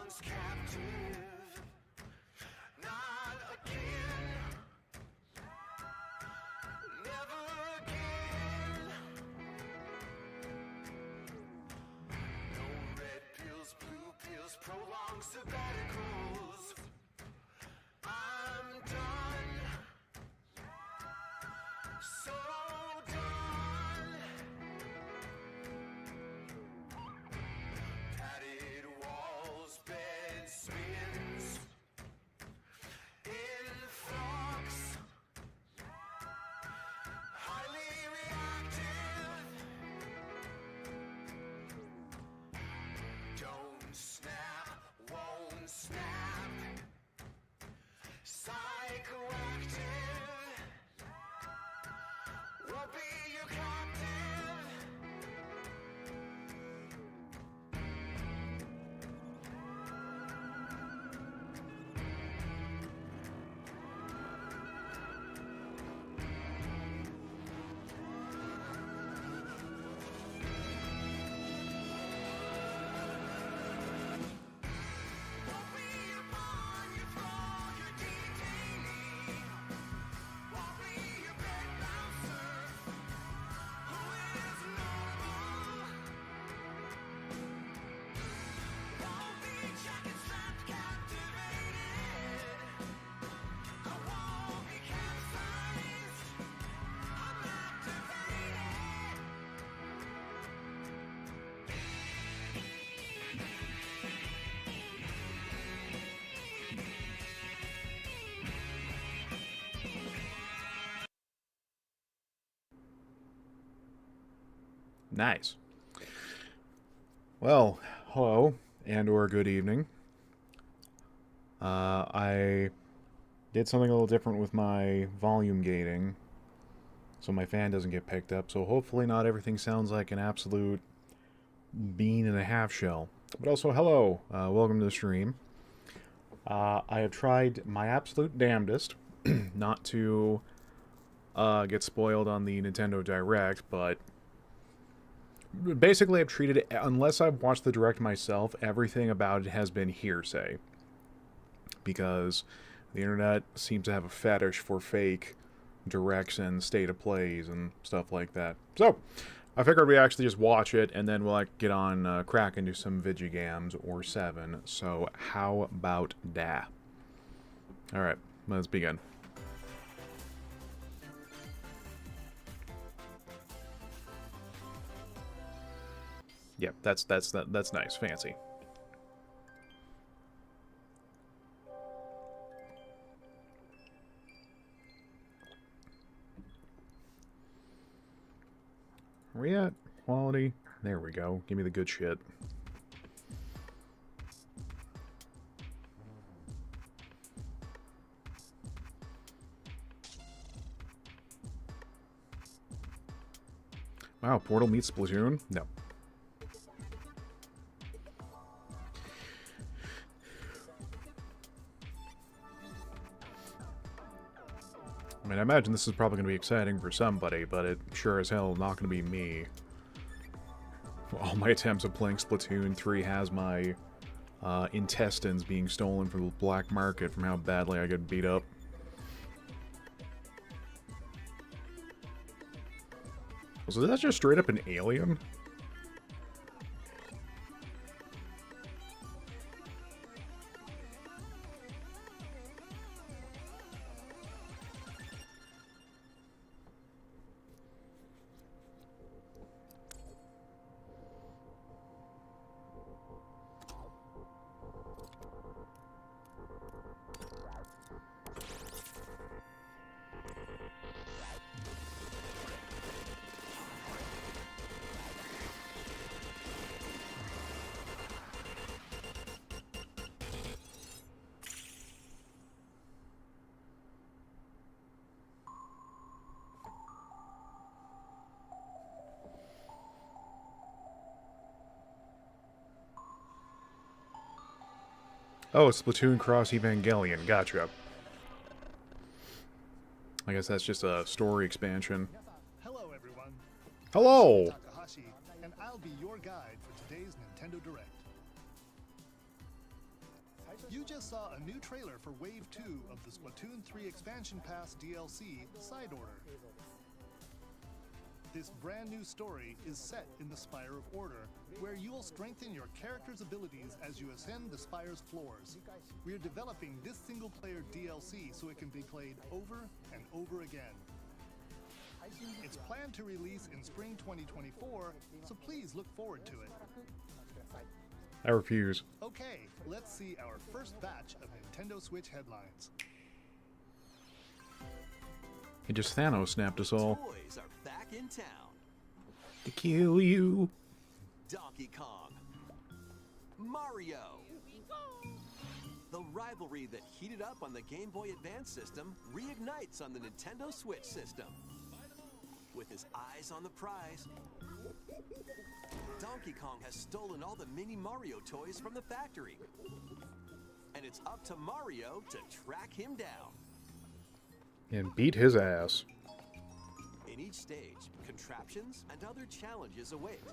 once captive, not again, never again. No red pills, blue pills, prolonged sabbaticals. I'm done, so done. Padded walls, bed spins, in flux, highly reactive. Don't snap, won't snap, psychoactive, won't be your captive. Won't be upon your floor, your detainee. Won't be your bed bouncer, who is normal. Won't be jacket strapped, captivated. I won't be capsized, I'm activated. Nice. Well, hello and or good evening. I did something a little different with my volume gating, so my fan doesn't get picked up, so hopefully not everything sounds like an absolute bean and a half shell. But also, hello, welcome to the stream. I have tried my absolute damnedest not to get spoiled on the Nintendo Direct, but basically I've treated it, unless I've watched the Direct myself, everything about it has been hearsay. Because the internet seems to have a fetish for fake directs and state of plays and stuff like that. So, I figured we actually just watch it, and then we'll get on crack into some Vigigams or 7. So, how about that? Alright, let's begin. Yep, that's nice, fancy. Where we at? Quality. There we go. Give me the good shit. Wow, Portal meets Splatoon? No. I mean, I imagine this is probably going to be exciting for somebody, but it sure as hell not going to be me. All my attempts at playing Splatoon 3 has my intestines being stolen from the black market from how badly I get beat up. So is that just straight up an alien? Oh, it's Splatoon Cross Evangelion. Gotcha. I guess that's just a story expansion. Hello, everyone. Hello! This is Takahashi, and I'll be your guide for today's Nintendo Direct. You just saw a new trailer for Wave 2 of the Splatoon 3 Expansion Pass DLC, Side Order. This brand new story is set in the Spire of Order, where you'll strengthen your character's abilities as you ascend the Spire's floors. We're developing this single-player DLC so it can be played over and over again. It's planned to release in spring 2024, so please look forward to it. I refuse. Okay, let's see our first batch of Nintendo Switch headlines. It just Thanos snapped us all. Toys are back in town. To kill you. Donkey Kong. Mario. The rivalry that heated up on the Game Boy Advance system reignites on the Nintendo Switch system. With his eyes on the prize, Donkey Kong has stolen all the mini Mario toys from the factory. And it's up to Mario to track him down. And beat his ass. In each stage, contraptions and other challenges await.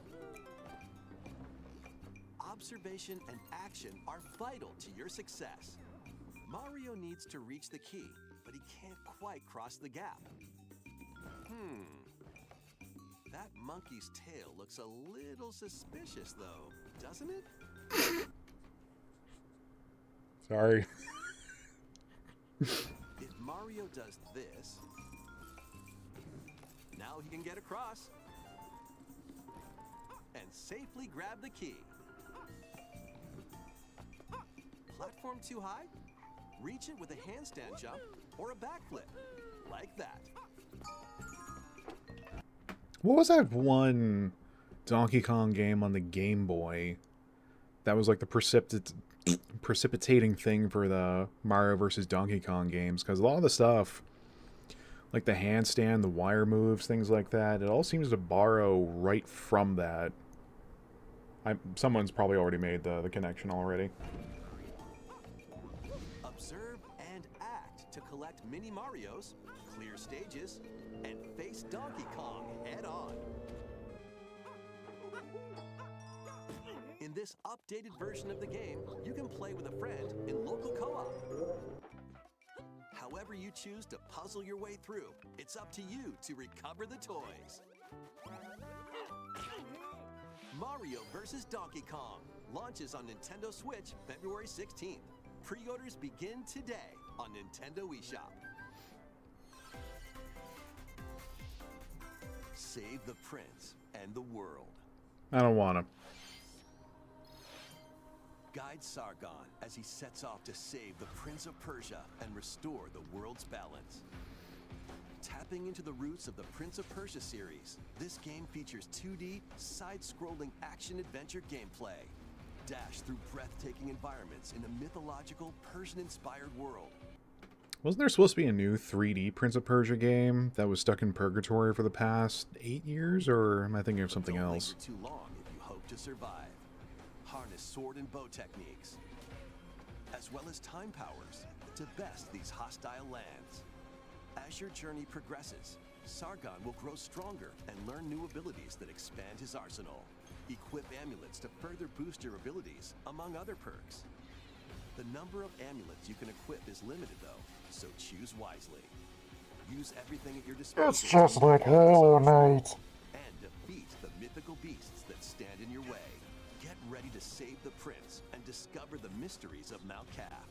Observation and action are vital to your success. Mario needs to reach the key, but he can't quite cross the gap. That monkey's tail looks a little suspicious, though, doesn't it? Sorry. If Mario does this, now he can get across and safely grab the key. Platform too high? Reach it with a handstand jump or a backflip, like that. What was that one Donkey Kong game on the Game Boy that was like the precipitating thing for the Mario vs. Donkey Kong games? Because a lot of the stuff, like the handstand, the wire moves, things like that, it all seems to borrow right from that. Someone's probably already made the connection already. Observe and act to collect mini Marios, clear stages, and face Donkey Kong head on. In this updated version of the game, you can play with a friend in local co-op. However you choose to puzzle your way through, it's up to you to recover the toys. Mario vs. Donkey Kong launches on Nintendo Switch February 16th. Pre-orders begin today on Nintendo eShop. Save the prince and the world. I don't want to. Guide Sargon as he sets off to save the Prince of Persia and restore the world's balance. Tapping into the roots of the Prince of Persia series, this game features 2D, side-scrolling action-adventure gameplay. Dash through breathtaking environments in a mythological, Persian-inspired world. Wasn't there supposed to be a new 3D Prince of Persia game that was stuck in purgatory for the past 8 years, or am I thinking of something Don't else? linger too long if you hope to survive. Harness sword and bow techniques, as well as time powers, to best these hostile lands. As your journey progresses, Sargon will grow stronger and learn new abilities that expand his arsenal. Equip amulets to further boost your abilities, among other perks. The number of amulets you can equip is limited, though, so choose wisely. Use everything at your disposal. It's just like Hollow Knight. And defeat the mythical beasts that stand in your way. Get ready to save the prince and discover the mysteries of Mount Calf.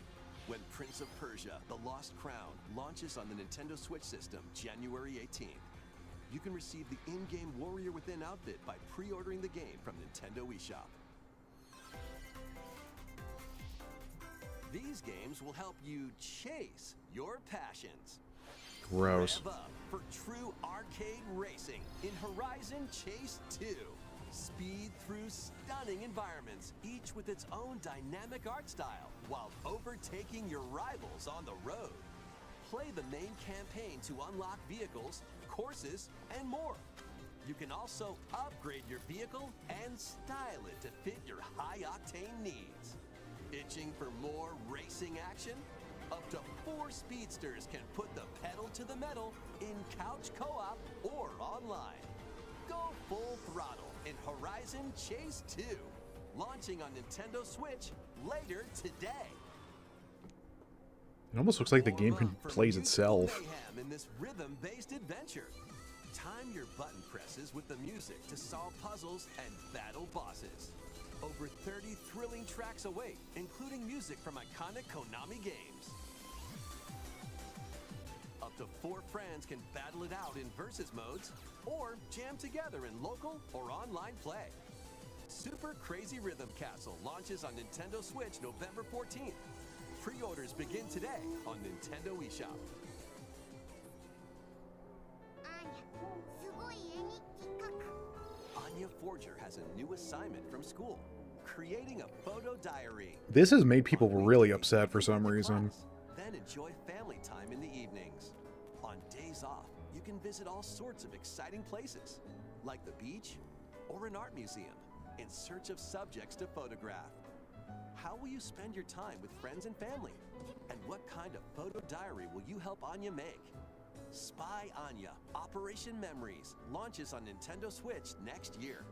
When Prince of Persia: The Lost Crown launches on the Nintendo Switch system January 18th. You can receive the in-game Warrior Within outfit by pre-ordering the game from Nintendo eShop. These games will help you chase your passions. Gross. Rev up for true arcade racing in Horizon Chase 2. Speed through stunning environments, each with its own dynamic art style, while overtaking your rivals on the road. Play the main campaign to unlock vehicles, courses, and more. You can also upgrade your vehicle and style it to fit your high-octane needs. Itching for more racing action? Up to 4 speedsters can put the pedal to the metal in couch co-op or online. Go full throttle in Horizon Chase 2, launching on Nintendo Switch later today. It almost looks like the game Warm up for plays musical itself. mayhem in this rhythm-based adventure. Time your button presses with the music to solve puzzles and battle bosses. Over 30 thrilling tracks await, including music from iconic Konami games. Up to 4 friends can battle it out in versus modes, or jam together in local or online play. Super Crazy Rhythm Castle launches on Nintendo Switch November 14th. Pre-orders begin today on Nintendo eShop. Anya Forger has a new assignment from school, creating a photo diary. This has made people really upset for some reason. Then enjoy family time in the evenings. On days off, you can visit all sorts of exciting places, like the beach or an art museum, in search of subjects to photograph. How will you spend your time with friends and family? And what kind of photo diary will you help Anya make? Spy Anya, Operation Memories, launches on Nintendo Switch next year.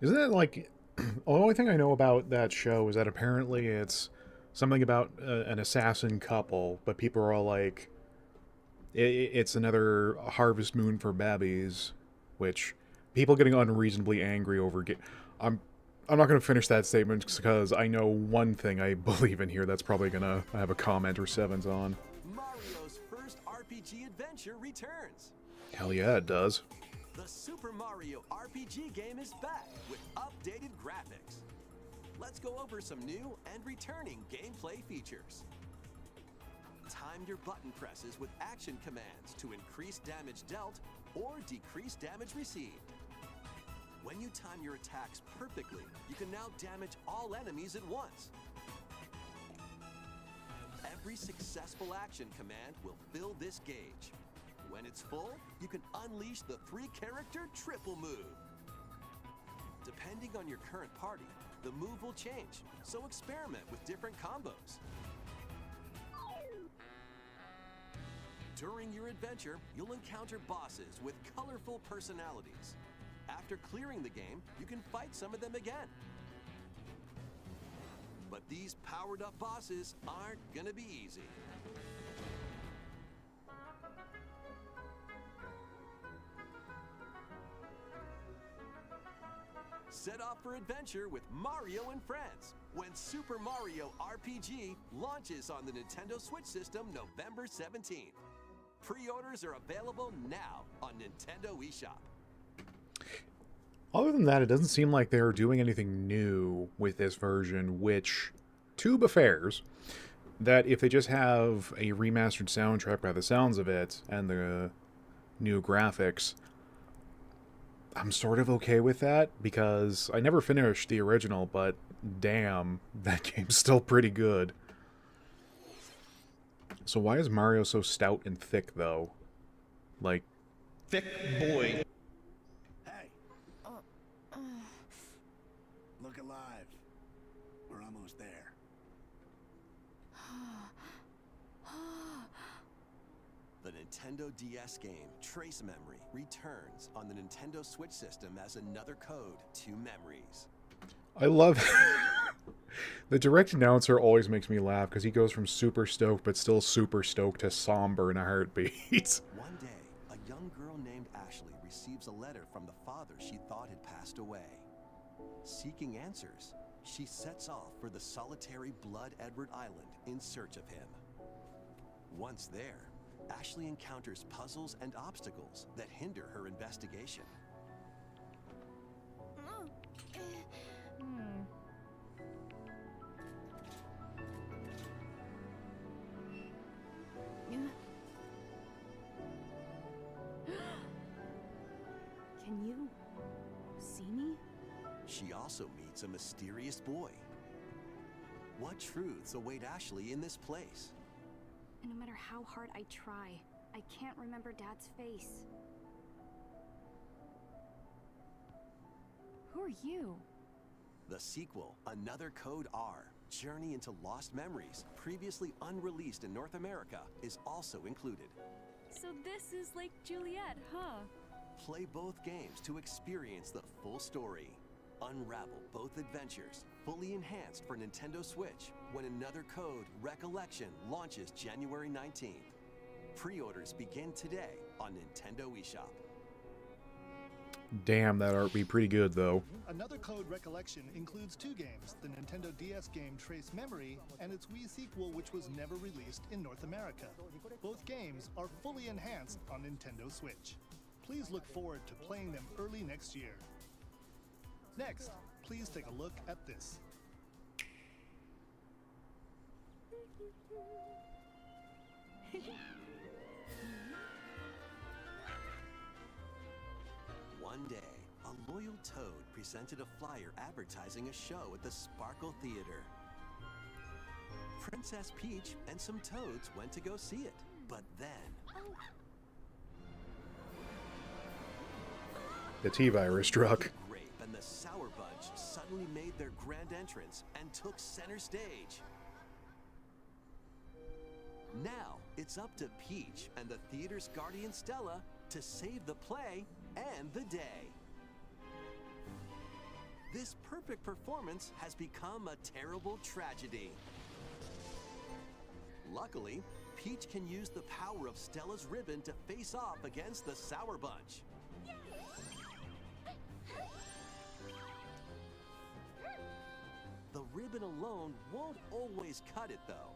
Isn't that like... The only thing I know about that show is that apparently it's something about an assassin couple, but people are all like, it's another Harvest Moon for babies, which people getting unreasonably angry over... I'm not going to finish that statement because I know one thing I believe in here that's probably going to have a comment or sevens on. Mario's first RPG adventure returns. Hell yeah, it does. The Super Mario RPG game is back with updated graphics. Let's go over some new and returning gameplay features. Time your button presses with action commands to increase damage dealt or decrease damage received. When you time your attacks perfectly, you can now damage all enemies at once. Every successful action command will fill this gauge. When it's full, you can unleash the 3-character triple move. Depending on your current party, the move will change, so experiment with different combos. During your adventure, you'll encounter bosses with colorful personalities. After clearing the game, you can fight some of them again. But these powered-up bosses aren't gonna be easy. Set off for adventure with Mario and Friends when Super Mario RPG launches on the Nintendo Switch system November 17th. Pre-orders are available now on Nintendo eShop. Other than that, it doesn't seem like they're doing anything new with this version, which, to be fair, that if they just have a remastered soundtrack by the sounds of it and the new graphics, I'm sort of okay with that, because I never finished the original, but damn, that game's still pretty good. So why is Mario so stout and thick, though? Like... Thick boy. Hey. Look alive. We're almost there. The Nintendo DS game Trace Memory returns on the Nintendo Switch system as another code to memories. I love... The direct announcer always makes me laugh, because he goes from super stoked, but still super stoked, to somber in a heartbeat. One day, a young girl named Ashley receives a letter from the father she thought had passed away. Seeking answers, she sets off for the solitary Blood Edward Island in search of him. Once there, Ashley encounters puzzles and obstacles that hinder her investigation. Can you see me? She also meets a mysterious boy. What truths await Ashley in this place? And no matter how hard I try, I can't remember Dad's face. Who are you? The sequel, Another Code R, Journey into Lost Memories, previously unreleased in North America, is also included. So this is like Juliet, huh? Play both games to experience the full story. Unravel both adventures, fully enhanced for Nintendo Switch, when Another Code Recollection launches January 19th. Pre-orders begin today on Nintendo eShop. Damn, that art be pretty good though. Another Code Recollection includes 2 games, the Nintendo DS game Trace Memory and its Wii sequel which was never released in North America. Both games are fully enhanced on Nintendo Switch. Please look forward to playing them early next year. Next, please take a look at this. One day, a loyal toad presented a flyer advertising a show at the Sparkle Theater. Princess Peach and some toads went to go see it, but then The T-Virus struck. Grape and the Sour Bunch suddenly made their grand entrance and took center stage. Now, it's up to Peach and the theater's guardian Stella to save the play and the day. This perfect performance has become a terrible tragedy. Luckily, Peach can use the power of Stella's ribbon to face off against the Sour Bunch. The ribbon alone won't always cut it, though.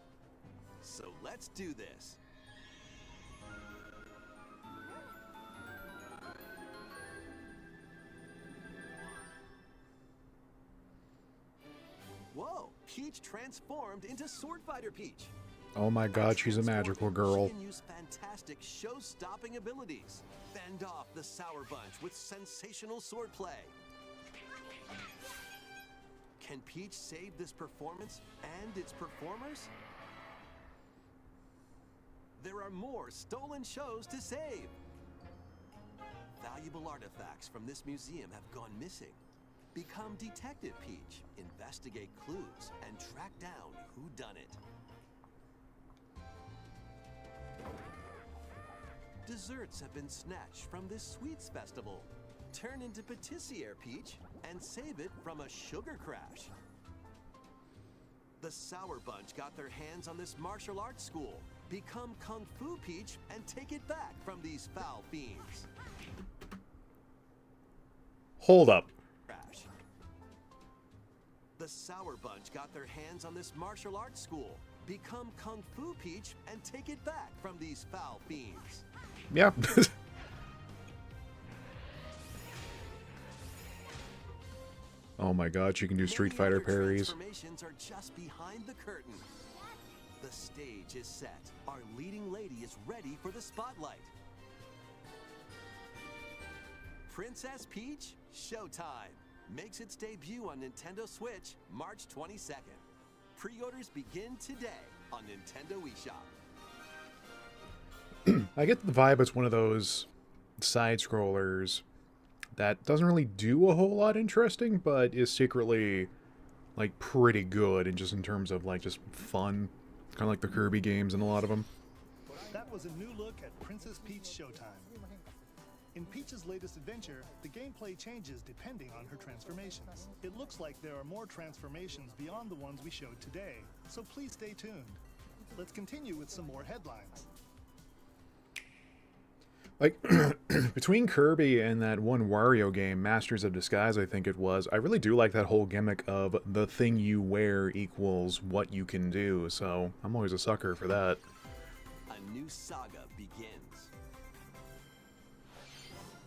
So let's do this. Whoa! Peach transformed into Sword Fighter Peach. Oh my god, she's a magical girl. She can use fantastic show-stopping abilities. Fend off the Sour Bunch with sensational swordplay. Can Peach save this performance and its performers? There are more stolen shows to save. Valuable artifacts from this museum have gone missing. Become Detective Peach, investigate clues, and track down who done it. Desserts have been snatched from this sweets festival. Turn into Patissiere Peach and save it from a sugar crash. The Sour Bunch got their hands on this martial arts school. Become Kung Fu Peach and take it back from these foul fiends. Hold up. Crash. The Sour Bunch got their hands on this martial arts school. Become Kung Fu Peach and take it back from these foul fiends. Yeah. Oh my god, she can do Street Many Fighter other parries. Transformations are just behind the curtain. The stage is set. Our leading lady is ready for the spotlight. Princess Peach Showtime makes its debut on Nintendo Switch March 22nd. Pre-orders begin today on Nintendo eShop. I get the vibe it's one of those side scrollers that doesn't really do a whole lot interesting, but is secretly like pretty good and just in terms of like just fun. Kind of like the Kirby games and a lot of them. That was a new look at Princess Peach Showtime. In Peach's latest adventure, the gameplay changes depending on her transformations. It looks like there are more transformations beyond the ones we showed today, so please stay tuned. Let's continue with some more headlines. Like, between Kirby and that one Wario game, Masters of Disguise, I think it was, I really do like that whole gimmick of the thing you wear equals what you can do, so I'm always a sucker for that. A new saga begins.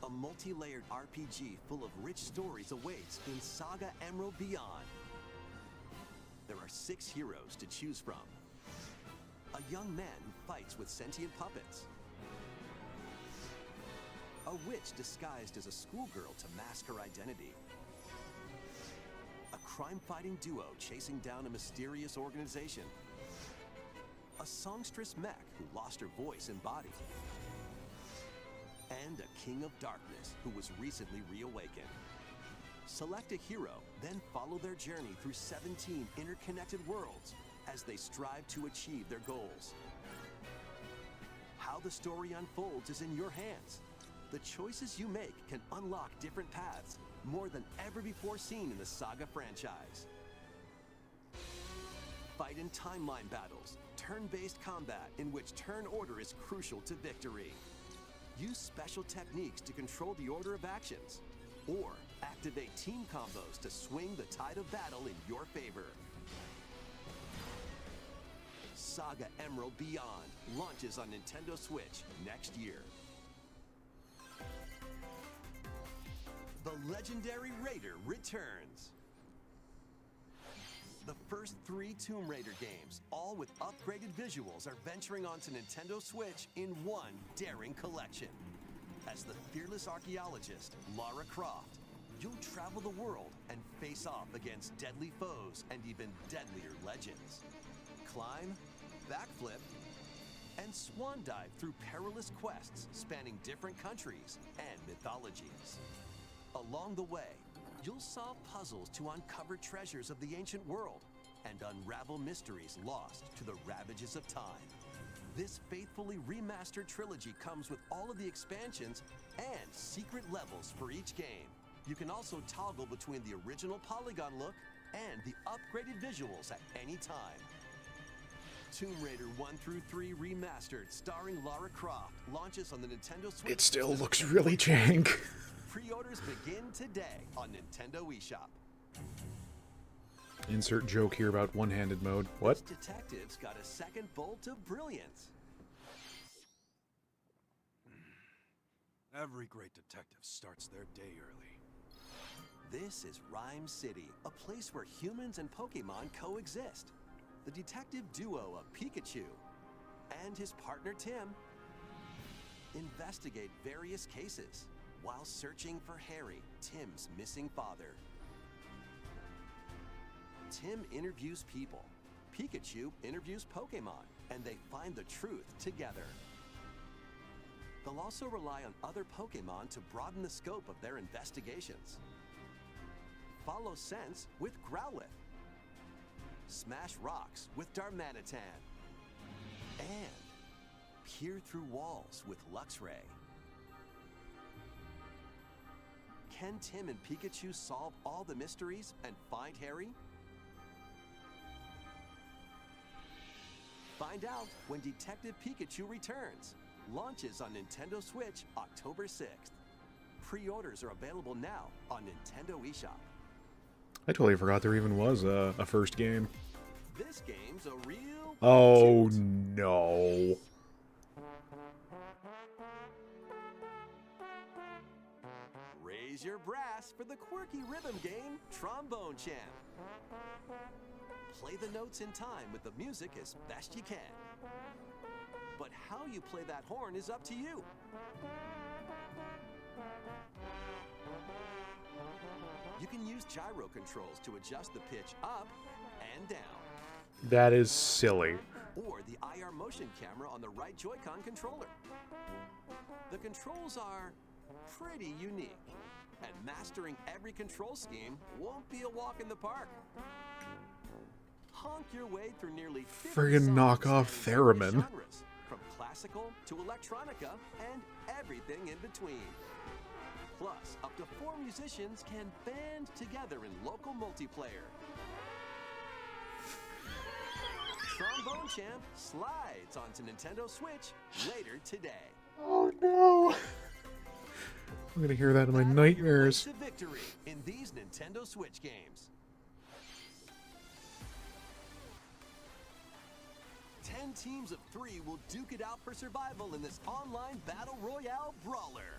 A multi-layered RPG full of rich stories awaits in Saga Emerald Beyond. There are 6 heroes to choose from. A young man who fights with sentient puppets. A witch disguised as a schoolgirl to mask her identity. A crime-fighting duo chasing down a mysterious organization. A songstress mech who lost her voice and body. And a king of darkness who was recently reawakened. Select a hero, then follow their journey through 17 interconnected worlds as they strive to achieve their goals. How the story unfolds is in your hands. The choices you make can unlock different paths, more than ever before seen in the Saga franchise. Fight in timeline battles, turn-based combat in which turn order is crucial to victory. Use special techniques to control the order of actions, or activate team combos to swing the tide of battle in your favor. Saga Emerald Beyond launches on Nintendo Switch next year. The legendary Raider returns. The first 3 Tomb Raider games, all with upgraded visuals, are venturing onto Nintendo Switch in one daring collection. As the fearless archaeologist, Lara Croft, you'll travel the world and face off against deadly foes and even deadlier legends. Climb, backflip, and swan dive through perilous quests spanning different countries and mythologies. Along the way, you'll solve puzzles to uncover treasures of the ancient world and unravel mysteries lost to the ravages of time. This faithfully remastered trilogy comes with all of the expansions and secret levels for each game. You can also toggle between the original polygon look and the upgraded visuals at any time. Tomb Raider 1 through 3 Remastered, starring Lara Croft, launches on the Nintendo Switch. It still looks really jank. Pre-orders begin today on Nintendo eShop. Insert joke here about one-handed mode. What? This detective's got a second bolt of brilliance. Every great detective starts their day early. This is Rhyme City, a place where humans and Pokemon coexist. The detective duo of Pikachu and his partner Tim investigate various cases while searching for Harry, Tim's missing father. Tim interviews people, Pikachu interviews Pokemon, and they find the truth together. They'll also rely on other Pokemon to broaden the scope of their investigations. Follow Sense with Growlithe. Smash rocks with Darmanitan. And peer through walls with Luxray. Can Tim and Pikachu solve all the mysteries and find Harry? Find out when Detective Pikachu returns. Launches on Nintendo Switch October 6th. Pre-orders are available now on Nintendo eShop. I totally forgot there even was a first game. This game's a real... Oh toot. no. Raise your brass for the quirky rhythm game, Trombone Champ. Play the notes in time with the music as best you can. But how you play that horn is up to you. You can use gyro controls to adjust the pitch up and down, That is silly. or the IR motion camera on the right Joy-Con controller. The controls are pretty unique, and mastering every control scheme won't be a walk in the park. Honk your way through nearly 50 Friggin' songs knockoff spanning various theremin. genres, from classical to electronica and everything in between. Plus, up to 4 musicians can band together in local multiplayer. Trombone Champ slides onto Nintendo Switch later today. Oh no. I'm gonna hear that in my Battle your way nightmares. to victory in these Nintendo Switch games. 10 teams of 3 will duke it out for survival in this online battle royale brawler.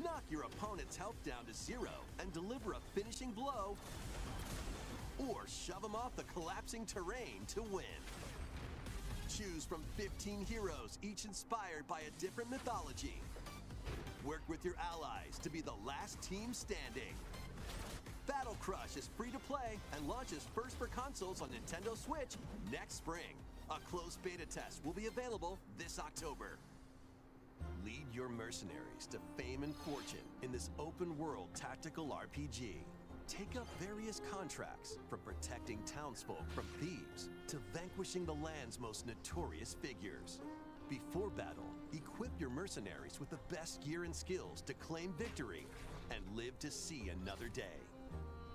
Knock your opponent's health down to 0 and deliver a finishing blow, or shove them off the collapsing terrain to win. Choose from 15 heroes, each inspired by a different mythology. Work with your allies to be the last team standing. Battle Crush is free to play and launches first for consoles on Nintendo Switch next spring. A closed beta test will be available this October. Lead your mercenaries to fame and fortune in this open-world tactical RPG. Take up various contracts, from protecting townsfolk from thieves to vanquishing the land's most notorious figures. Before battle, equip your mercenaries with the best gear and skills to claim victory and live to see another day.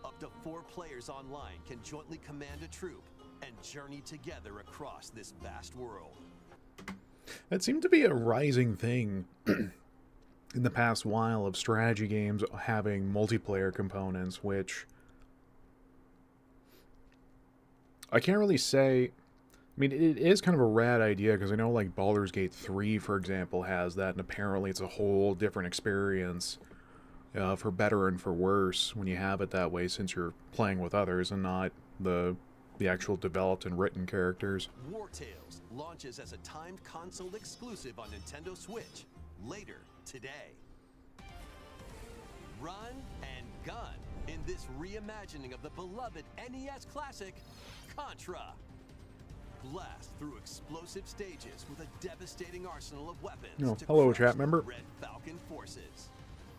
Up to 4 players online can jointly command a troop and journey together across this vast world. That seemed to be a rising thing in the past while of strategy games having multiplayer components, which I can't really say. I mean, it is kind of a rad idea, because I know, like, Baldur's Gate 3, for example, has that, and apparently it's a whole different experience, for better and for worse, when you have it that way, since you're playing with others and not the actual developed and written characters. War Tales launches as a timed console exclusive on Nintendo Switch later today. Run and gun in this reimagining of the beloved NES classic, Contra. Blast through explosive stages with a devastating arsenal of weapons. Oh, to hello, crush chat member. the Red Falcon forces.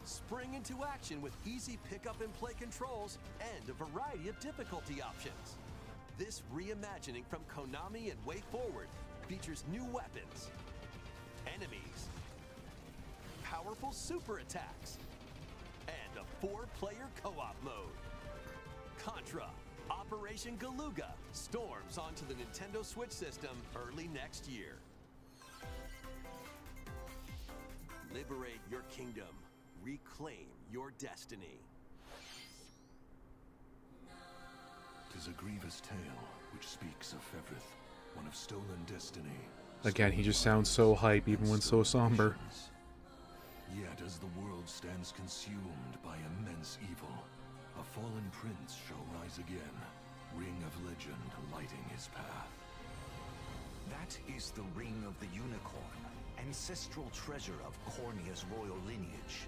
Spring into action with easy pick-up and play controls and a variety of difficulty options. This reimagining from Konami and Way Forward features new weapons, enemies, powerful super attacks, and a 4-player co-op mode. Contra Operation Galuga storms onto the Nintendo Switch system early next year. Liberate your kingdom. Reclaim your destiny. 'Tis a grievous tale which speaks of Fevrith, one of stolen destiny. Again, he just sounds so hype even when so somber. Yet as the world stands consumed by immense evil, a fallen prince shall rise again, ring of legend lighting his path. That is the Ring of the Unicorn, ancestral treasure of Cornia's royal lineage.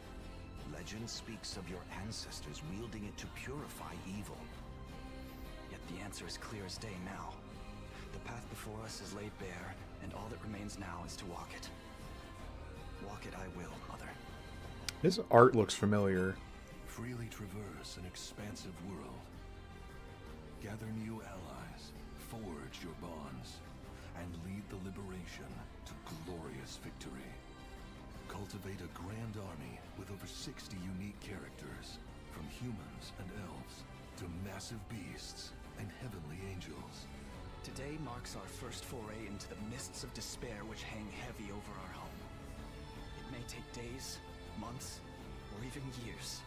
Legend speaks of your ancestors wielding it to purify evil. Yet the answer is clear as day now. The path before us is laid bare, and all that remains now is to walk it. Walk it I will, Mother. His art looks familiar. Freely traverse an expansive world. Gather new allies, forge your bonds, and lead the liberation to glorious victory. Cultivate a grand army with over 60 unique characters, from humans and elves to massive beasts and heavenly angels. Today marks our first foray into the mists of despair which hang heavy over our home. It may take days, months, or even years,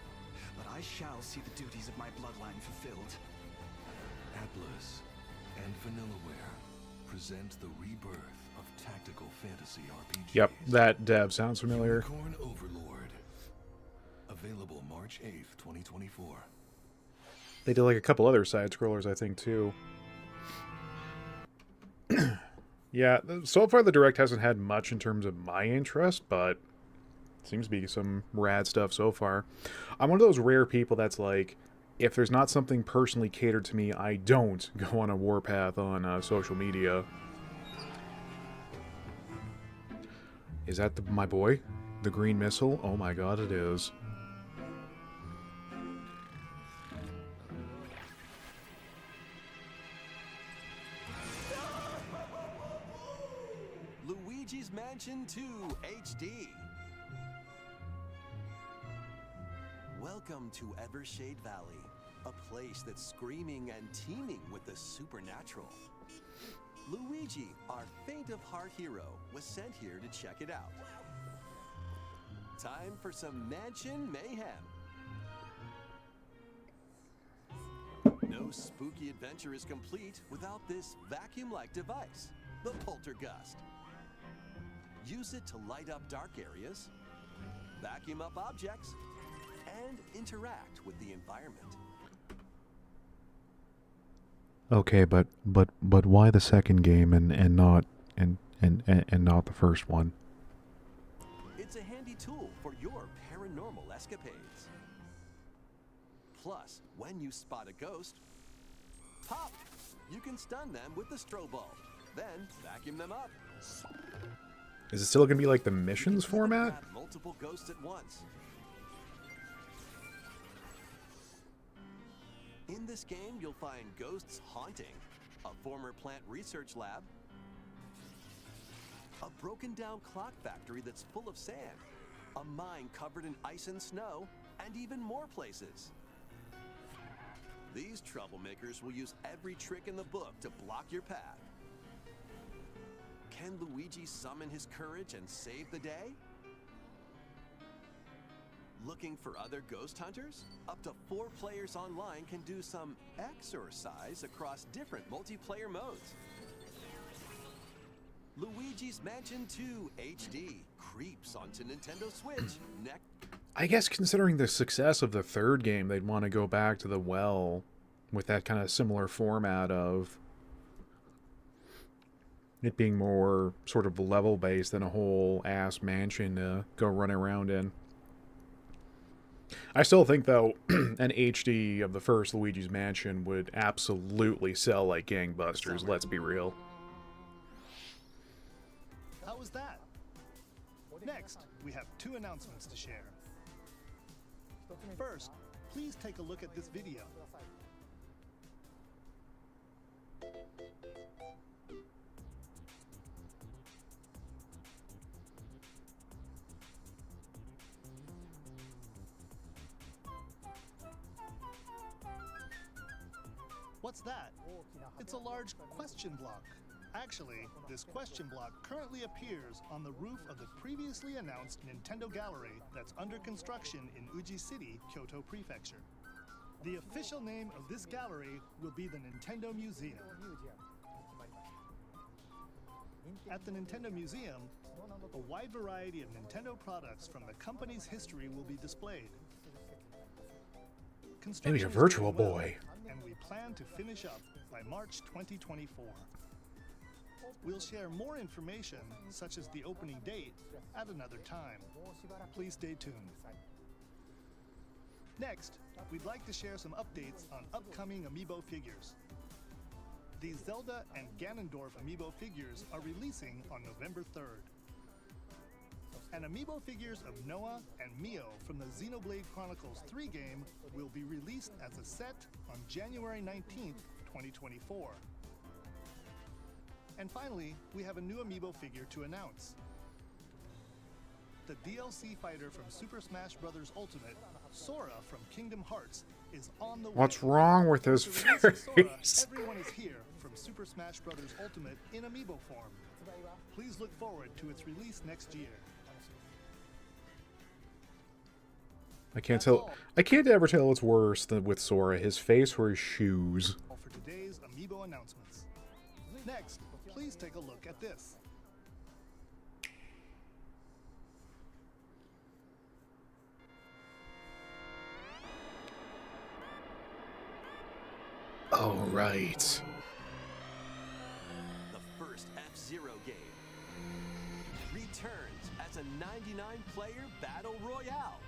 but I shall see the duties of my bloodline fulfilled. Atlas and Vanillaware present the rebirth of tactical fantasy RPGs. Yep, that dev sounds familiar. Unicorn Overlord. Available March 8th, 2024. They did like a couple other side scrollers, I think, too. Yeah, so far the Direct hasn't had much in terms of my interest, but seems to be some rad stuff so far. I'm one of those rare people that's like, if there's not something personally catered to me, I don't go on a warpath on social media. Is that my boy? The green missile? Oh my god, it is. Luigi's Mansion 2 HD. Welcome to Evershade Valley, a place that's screaming and teeming with the supernatural. Luigi, our faint-of-heart hero, was sent here to check it out. Time for some mansion mayhem. No spooky adventure is complete without this vacuum-like device, the Poltergust. Use it to light up dark areas, vacuum up objects, and interact with the environment. Okay, but why the second game and not not the first one? It's a handy tool for your paranormal escapades. Plus, when you spot a ghost, pop! You can stun them with the strobe bulb, then vacuum them up. Is it still going to be like the missions format? Grab multiple ghosts at once. In this game, you'll find ghosts haunting, a former plant research lab, a broken down clock factory that's full of sand, a mine covered in ice and snow, and even more places. These troublemakers will use every trick in the book to block your path. Can Luigi summon his courage and save the day? Looking for other ghost hunters? Up to 4 players online can do some exercise across different multiplayer modes. Luigi's Mansion 2 HD creeps onto Nintendo Switch next. I guess considering the success of the third game, they'd want to go back to the well with that kind of similar format of it being more sort of level-based than a whole ass mansion to go run around in. I still think, though, an HD of the first Luigi's Mansion would absolutely sell like gangbusters, let's be real. How was that? Next, we have 2 announcements to share. First, please take a look at this video. What's that? It's a large question block. Actually, this question block currently appears on the roof of the previously announced Nintendo Gallery that's under construction in Uji City, Kyoto Prefecture. The official name of this gallery will be the Nintendo Museum. At the Nintendo Museum, a wide variety of Nintendo products from the company's history will be displayed. Maybe a Construction is Virtual going well, Boy. and we plan to finish up by March 2024. We'll share more information, such as the opening date, at another time. Please stay tuned. Next, we'd like to share some updates on upcoming amiibo figures. These Zelda and Ganondorf amiibo figures are releasing on November 3rd. And amiibo figures of Noah and Mio from the Xenoblade Chronicles 3 game will be released as a set on January 19th, 2024. And finally, we have a new amiibo figure to announce. The DLC fighter from Super Smash Bros. Ultimate, Sora from Kingdom Hearts, is on the way. What's wrong with his With the release of Sora, face? everyone is here from Super Smash Bros. Ultimate in amiibo form. Please look forward to its release next year. I can't tell. I can't ever tell what's worse than with Sora, his face or his shoes. All for today's amiibo announcements. Next, please take a look at this. Oh, right. The first F-Zero game returns as a 99-player battle royale.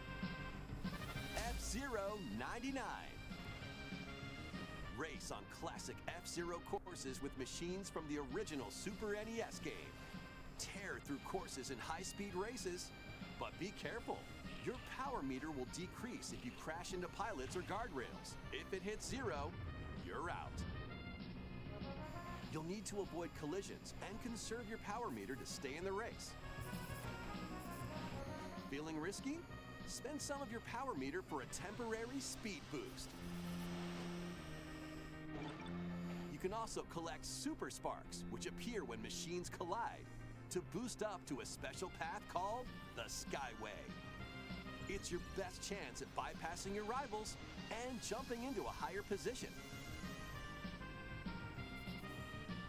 F-Zero 99. Race on classic F-Zero courses with machines from the original Super NES game. Tear through courses in high-speed races, but be careful. Your power meter will decrease if you crash into pilots or guardrails. If it hits 0, you're out. You'll need to avoid collisions and conserve your power meter to stay in the race. Feeling risky? Spend some of your power meter for a temporary speed boost. You can also collect Super Sparks, which appear when machines collide, to boost up to a special path called the Skyway. It's your best chance at bypassing your rivals and jumping into a higher position.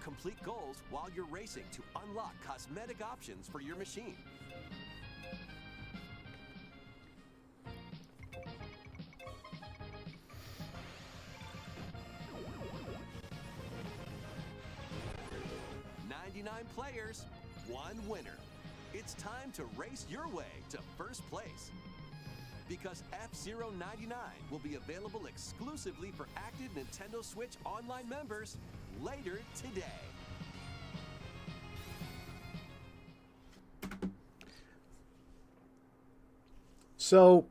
Complete goals while you're racing to unlock cosmetic options for your machine. Players, 1 winner. It's time to race your way to first place. Because F-Zero 99 will be available exclusively for active Nintendo Switch Online members later today. So,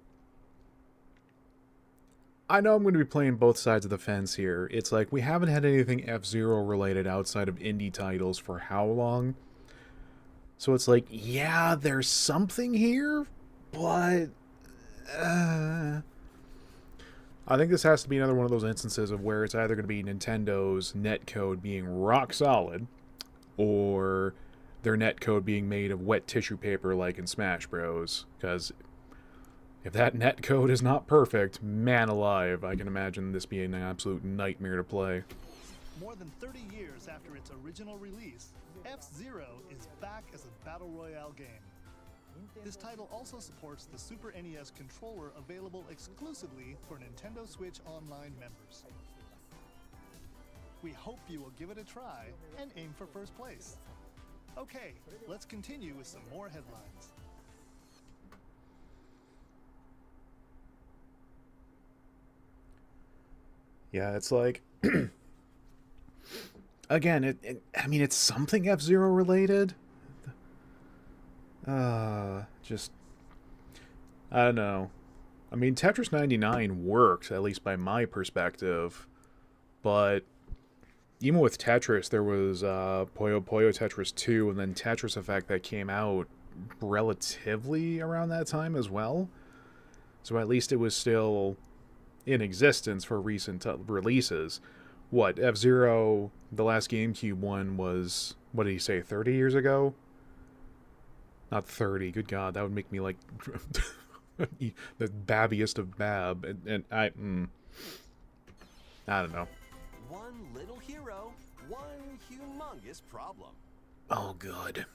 I know I'm going to be playing both sides of the fence here. It's like we haven't had anything F-Zero related outside of indie titles for how long? So it's like, yeah, there's something here, but I think this has to be another one of those instances of where it's either going to be Nintendo's netcode being rock solid, or their netcode being made of wet tissue paper like in Smash Bros. Because if that netcode is not perfect, man alive, I can imagine this being an absolute nightmare to play. More than 30 years after its original release, F-Zero is back as a battle royale game. This title also supports the Super NES controller available exclusively for Nintendo Switch Online members. We hope you will give it a try and aim for first place. Okay, let's continue with some more headlines. Yeah, it's like... Again, I mean, it's something F-Zero related. Just... I don't know. I mean, Tetris 99 worked, at least by my perspective. But even with Tetris, there was Puyo Puyo Tetris 2, and then Tetris Effect that came out relatively around that time as well. So at least it was still in existence for recent releases. What, F-Zero, the last GameCube one was, what did he say, 30 years ago? Not 30, good God, that would make me like the babbiest of Bab. And I don't know. One little hero, one humongous problem. Oh, good.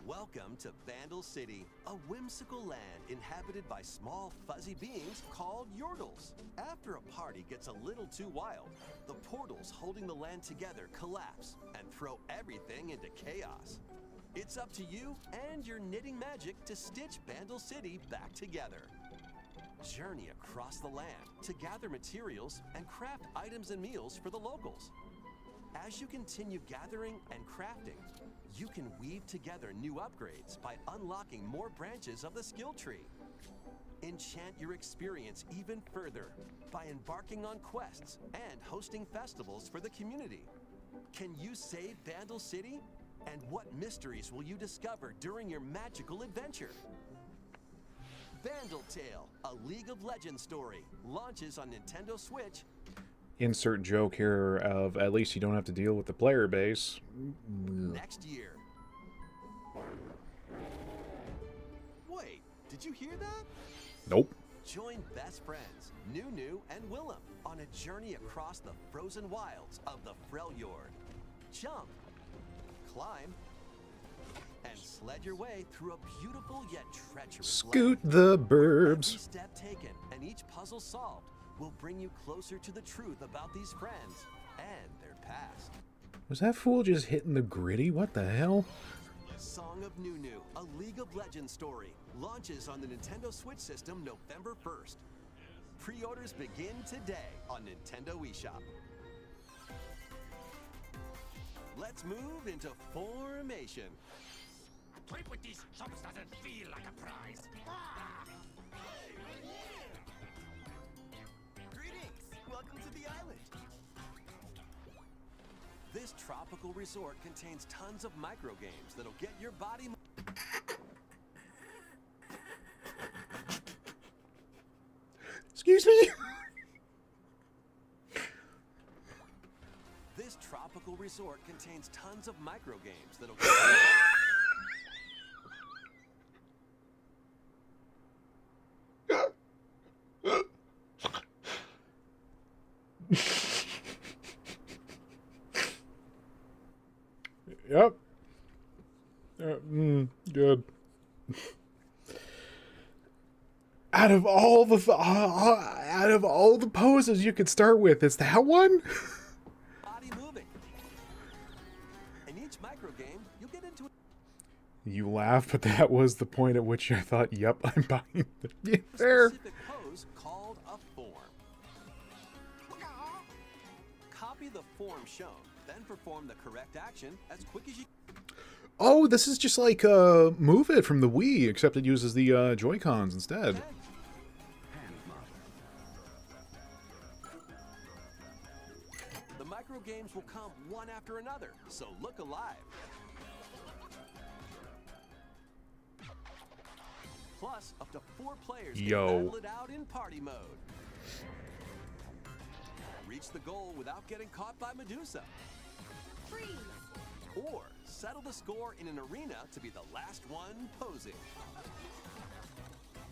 Welcome to Vandal City, a whimsical land inhabited by small fuzzy beings called Yordles. After a party gets a little too wild, the portals holding the land together collapse and throw everything into chaos. It's up to you and your knitting magic to stitch Vandal City back together. Journey across the land to gather materials and craft items and meals for the locals. As you continue gathering and crafting, you can weave together new upgrades by unlocking more branches of the skill tree. Enchant your experience even further by embarking on quests and hosting festivals for the community. Can you save Vandal City? And what mysteries will you discover during your magical adventure? Vandal Tale, a League of Legends story, launches on Nintendo Switch. Insert joke here of at least you don't have to deal with the player base. Next year. Wait, did you hear that? Nope. Join best friends, Nunu and Willem, on a journey across the frozen wilds of the Freljord. Jump, climb, and sled your way through a beautiful yet treacherous Scoot land. the burbs. Every step taken and each puzzle solved will bring you closer to the truth about these friends and their past. Was that fool just hitting the gritty? What the hell? Song of Nunu, a League of Legends story, launches on the Nintendo Switch system November 1st. Pre-orders begin today on Nintendo eShop. Let's move into formation. Trip with these chumps doesn't feel like a prize. Greetings! Welcome to the island. This tropical resort contains tons of micro games that'll get your body. Excuse me? This tropical resort contains tons of micro games that'll get your Yep. Good. Out of all the poses you could start with, is that one? body moving. In each micro game, you'll get into You laugh, but that was the point at which I thought, "Yep, I'm buying it." Yeah, a fair. specific pose called a form. Copy the form shown, then perform the correct action as quick as you. Oh, this is just like Move It from the Wii, except it uses the Joy-Cons instead. The micro games will come one after another, so look alive. Plus, up to 4 players Yo. can battle it out in party mode. Reach the goal without getting caught by Medusa. Freeze! Or settle the score in an arena to be the last one posing.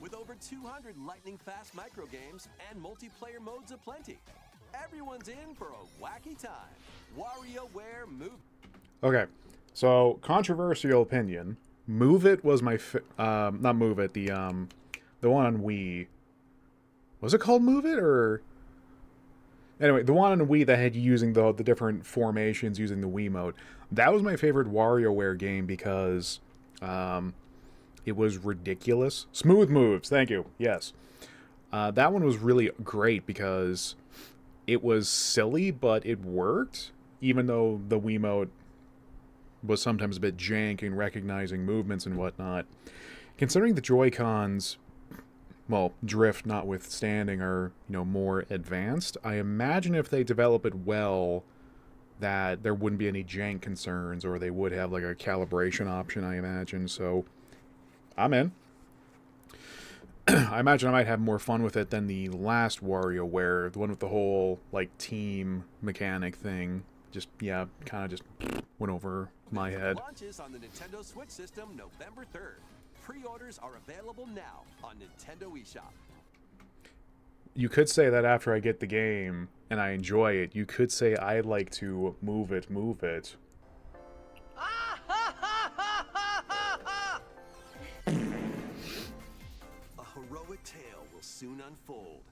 With over 200 lightning-fast microgames and multiplayer modes aplenty, everyone's in for a wacky time. WarioWare Move. Okay, so controversial opinion. Move It was my not Move It, the one on Wii. Was it called Move It, or anyway, the one on Wii that had you using the different formations using the Wii mode. That was my favorite WarioWare game because it was ridiculous. Smooth moves, thank you. Yes, that one was really great because it was silly, but it worked. Even though the Wiimote was sometimes a bit jank in recognizing movements and whatnot. Considering the Joy-Cons, well, drift notwithstanding, are, more advanced, I imagine if they develop it well, that there wouldn't be any jank concerns, or they would have, like, a calibration option, I imagine, so I'm in. I imagine I might have more fun with it than the last WarioWare, the one with the whole, like, team mechanic thing. Just, yeah, kind of just went over my head. Launches on the Nintendo Switch system November 3rd. Pre-orders are available now on Nintendo eShop. You could say that after I get the game and I enjoy it, you could say I'd like to move it. A heroic tale will soon unfold.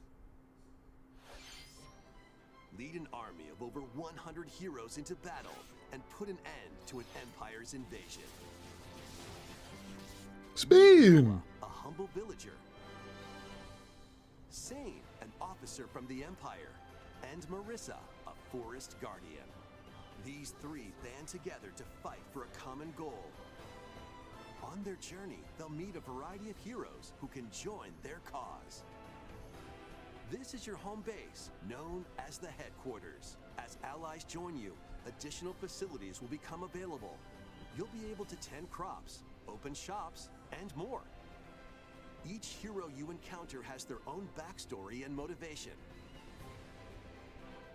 Lead an army of over 100 heroes into battle and put an end to an empire's invasion. Speed! A humble villager. Sane, an officer from the Empire. And Marissa, a forest guardian. These 3 band together to fight for a common goal. On their journey, they'll meet a variety of heroes who can join their cause. This is your home base, known as the headquarters. As allies join you, additional facilities will become available. You'll be able to tend crops, open shops, and more. Each hero you encounter has their own backstory and motivation.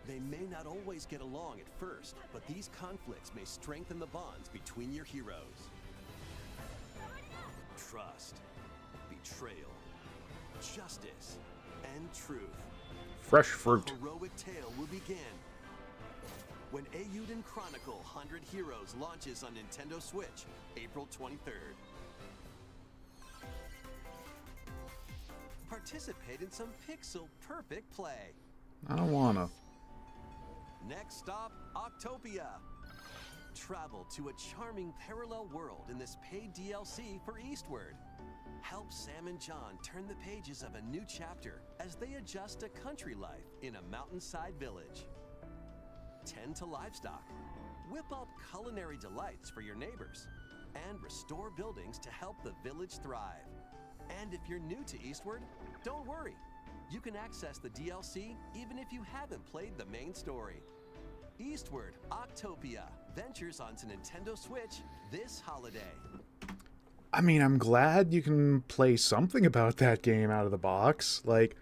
They may not always get along at first, but these conflicts may strengthen the bonds between your heroes. Trust, betrayal, justice, and truth. Fresh fruit. A heroic tale will begin when Elden Chronicle 100 Heroes launches on Nintendo Switch, April 23rd. Participate in some pixel-perfect play. I don't wanna. Next stop, Octopia. Travel to a charming parallel world in this paid DLC for Eastward. Help Sam and John turn the pages of a new chapter as they adjust to country life in a mountainside village. Tend to livestock, whip up culinary delights for your neighbors, and restore buildings to help the village thrive. And if you're new to Eastward, don't worry. You can access the DLC even if you haven't played the main story. Eastward Octopia ventures onto Nintendo Switch this holiday. I mean, I'm glad you can play something about that game out of the box. Like,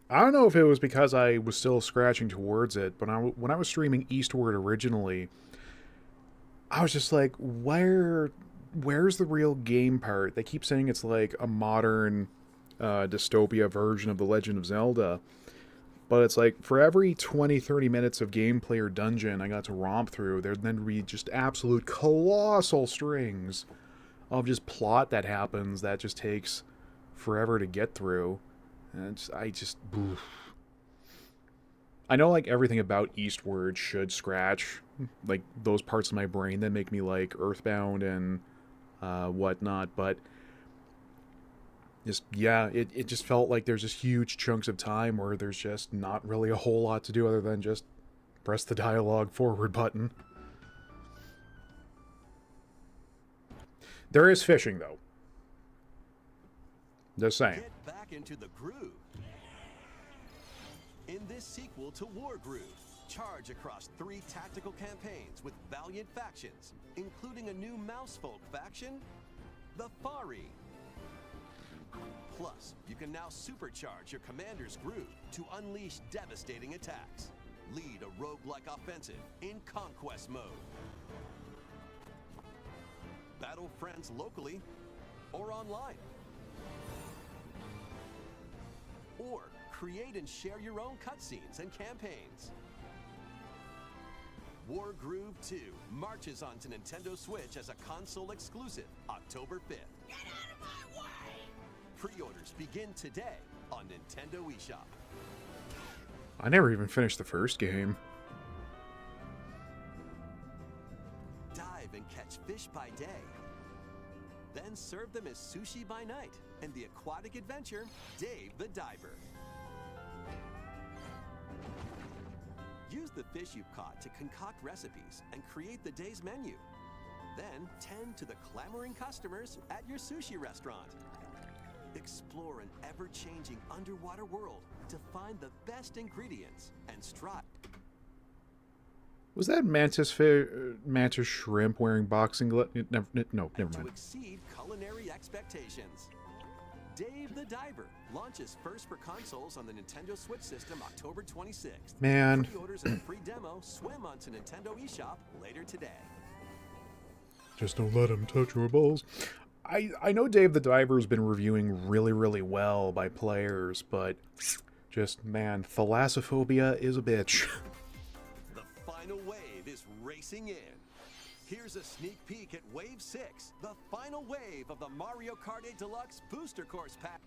I don't know if it was because I was still scratching towards it, but when I was streaming Eastward originally, I was just like, where's the real game part? They keep saying it's like a modern dystopia version of The Legend of Zelda, but it's like for every 20-30 minutes of gameplay or dungeon I got to romp through, there'd then be just absolute colossal strings of just plot that happens that just takes forever to get through. And I know, like, everything about Eastward should scratch, like, those parts of my brain that make me like Earthbound and whatnot, but just, yeah, it just felt like there's just huge chunks of time where there's just not really a whole lot to do other than just press the dialogue forward button. There is fishing, though. Just saying. Get back into the groove. In this sequel to War Groove, charge across 3 tactical campaigns with valiant factions, including a new mousefolk faction, the Fari. Plus, you can now supercharge your commander's groove to unleash devastating attacks. Lead a roguelike offensive in conquest mode. Battle friends locally or online. Or create and share your own cutscenes and campaigns. War Groove 2 marches onto Nintendo Switch as a console exclusive October 5th. Get out of my way! Pre-orders begin today on Nintendo eShop. I never even finished the first game. Dive and catch fish by day. Then serve them as sushi by night in the aquatic adventure, Dave the Diver. Use the fish you've caught to concoct recipes and create the day's menu. Then tend to the clamoring customers at your sushi restaurant. Explore an ever-changing underwater world to find the best ingredients and strive. Was that mantis shrimp wearing boxing gloves? No, never mind. To exceed culinary expectations. Dave the Diver launches first for consoles on the Nintendo Switch system October 26th. Man. Pre-orders and a free demo swim onto Nintendo eShop later today. Just don't let him touch your balls. I know Dave the Diver has been reviewing really, really well by players, but just, man, thalassophobia is a bitch. The final wave is racing in. Here's a sneak peek at Wave 6, the final wave of the Mario Kart 8 Deluxe Booster Course Pack.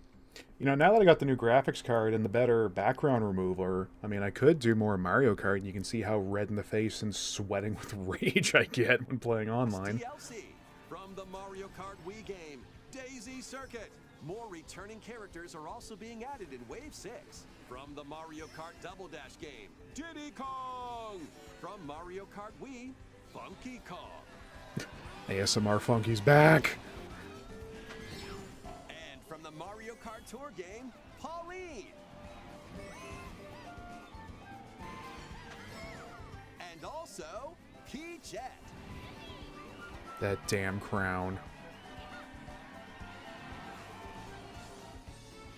You know, now that I got the new graphics card and the better background remover, I mean, I could do more Mario Kart, and you can see how red in the face and sweating with rage I get when playing online. DLC from the Mario Kart Wii game, Daisy Circuit. More returning characters are also being added in Wave 6. From the Mario Kart Double Dash game, Diddy Kong. From Mario Kart Wii, Funky Kong. ASMR Funky's back. And from the Mario Kart Tour game, Pauline. And also, Key Jet. That damn crown.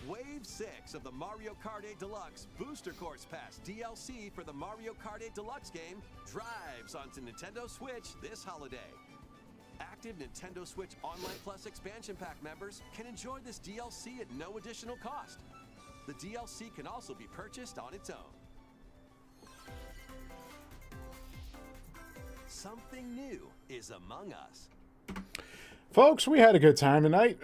Wave 6 of the Mario Kart 8 Deluxe Booster Course Pass DLC for the Mario Kart 8 Deluxe game drives onto Nintendo Switch this holiday. Active Nintendo Switch Online Plus expansion pack members can enjoy this DLC at no additional cost. The DLC can also be purchased on its own. Something new is among us. Folks, we had a good time tonight.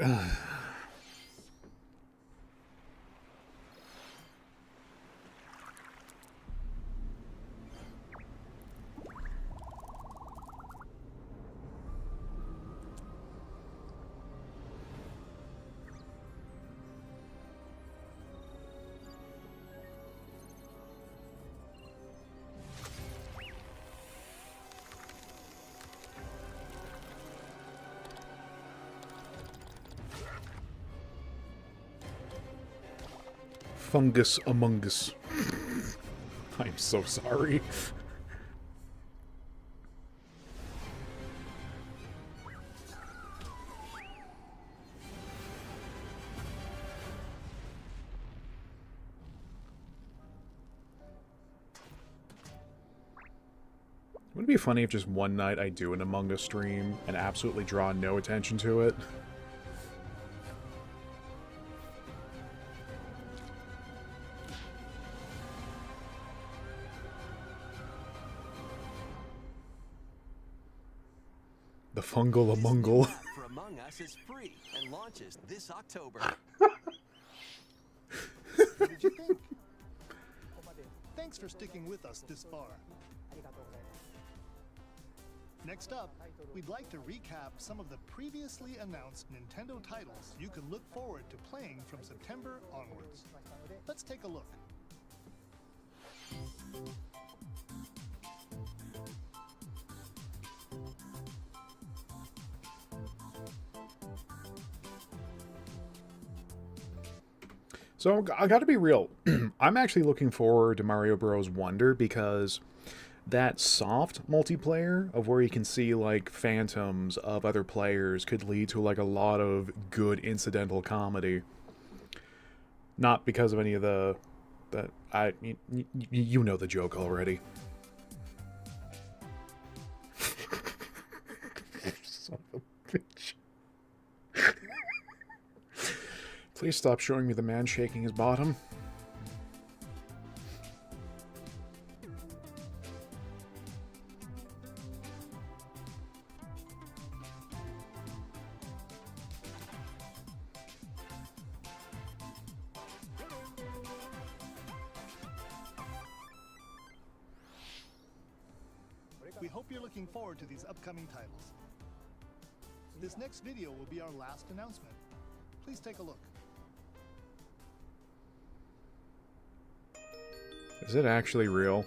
Fungus among us. I'm so sorry. Wouldn't it be funny if just one night I do an Among Us stream and absolutely draw no attention to it? The fungal amungle. For Among Us is free and launches this October. What did you think? Thanks for sticking with us this far. Next up, we'd like to recap some of the previously announced Nintendo titles you can look forward to playing from September onwards. Let's take a look. So I gotta be real. I'm actually looking forward to Mario Bros. Wonder because that soft multiplayer of where you can see like phantoms of other players could lead to like a lot of good incidental comedy. Not because of any of the... You know the joke already. Son of a bitch. Please stop showing me the man shaking his bottom. We hope you're looking forward to these upcoming titles. This next video will be our last announcement. Please take a look. Is it actually real?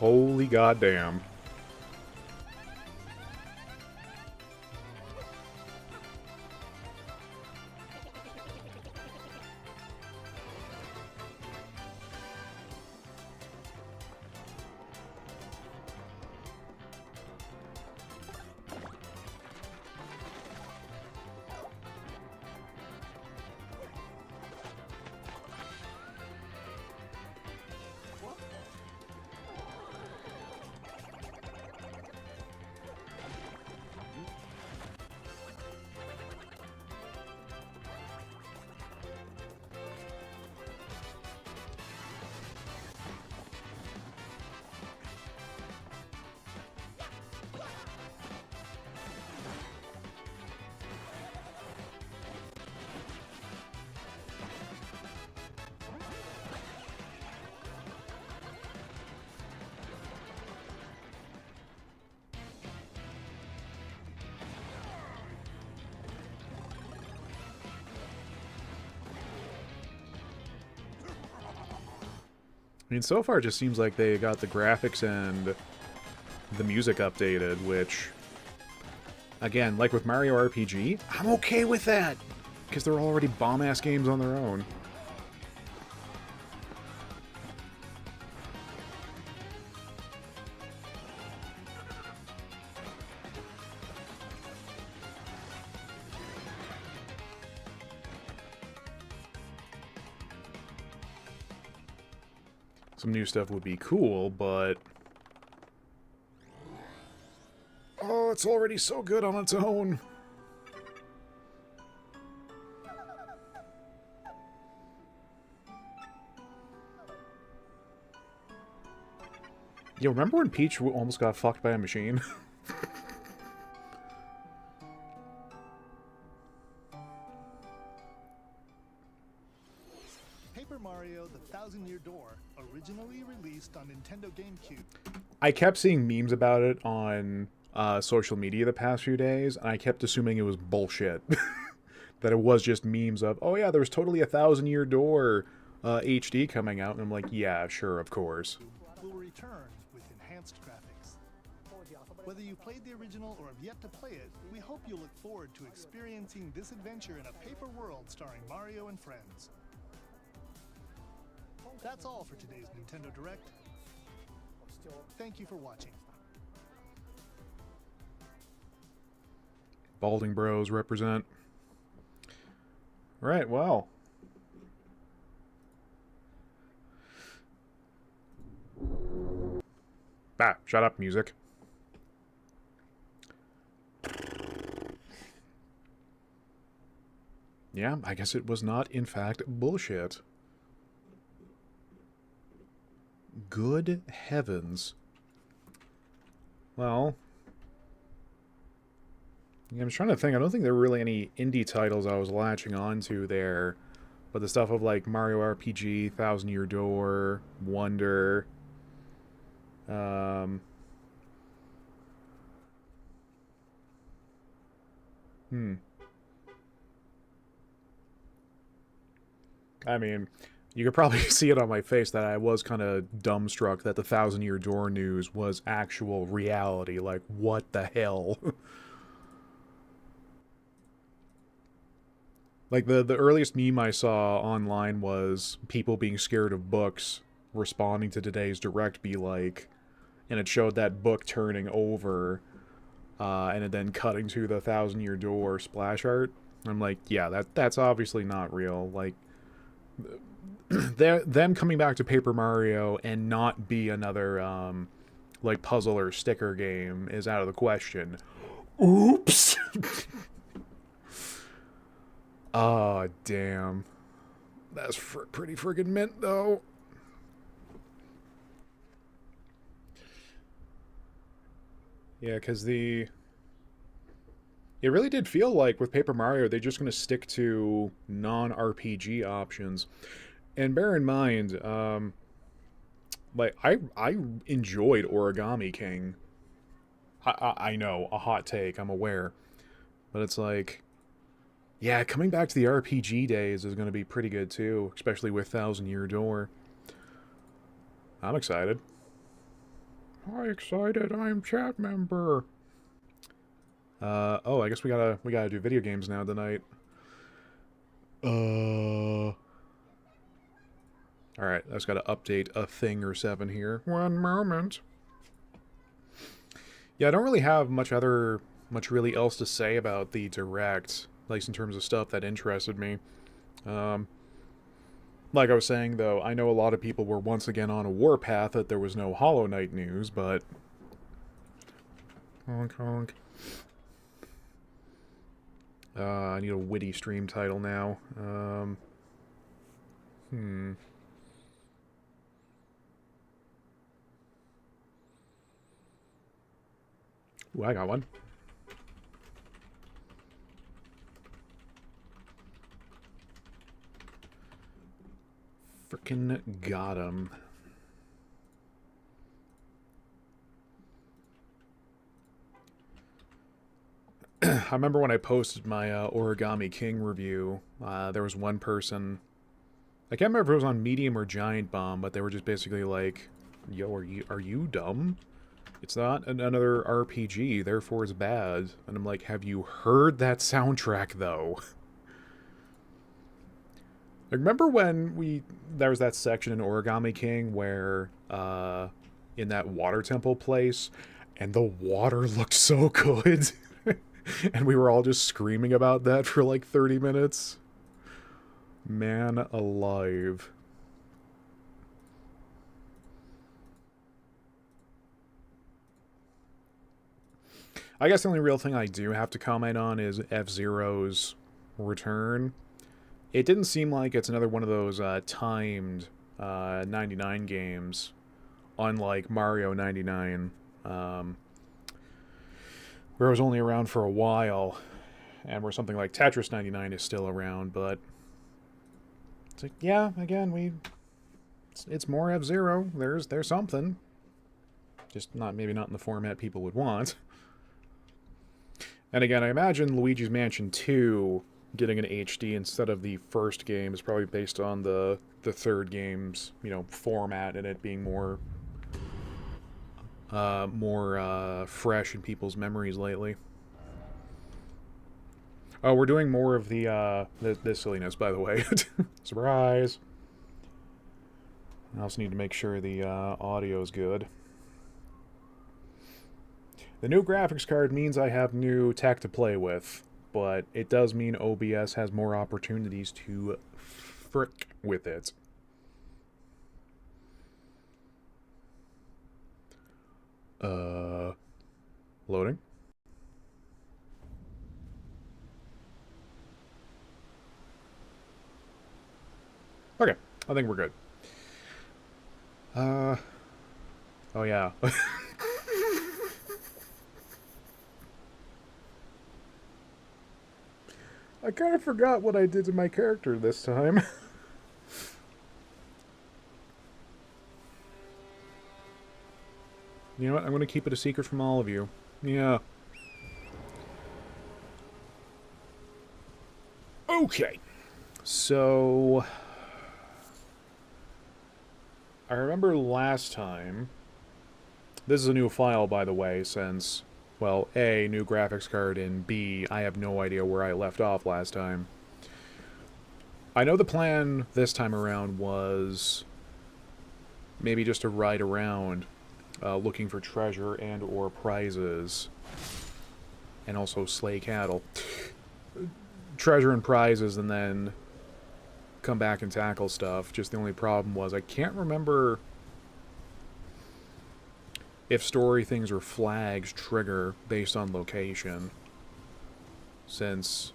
Holy goddamn. I mean, so far it just seems like they got the graphics and the music updated, which, again, like with Mario RPG, I'm okay with that, because they're already bomb-ass games on their own. Some new stuff would be cool, but... oh, it's already so good on its own. Yo, remember when Peach almost got fucked by a machine? Paper Mario: The Thousand-Year Door, originally released on Nintendo GameCube. I kept seeing memes about it on social media the past few days, and I kept assuming it was bullshit. That it was just memes of, oh yeah, there's totally a Thousand-Year Door HD coming out, and I'm like, yeah, sure, of course. Will return with enhanced graphics. Whether you played the original or have yet to play it, we hope you look forward to experiencing this adventure in a paper world starring Mario and friends. That's all for today's Nintendo Direct. Thank you for watching. Balding Bros represent. Right, well. Ah, shut up, music. Yeah, I guess it was not, in fact, bullshit. Good heavens. Well, I'm trying to think. I don't think there were really any indie titles I was latching onto there. But the stuff of like Mario RPG, Thousand Year Door, Wonder. I mean, you could probably see it on my face that I was kind of dumbstruck that the Thousand Year Door news was actual reality. Like, what the hell? Like, the earliest meme I saw online was people being scared of books responding to today's direct be like, and it showed that book turning over, and it then cutting to the 1,000-Year Door splash art. I'm like, yeah, that's obviously not real. Like, them coming back to Paper Mario and not be another, like, puzzle or sticker game is out of the question. Oops! Oh, damn. That's pretty friggin' mint, though. Yeah, because it really did feel like with Paper Mario, they're just going to stick to non-RPG options. And bear in mind, like, I enjoyed Origami King. I know, a hot take, I'm aware. But it's like, yeah, coming back to the RPG days is going to be pretty good too, especially with 1,000-Year Door. I'm excited. Hi, excited, I'm chat member. Oh, I guess we gotta do video games now tonight. Alright, I just gotta update a thing or 7 here. One moment. Yeah, I don't really have much really else to say about the Direct, at least in terms of stuff that interested me. Like I was saying, though, I know a lot of people were once again on a warpath that there was no Hollow Knight news, but... Honk honk. I need a witty stream title now. Ooh, I got one. Frickin' got him. I remember when I posted my Origami King review, there was one person, I can't remember if it was on Medium or Giant Bomb, but they were just basically like, yo, are you dumb? It's not another RPG, therefore it's bad. And I'm like, have you heard that soundtrack, though? I remember when there was that section in Origami King where, in that water temple place, and the water looked so good. And we were all just screaming about that for like 30 minutes. Man alive. I guess the only real thing I do have to comment on is F-Zero's return. It didn't seem like it's another one of those timed 99 games, unlike Mario 99. Where it was only around for a while, and where something like Tetris 99 is still around, but it's like, yeah, again, it's more F-Zero. There's something. Just maybe not in the format people would want. And again, I imagine Luigi's Mansion 2 getting an HD instead of the first game is probably based on the third game's, format and it being more fresh in people's memories lately. Oh, we're doing more of this silliness, by the way. Surprise! I also need to make sure the audio's good. The new graphics card means I have new tech to play with, but it does mean OBS has more opportunities to frick with it. Loading. Okay, I think we're good. Oh yeah. I kind of forgot what I did to my character this time. You know what? I'm going to keep it a secret from all of you. Yeah. Okay. So... I remember last time... This is a new file, by the way, since... Well, A, new graphics card, and B, I have no idea where I left off last time. I know the plan this time around was maybe just to ride around looking for treasure and or prizes, and also slay cattle. Treasure and prizes, and then come back and tackle stuff. Just the only problem was I can't remember if story things or flags trigger based on location, since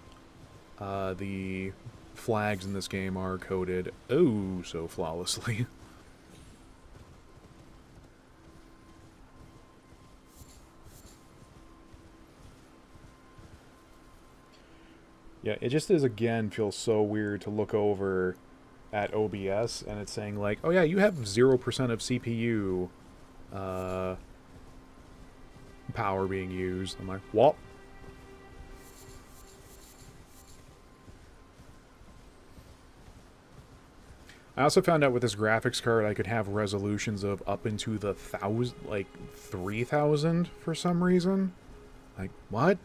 the flags in this game are coded oh so flawlessly. Yeah, it just is, again, feels so weird to look over at OBS and it's saying like, oh yeah, you have 0% of CPU power being used. I'm like, what? I also found out with this graphics card I could have resolutions of up into the 3000 for some reason. Like, what?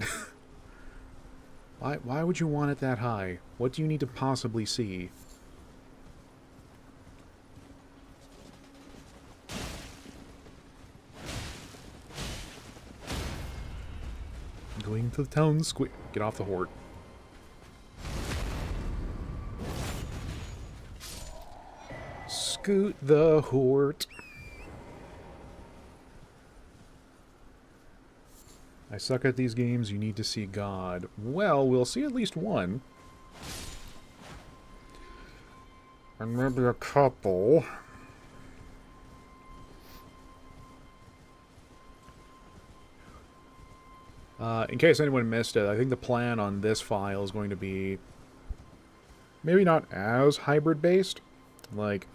Why would you want it that high? What do you need to possibly see? Going to the town square. Get off the horde. Scoot the horde. I suck at these games, you need to see God. Well, we'll see at least one. And maybe a couple. In case anyone missed it, I think the plan on this file is going to be maybe not as hybrid-based. Like,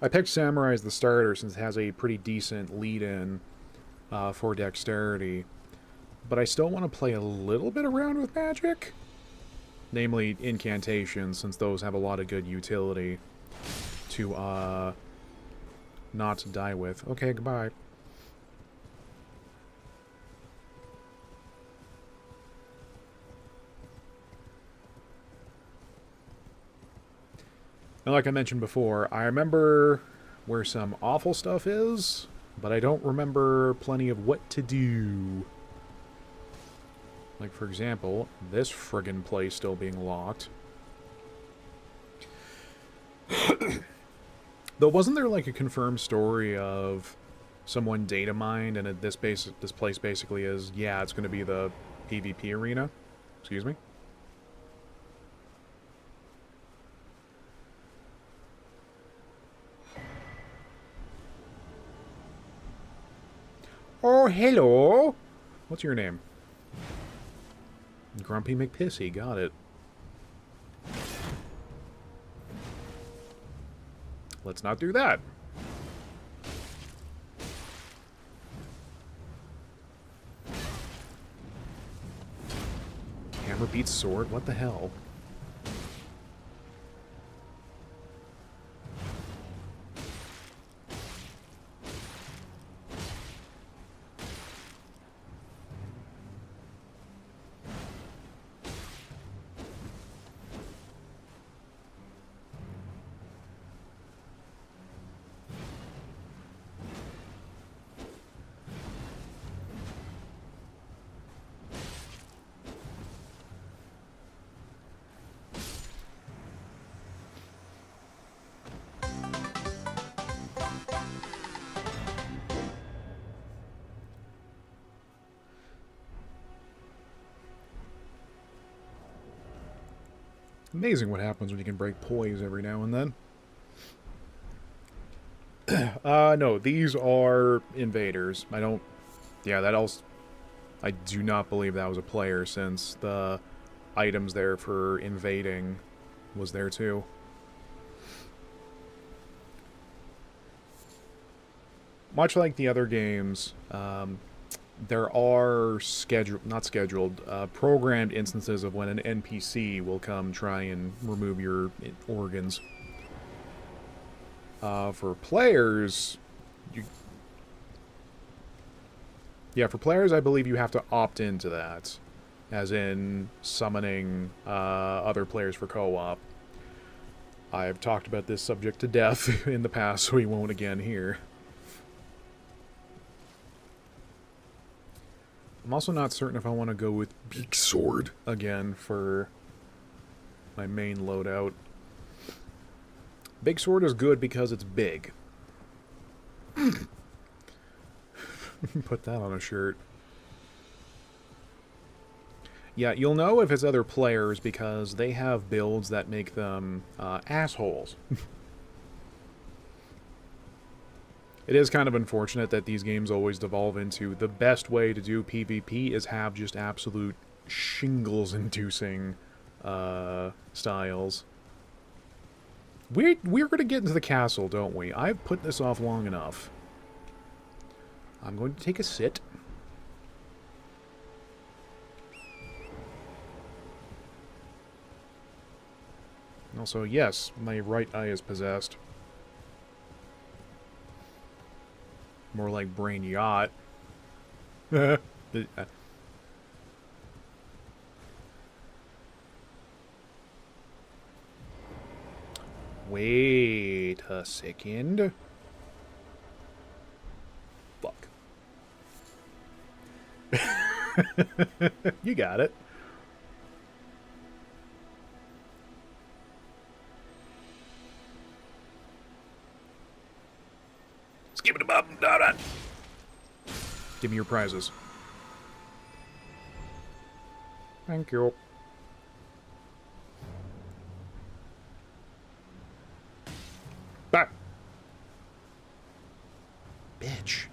I picked Samurai as the starter since it has a pretty decent lead-in for dexterity. But I still want to play a little bit around with magic. Namely, incantations, since those have a lot of good utility to not die with. Okay, goodbye. And like I mentioned before, I remember where some awful stuff is, but I don't remember plenty of what to do. Like, for example, this friggin' place still being locked. Though, wasn't there, like, a confirmed story of someone data mined, and this place basically is, yeah, it's going to be the PvP arena? Excuse me? Oh, hello! What's your name? Grumpy McPissy, got it. Let's not do that. Hammer beats sword? What the hell? Amazing what happens when you can break poise every now and then. No, these are invaders. I don't... Yeah, that else... I do not believe that was a player, since the items there for invading was there too. Much like the other games, there are programmed instances of when an NPC will come try and remove your organs. For players, for players, I believe you have to opt into that, as in summoning other players for co-op. I've talked about this subject to death in the past, so we won't again here. I'm also not certain if I want to go with Big Sword again for my main loadout. Big Sword is good because it's big. Put that on a shirt. Yeah, you'll know if it's other players because they have builds that make them assholes. It is kind of unfortunate that these games always devolve into the best way to do PvP is have just absolute shingles-inducing styles. We're going to get into the castle, don't we? I've put this off long enough. I'm going to take a sit. Also, yes, my right eye is possessed. More like brain yacht. Wait a second. Fuck. You got it. Skip it above and down. Give me your prizes. Thank you. Back. Bitch.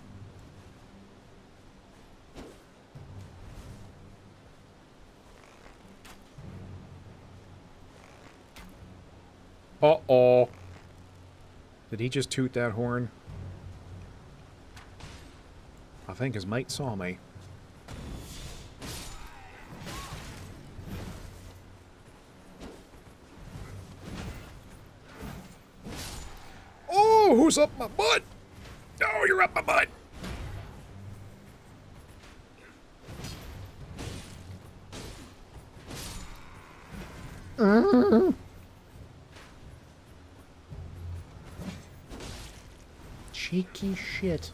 Uh-oh. Did he just toot that horn? I think his mate saw me. Oh, who's up my butt? Oh, you're up my butt. Cheeky shit.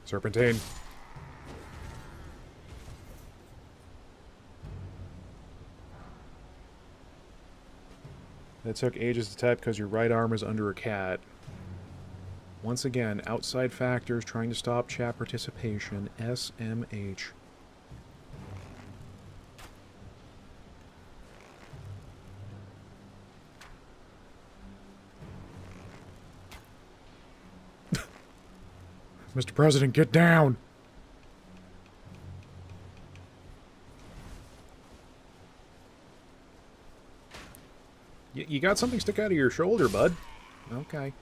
Serpentine. It took ages to type because your right arm is under a cat. Once again, outside factors trying to stop chat participation. SMH. Mr. President, get down! You got something stick out of your shoulder, bud. Okay.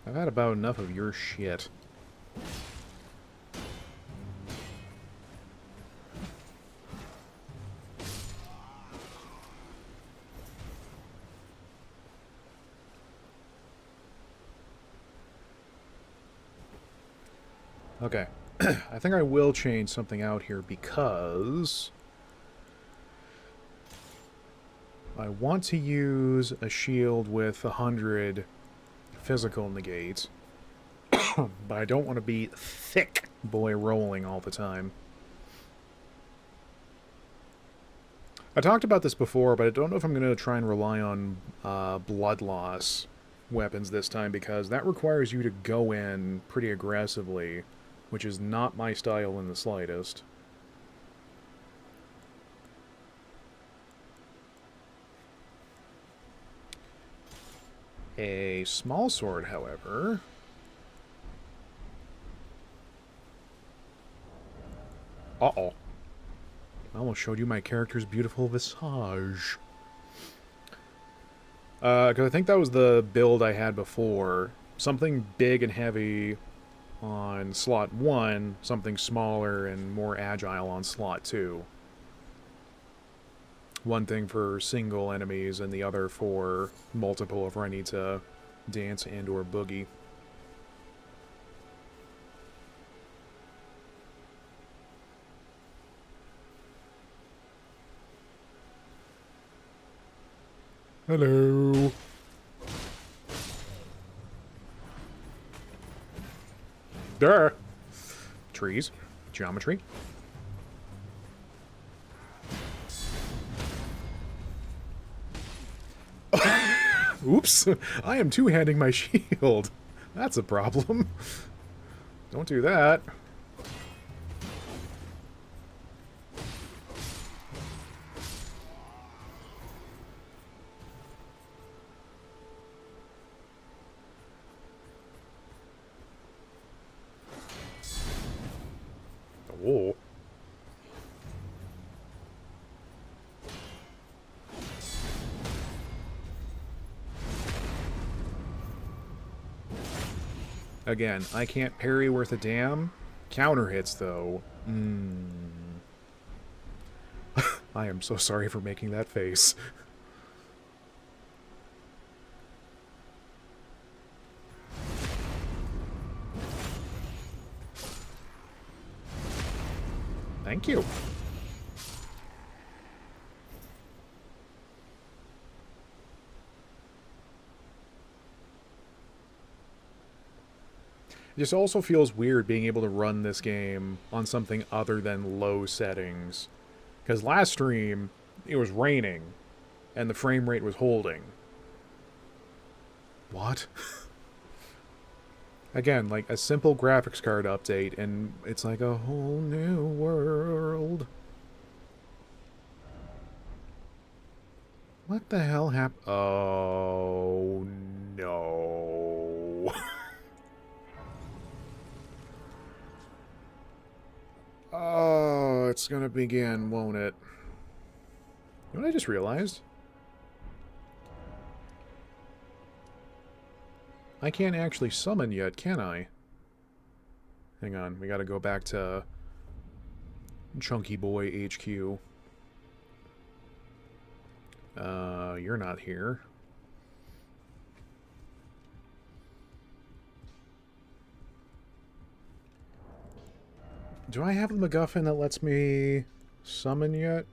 I've had about enough of your shit. Okay. I think I will change something out here because I want to use a shield with 100 physical negates, but I don't want to be thick boy rolling all the time. I talked about this before, but I don't know if I'm going to try and rely on blood loss weapons this time because that requires you to go in pretty aggressively, which is not my style in the slightest. A small sword, however... Uh-oh. I almost showed you my character's beautiful visage. Because I think that was the build I had before. Something big and heavy on slot 1, something smaller and more agile on slot 2. One thing for single enemies and the other for multiple if I need to dance and or boogie. Hello. Duh. Trees. Geometry. Oops. I am two-handing my shield. That's a problem. Don't do that. Oh. Again, I can't parry worth a damn. Counter hits, though. I am so sorry for making that face. Thank you. It just also feels weird being able to run this game on something other than low settings. Because last stream, it was raining, and the frame rate was holding. What? Again, like a simple graphics card update, and it's like a whole new world. What the hell happened? Oh, no. Oh, it's gonna begin, won't it? You know what I just realized? I can't actually summon yet, can I? Hang on, we gotta go back to Chunky Boy HQ. You're not here. Do I have a MacGuffin that lets me summon yet?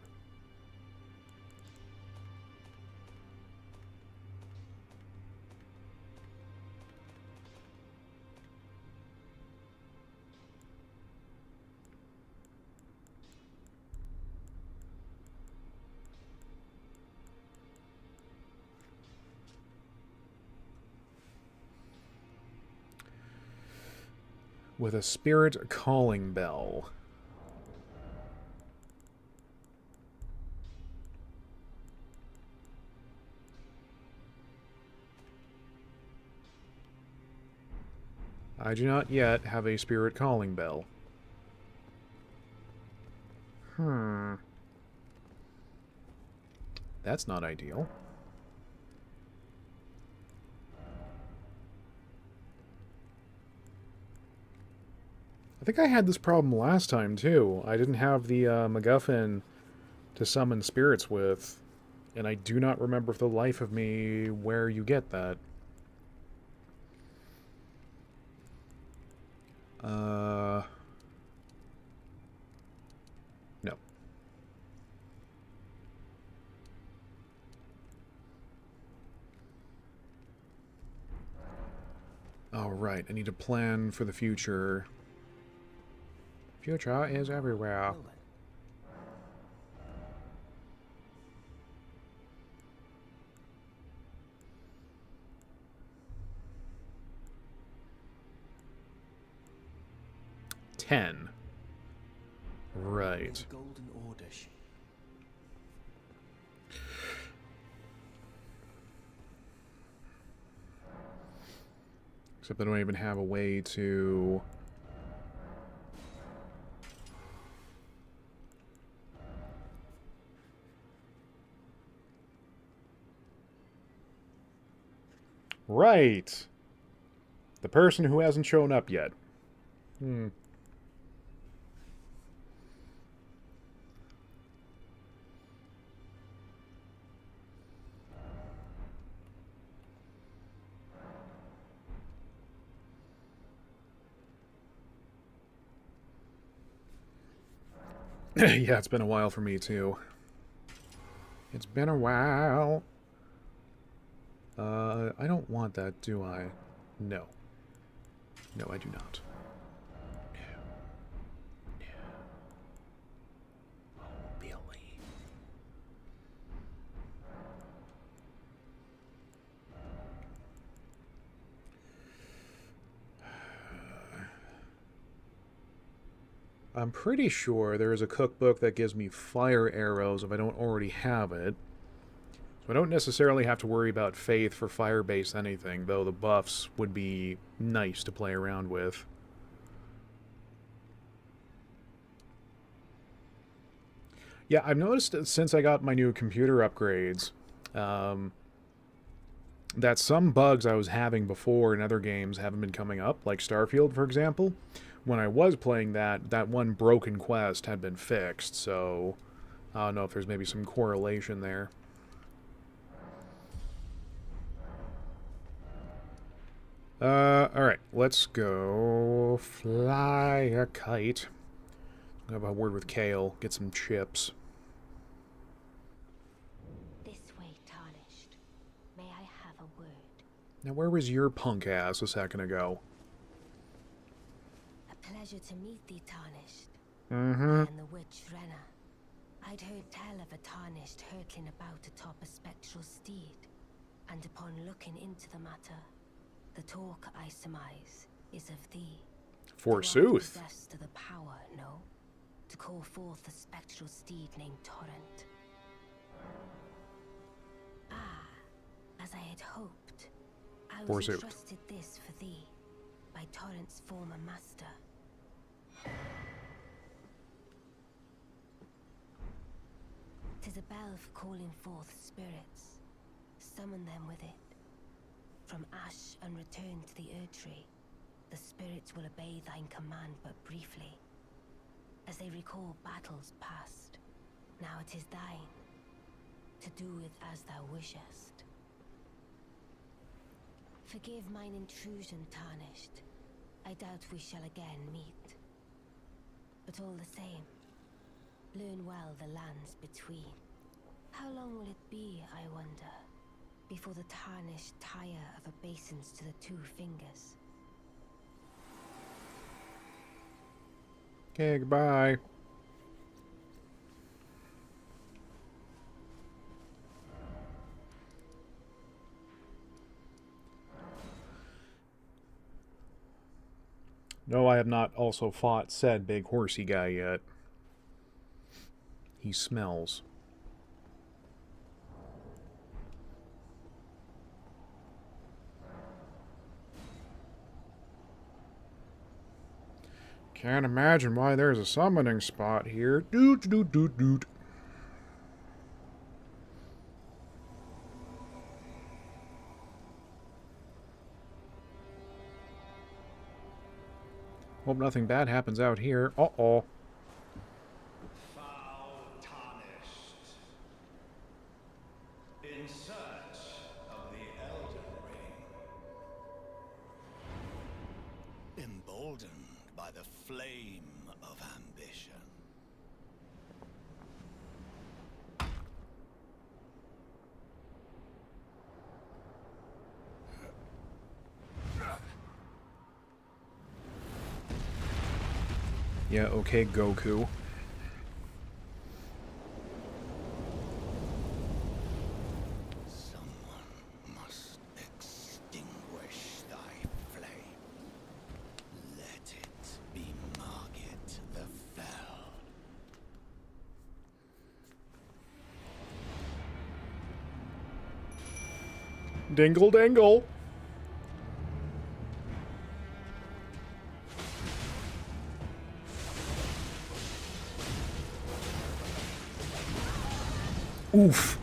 With a spirit calling bell. I do not yet have a spirit calling bell. That's not ideal. I think I had this problem last time, too. I didn't have the MacGuffin to summon spirits with, and I do not remember for the life of me where you get that. No. Alright, I need to plan for the future. Future is everywhere. $10. Right. Golden Order. Except I don't even have a way to... Right. The person who hasn't shown up yet. Hmm. Yeah, it's been a while for me, too. It's been a while. I don't want that, do I? No. No, I do not. No. No. Oh, Billy. I'm pretty sure there is a cookbook that gives me fire arrows if I don't already have it. So I don't necessarily have to worry about faith for fire-based anything, though the buffs would be nice to play around with. Yeah, I've noticed since I got my new computer upgrades, that some bugs I was having before in other games haven't been coming up, like Starfield, for example. When I was playing that, that one broken quest had been fixed, so I don't know if there's maybe some correlation there. Alright, let's go fly a kite. I'll have a word with Kale, get some chips. This way, Tarnished. May I have a word? Now, where was your punk ass a second ago? A pleasure to meet thee, Tarnished. Mm-hmm. And the witch Renna. I'd heard tell of a Tarnished hurtling about atop a spectral steed, and upon looking into the matter, the talk, I surmise, is of thee. Forsooth. Possessed of the power, no? To call forth a spectral steed named Torrent. Ah, as I had hoped, I was Forsooth. entrusted this for thee by Torrent's former master. 'Tis a bell for calling forth spirits. Summon them with it. From ash and return to the Erdtree, the spirits will obey thine command but briefly, as they recall battles past. Now it is thine, to do with as thou wishest. Forgive mine intrusion, Tarnished. I doubt we shall again meet. But all the same, learn well the lands between. How long will it be, I wonder, before the Tarnished tire of obeisance to the two fingers? Okay, goodbye. No, I have not also fought said big horsey guy yet. He smells. Can't imagine why there's a summoning spot here. Doot, doot, doot, doot. Hope nothing bad happens out here. Uh-oh. Foul Tarnished. In search of the Elden Ring. Emboldened by the flame of ambition. Yeah, okay, Goku. Someone must extinguish thy flame. Let it be Margit the Fell. Dingle dangle. Oof.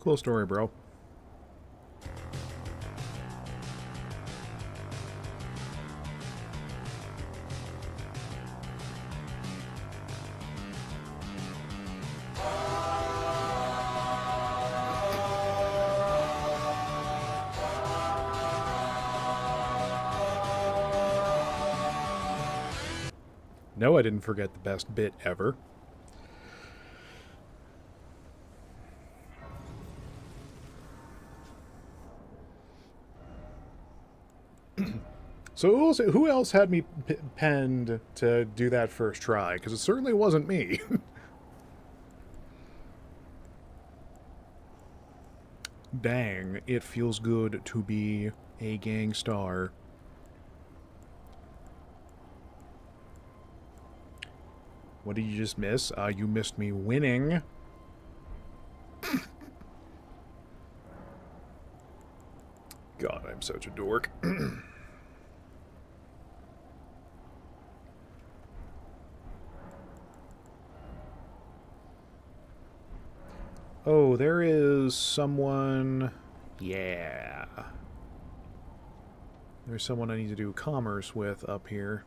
Cool story, bro. No, I didn't forget the best bit ever. So who else had me penned to do that first try? Because it certainly wasn't me. Dang, it feels good to be a gang star. What did you just miss? You missed me winning. God, I'm such a dork. Oh, there is someone... Yeah. There's someone I need to do commerce with up here.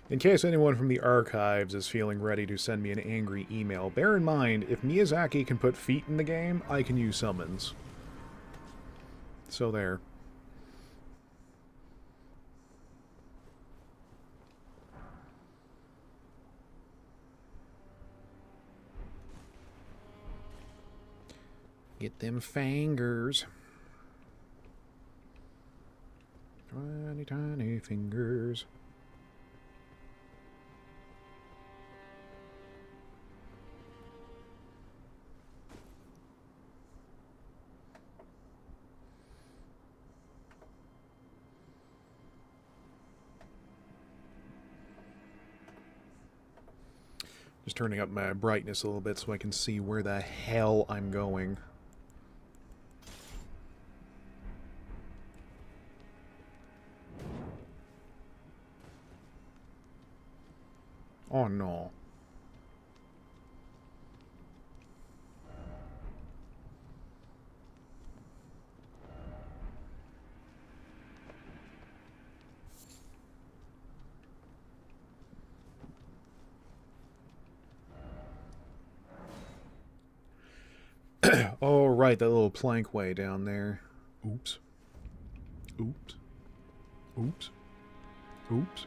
In case anyone from the archives is feeling ready to send me an angry email, bear in mind, if Miyazaki can put feet in the game, I can use summons. So there. Get them fingers. Tiny, tiny fingers. Just turning up my brightness a little bit so I can see where the hell I'm going. Oh no. Oh, right, that little plank way down there. Oops. Oops. Oops. Oops.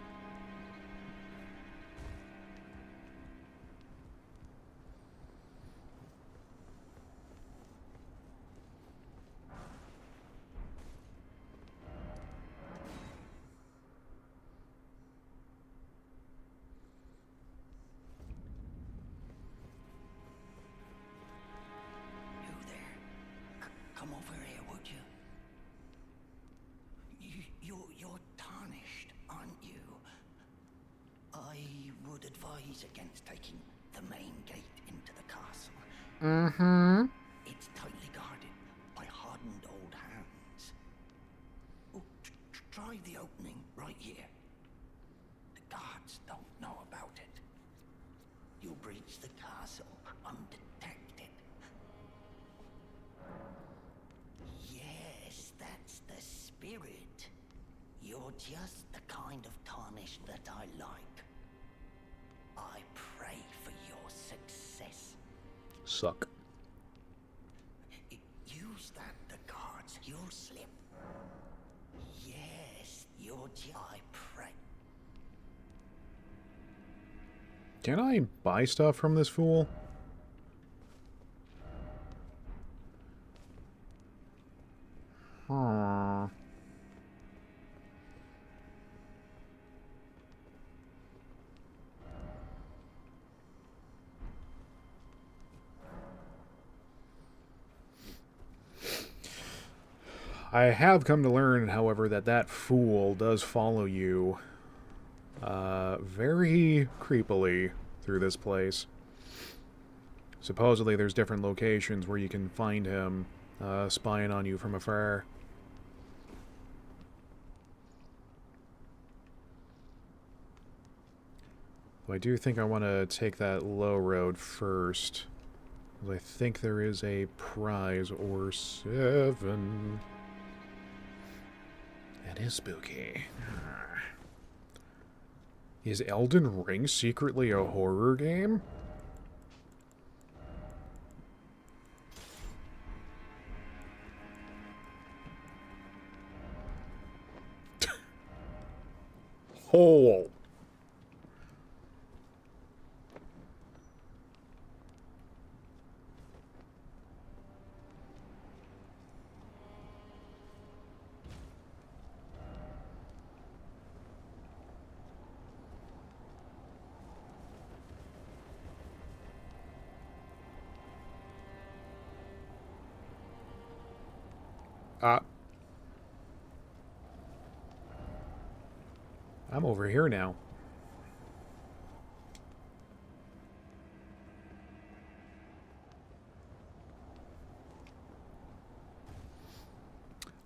Come over here, would you? You're tarnished, aren't you? I would advise against taking the main gate into the castle. Mm-hmm. It's tightly guarded by hardened old hands. Oh, try the opening right here. The guards don't know about it. You'll breach the castle undetected. Yes, that's the spirit. You're just the kind of tarnish that I like. I pray for your success. Suck. Use that, the guards. You'll slip. Yes, you're I pray. Can I buy stuff from this fool? Huh. I have come to learn, however, that that fool does follow you very creepily through this place. Supposedly there's different locations where you can find him spying on you from afar. So I do think I want to take that low road first. I think there is a prize or 7. That is spooky. Is Elden Ring secretly a horror game? Hole. I'm over here now.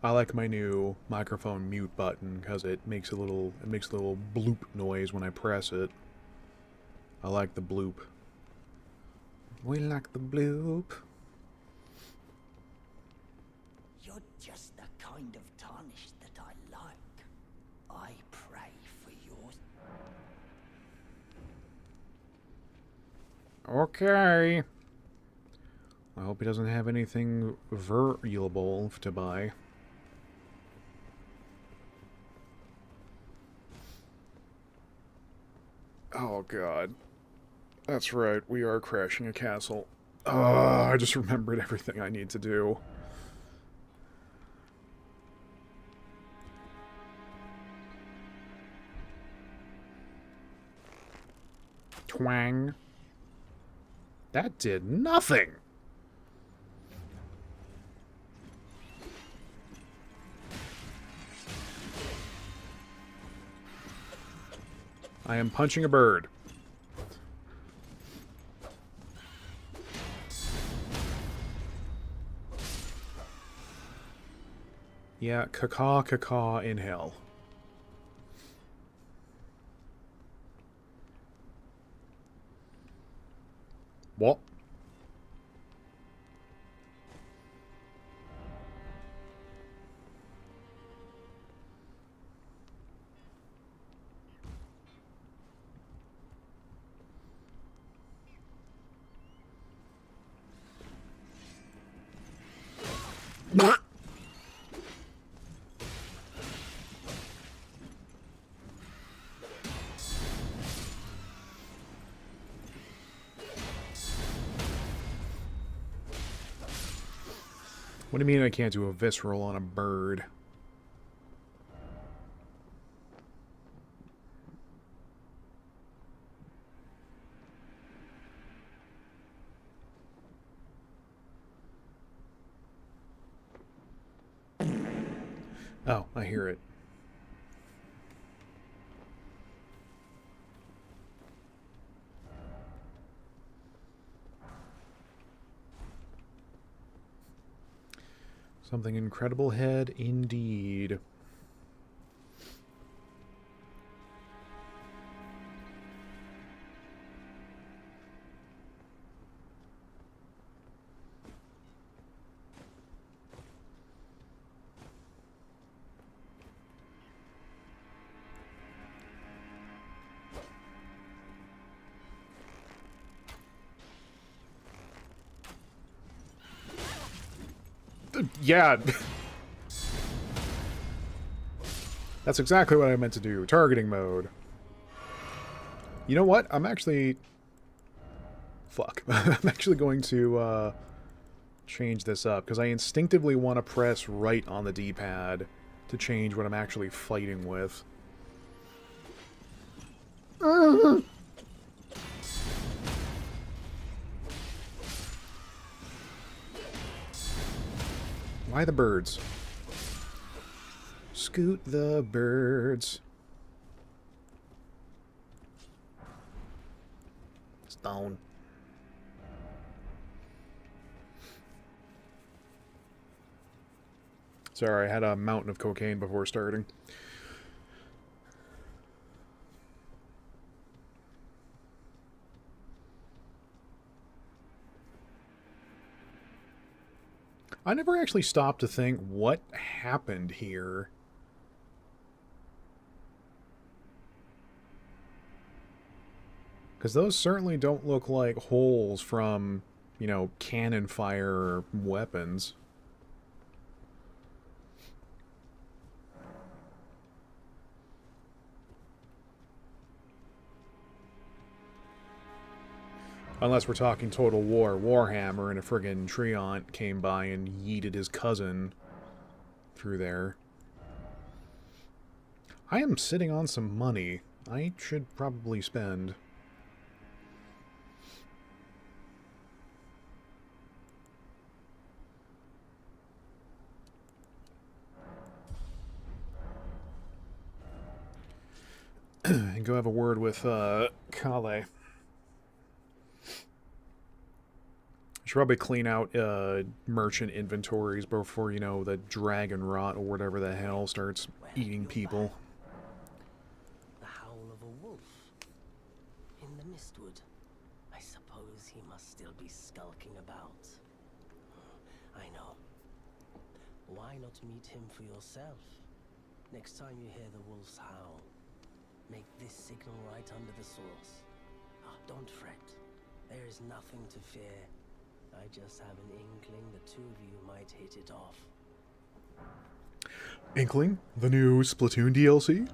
I like my new microphone mute button because it makes a little bloop noise when I press it. I like the bloop. We like the bloop. You're just the kind of tarnish that I like. I pray for yours. Okay. I hope he doesn't have anything valuable to buy. Oh god. That's right, we are crashing a castle. I just remembered everything I need to do. Twang. That did nothing! I am punching a bird. Yeah, caca in hell. What? What do you mean I can't do a visceral on a bird? Oh, I hear it. Something incredible ahead, indeed. Yeah. That's exactly what I meant to do. Targeting mode. You know what? I'm actually... Fuck. I'm actually going to change this up, because I instinctively want to press right on the D-pad to change what I'm actually fighting with. Why the birds? Scoot the birds. Stone. Sorry, I had a mountain of cocaine before starting. I never actually stopped to think what happened here. Because those certainly don't look like holes from, you know, cannon fire or weapons. Unless we're talking Total War, Warhammer, and a friggin' Treant came by and yeeted his cousin through there. I am sitting on some money. I should probably spend. And go have a word with Kale. Should probably clean out merchant inventories before, you know, the dragon rot or whatever the hell starts eating people. The howl of a wolf in the mistwood. I suppose he must still be skulking about. I know. Why not meet him for yourself? Next time you hear the wolf's howl, make this signal right under the source. Don't fret. There is nothing to fear. I just have an inkling the two of you might hit it off. Inkling? The new Splatoon DLC?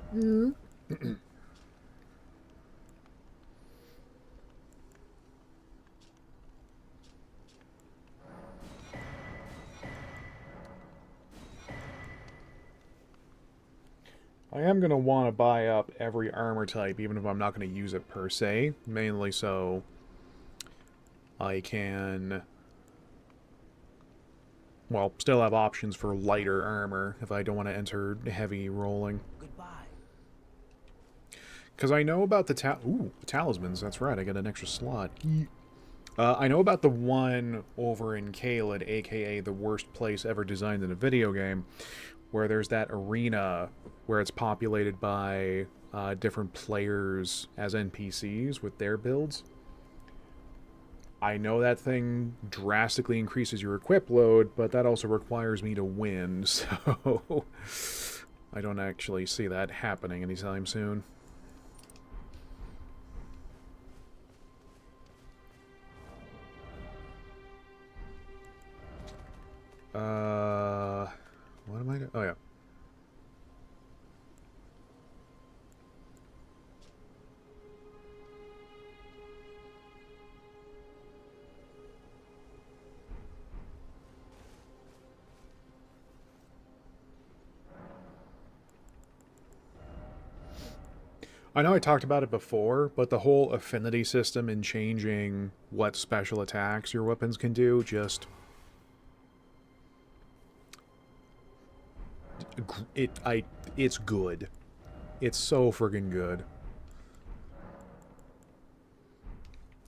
I am going to want to buy up every armor type, even if I'm not going to use it per se. Mainly so I can, well, still have options for lighter armor if I don't want to enter heavy rolling. Goodbye. Because I know about the talismans, that's right, I got an extra slot. I know about the one over in Caelid, aka the worst place ever designed in a video game, where there's that arena where it's populated by different players as NPCs with their builds. I know that thing drastically increases your equip load, but that also requires me to win, so I don't actually see that happening anytime soon. What am I doing? Oh, yeah. I know I talked about it before, but the whole affinity system and changing what special attacks your weapons can do just... It's good. It's so friggin' good.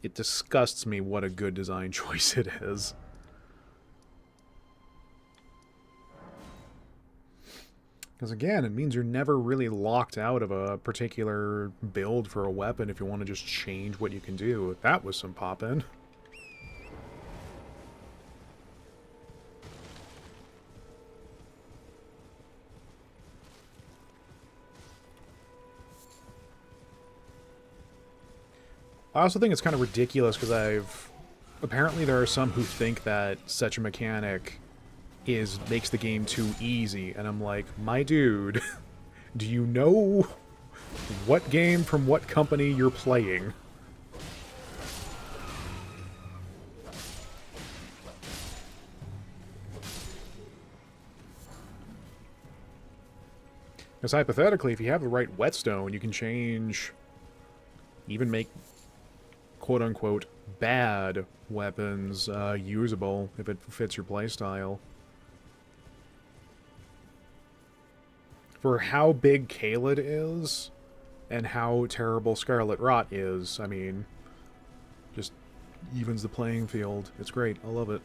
It disgusts me what a good design choice it is. Because again, it means you're never really locked out of a particular build for a weapon if you want to just change what you can do. That was some pop-in. I also think it's kind of ridiculous because apparently there are some who think that such a mechanic makes the game too easy, and I'm like, my dude, do you know what game from what company you're playing? Because hypothetically, if you have the right whetstone, you can change, even make quote-unquote bad weapons usable if it fits your playstyle. For how big Caelid is, and how terrible Scarlet Rot is, I mean, just evens the playing field. It's great. I love it.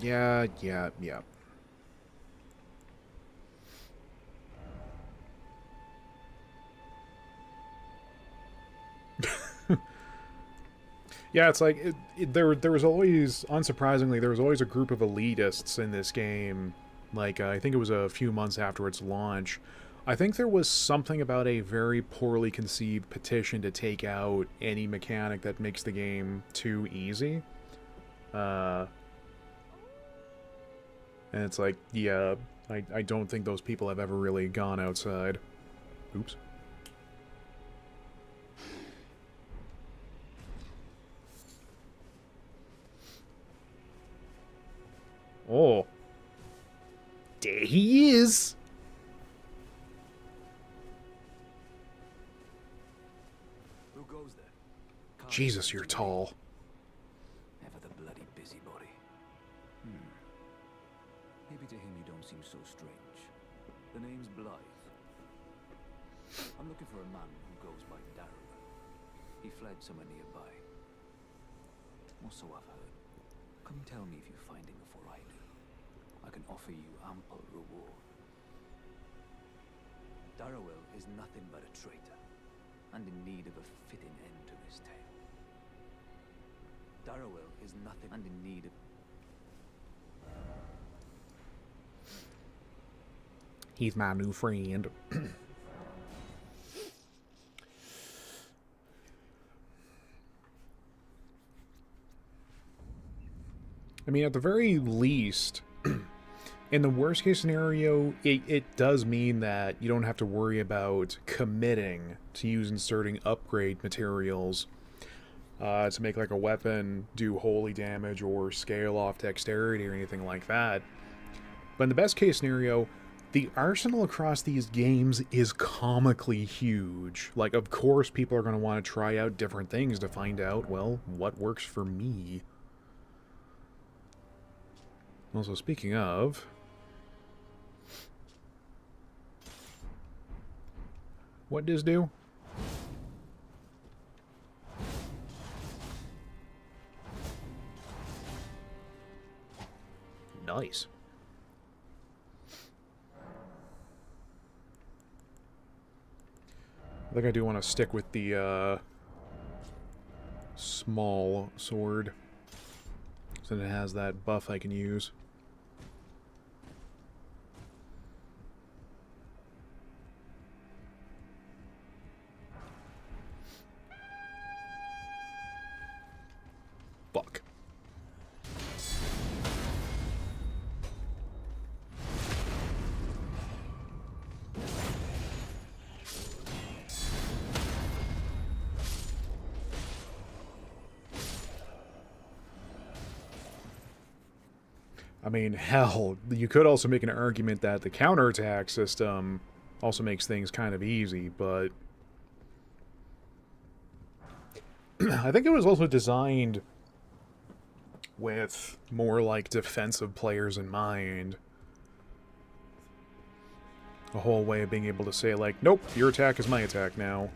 Yeah. Yeah, it's like there was always, unsurprisingly, there was always a group of elitists in this game. Like I think it was a few months after its launch. I think there was something about a very poorly conceived petition to take out any mechanic that makes the game too easy. And it's like, yeah, I don't think those people have ever really gone outside. Oops. Oh. There he is! Who goes there? Jesus, you're tall. Ever the bloody busybody. Maybe to him you don't seem so strange. The name's Blythe. I'm looking for a man who goes by Darrow. He fled somewhere nearby. Or so I've heard. Come tell me if you find him before I do. I can offer you ample reward. Darrowell is nothing but a traitor, and in need of a fitting end to his tale. Darrowell is nothing and in need of... He's my new friend. I mean, at the very least, in the worst case scenario, it does mean that you don't have to worry about committing to use inserting upgrade materials to make like a weapon do holy damage or scale off dexterity or anything like that. But in the best case scenario, the arsenal across these games is comically huge. Like, of course, people are going to want to try out different things to find out, well, what works for me. Also, speaking of... what does do? Nice. I think I do want to stick with the small sword, since it has that buff I can use. Fuck. I mean, hell, you could also make an argument that the counterattack system also makes things kind of easy, but I think it was also designed with more like defensive players in mind. A whole way of being able to say like, nope, your attack is my attack now.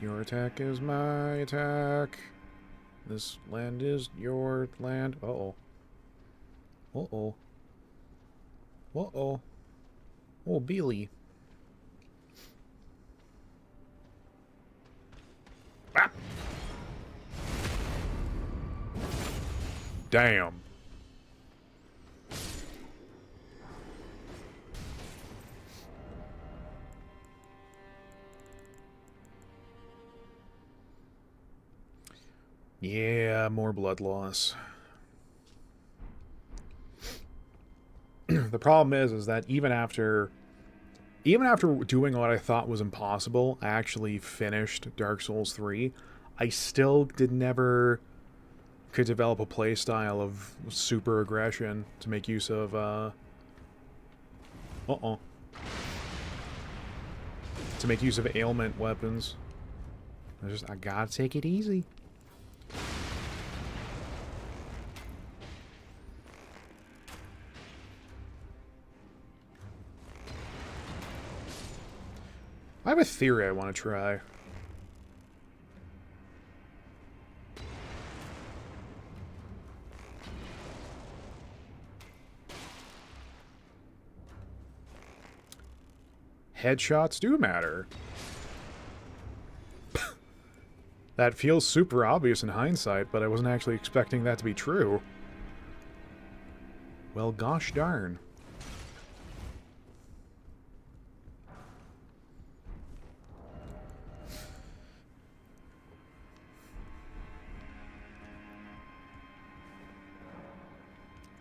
Your attack is my attack. This land is your land. Uh-oh. Uh-oh. Uh-oh. Oh, Billy. Ah! Damn. Yeah, more blood loss. The problem is that even after doing what I thought was impossible, I actually finished Dark Souls 3. I still never could develop a playstyle of super aggression to make use of to make use of ailment weapons. I gotta take it easy. I have a theory I want to try. Headshots do matter. That feels super obvious in hindsight, but I wasn't actually expecting that to be true. Well, gosh darn.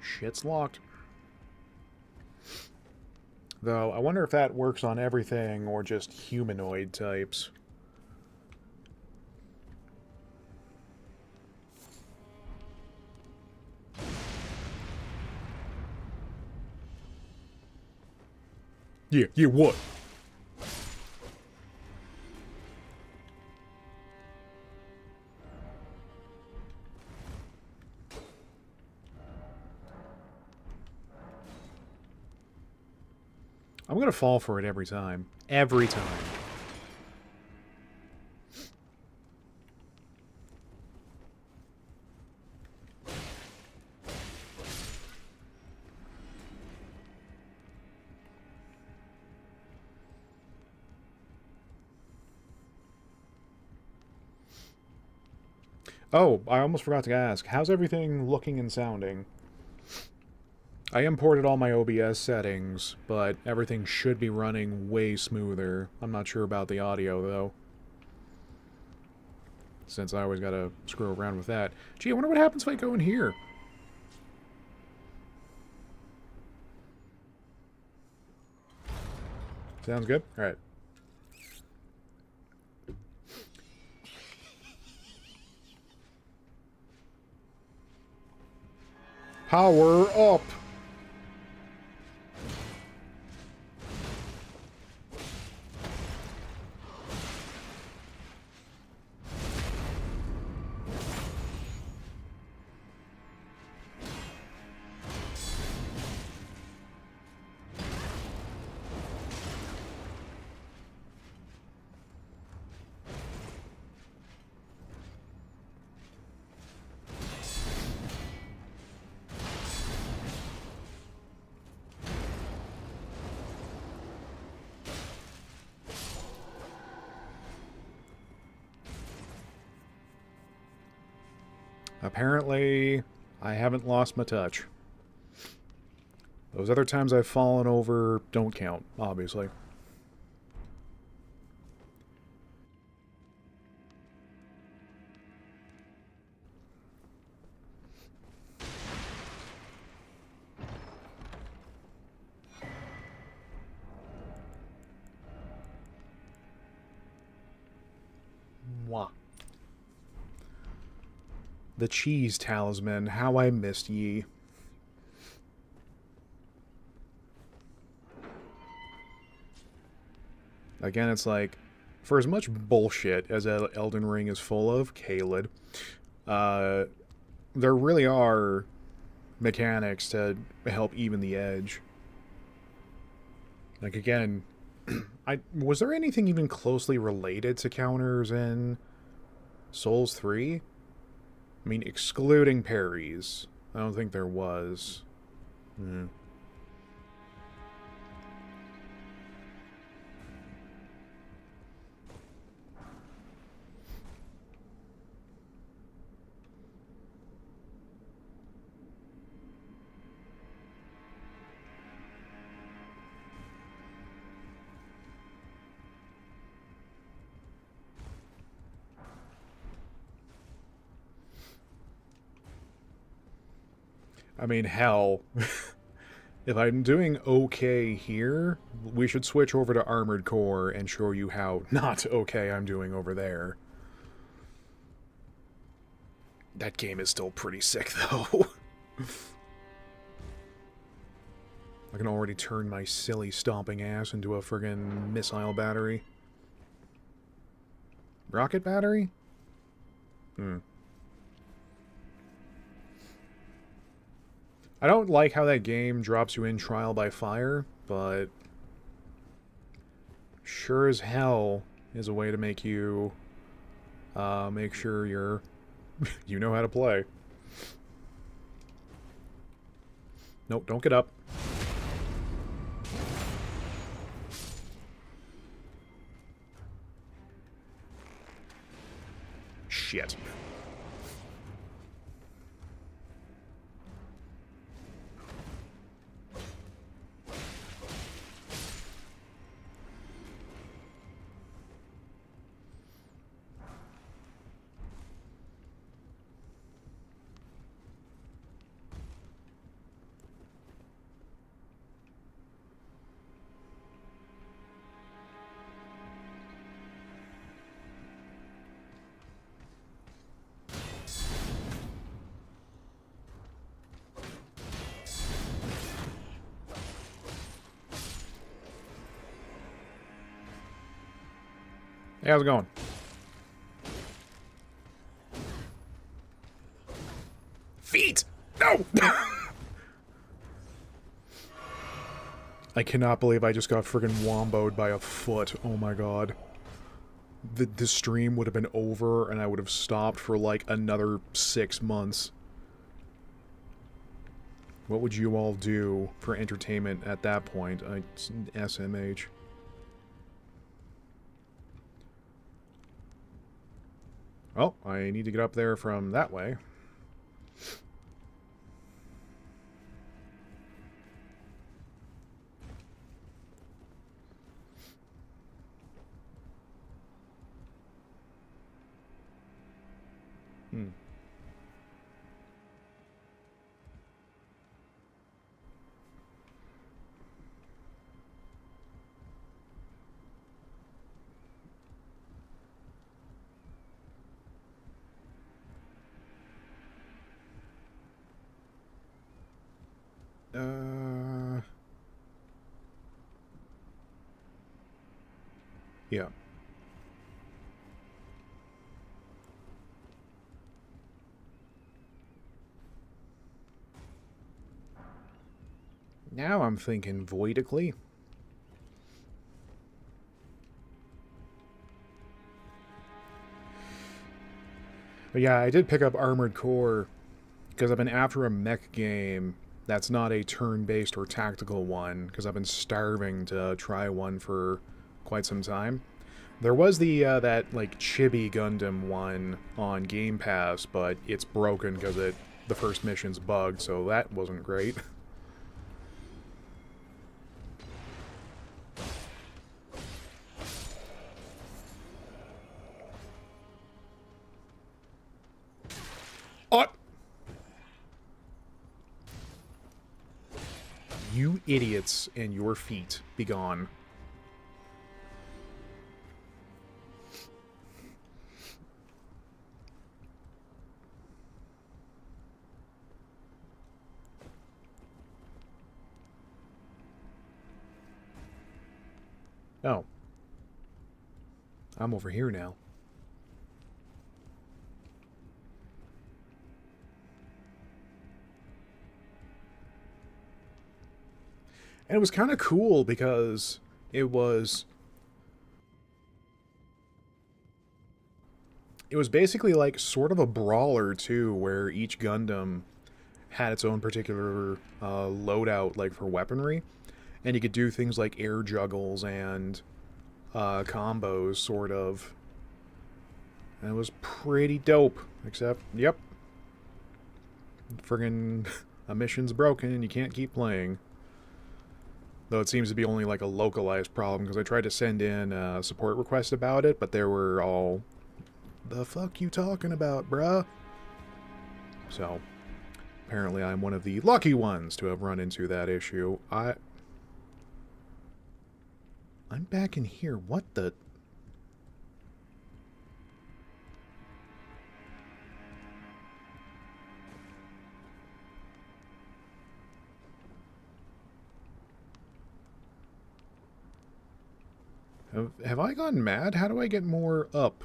Shit's locked. Though, I wonder if that works on everything or just humanoid types. Yeah, what? I'm gonna fall for it every time. Every time. Oh, I almost forgot to ask. How's everything looking and sounding? I imported all my OBS settings, but everything should be running way smoother. I'm not sure about the audio, though. Since I always gotta screw around with that. Gee, I wonder what happens if I go in here. Sounds good? Alright. Power up! Apparently, I haven't lost my touch. Those other times I've fallen over don't count, obviously. Mwah. The cheese talisman, how I missed ye. Again, it's like, for as much bullshit as Elden Ring is full of, Caelid, there really are mechanics to help even the edge. Like, again, was there anything even closely related to counters in Souls 3? I mean, excluding parries. I don't think there was. I mean, hell, if I'm doing okay here, we should switch over to Armored Core and show you how not okay I'm doing over there. That game is still pretty sick, though. I can already turn my silly stomping ass into a friggin' missile battery. Rocket battery? I don't like how that game drops you in trial by fire, but sure as hell is a way to make you make sure you're you know how to play. Nope, don't get up. Hey, how's it going? Feet! No! I cannot believe I just got friggin' womboed by a foot. Oh my god. The stream would have been over and I would have stopped for like another 6 months. What would you all do for entertainment at that point? SMH. Oh, I need to get up there from that way. Hmm. Yeah. Now I'm thinking voidically. But yeah, I did pick up Armored Core because I've been after a mech game that's not a turn-based or tactical one, because I've been starving to try one for quite some time. There was the that like Chibi Gundam one on Game Pass, but it's broken because the first mission's bugged, so that wasn't great. Oh! You idiots and your feet, be gone. Oh. I'm over here now. And it was kind of cool because it was basically like sort of a brawler too, where each Gundam had its own particular loadout, like for weaponry, and you could do things like air juggles and combos, sort of. And it was pretty dope. Except, yep, friggin' a mission's broken and you can't keep playing. Though it seems to be only like a localized problem, because I tried to send in a support request about it, but they were all, the fuck you talking about, bruh? So, apparently I'm one of the lucky ones to have run into that issue. I'm back in here. What the... Have I gone mad? How do I get more up?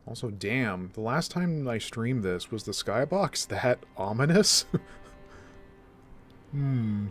Also, damn, the last time I streamed this, was the skybox that ominous? Hmm.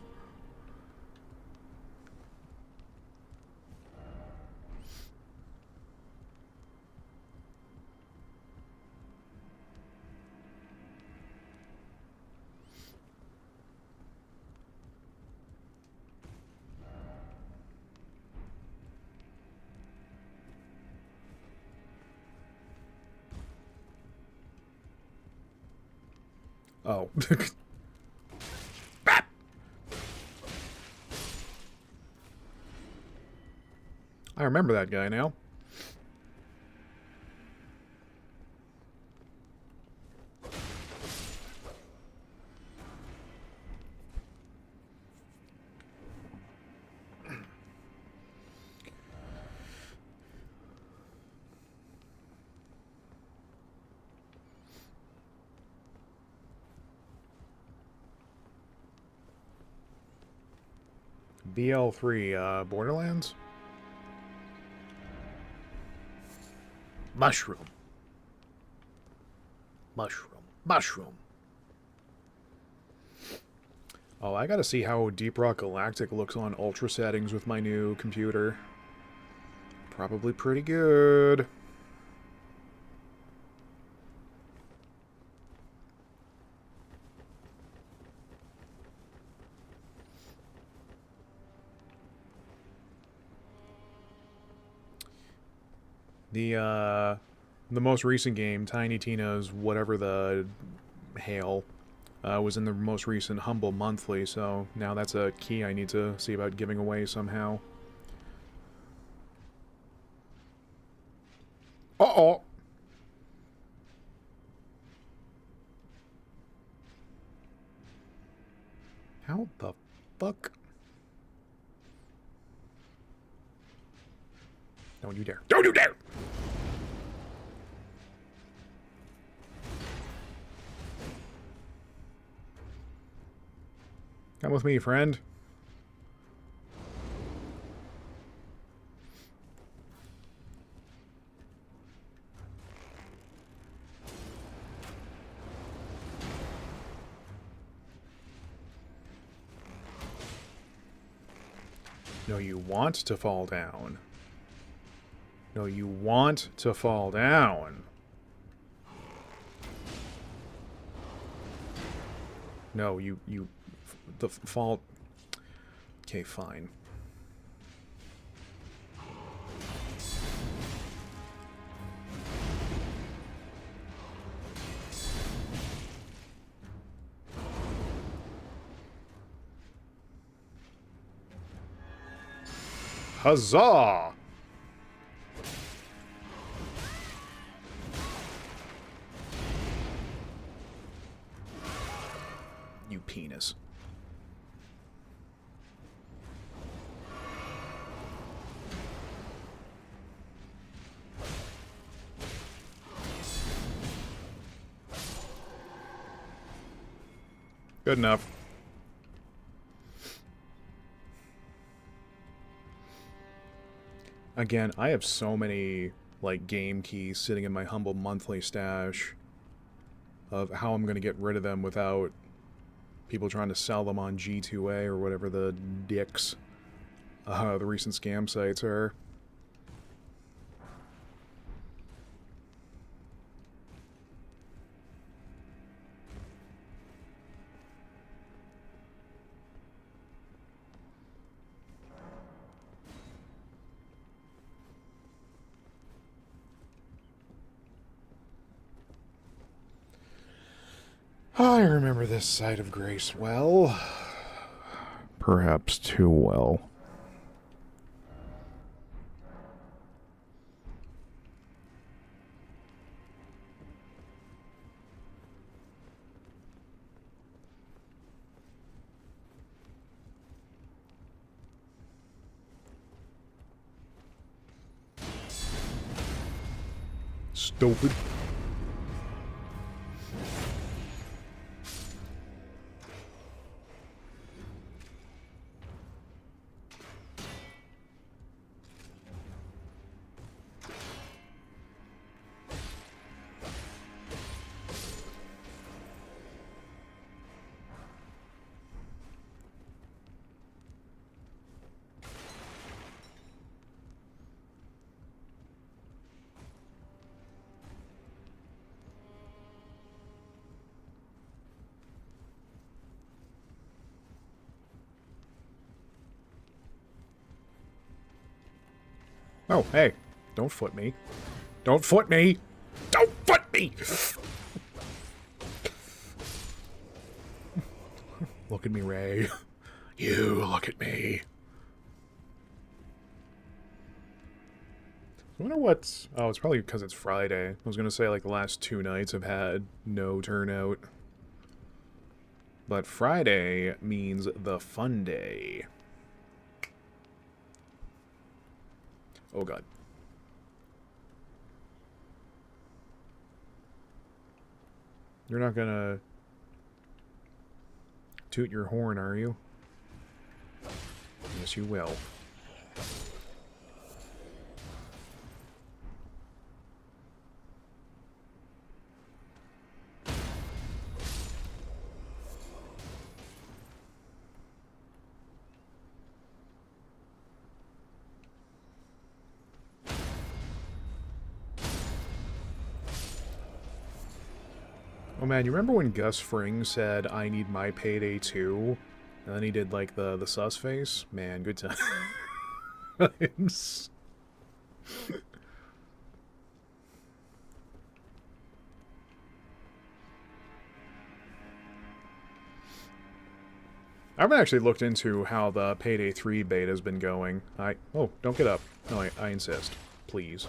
Oh. I remember that guy now. BL3, Borderlands? Mushroom. Mushroom. Mushroom. Oh, I gotta see how Deep Rock Galactic looks on ultra settings with my new computer. Probably pretty good. The most recent game, Tiny Tina's whatever the hail, was in the most recent Humble Monthly, so now that's a key I need to see about giving away somehow. Uh-oh! How the fuck? Don't you dare. Don't you dare! Come with me, friend. No, you want to fall down. No, you want to fall down. No, the fall... Okay, fine. Huzzah! You penis. Good enough. Again, I have so many, like, game keys sitting in my Humble Monthly stash of how I'm going to get rid of them without people trying to sell them on G2A or whatever the dicks the recent scam sites are. I remember this side of Grace well. Perhaps too well. Stupid. Oh, hey. Don't foot me. Don't foot me! Don't foot me! Look at me, Ray. You look at me. I wonder what's... Oh, it's probably because it's Friday. I was going to say, like, the last 2 nights have had no turnout. But Friday means the fun day. Oh, God. You're not gonna toot your horn, are you? Yes, you will. Oh man, you remember when Gus Fring said, "I need my payday too"? And then he did, like, the sus face? Man, good times. I haven't actually looked into how the Payday 3 beta has been going. Oh, don't get up. No, I insist. Please.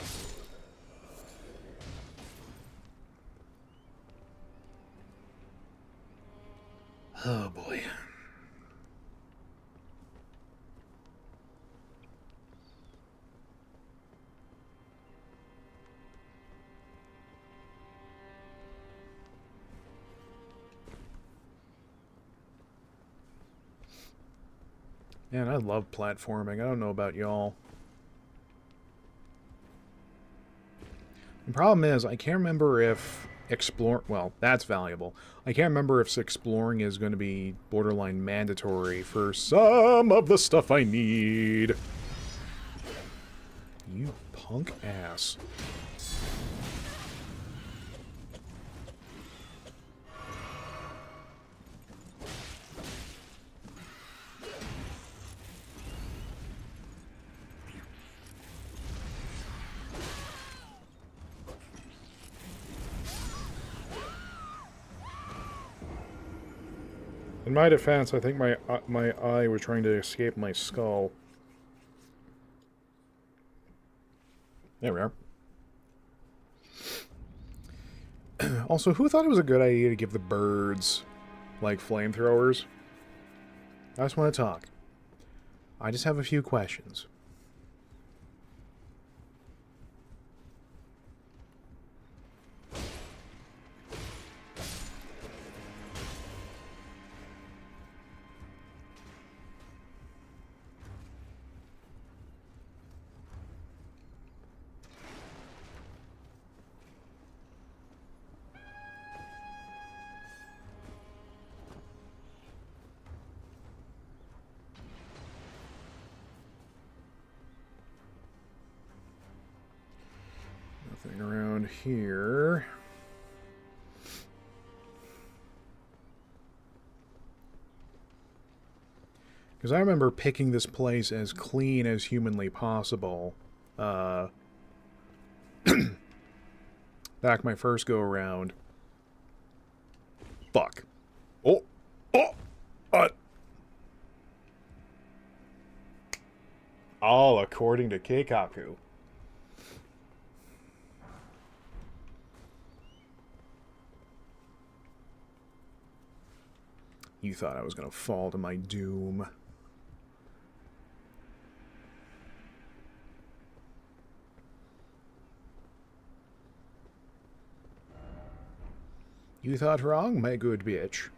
Oh, boy. Man, I love platforming. I don't know about y'all. The problem is, I can't remember if well, that's valuable. I can't remember if exploring is going to be borderline mandatory for some of the stuff I need. You punk ass. In my defense, I think my eye was trying to escape my skull. There we are. Also, who thought it was a good idea to give the birds, like, flamethrowers? I just want to talk. I just have a few questions. Nothing around here. Because I remember picking this place as clean as humanly possible. Back my first go-around. Fuck. Oh! Oh! All according to Keikaku. You thought I was gonna fall to my doom. You thought wrong, my good bitch.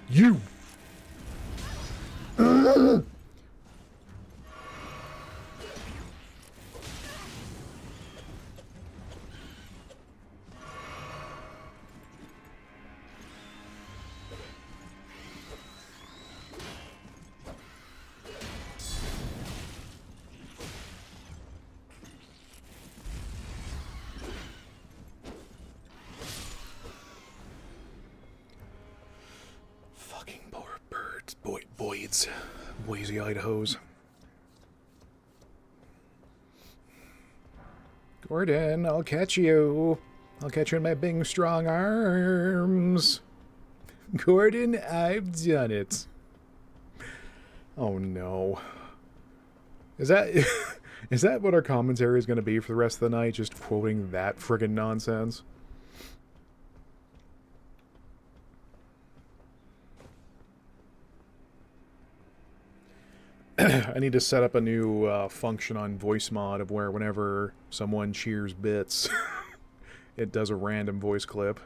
You! Boise, Idaho's. Gordon, I'll catch you. I'll catch you in my big, strong arms. Gordon, I've done it. Oh, no. Is that... is that what our commentary is going to be for the rest of the night? Just quoting that friggin' nonsense? I need to set up a new function on voice mod of where whenever someone cheers bits, it does a random voice clip.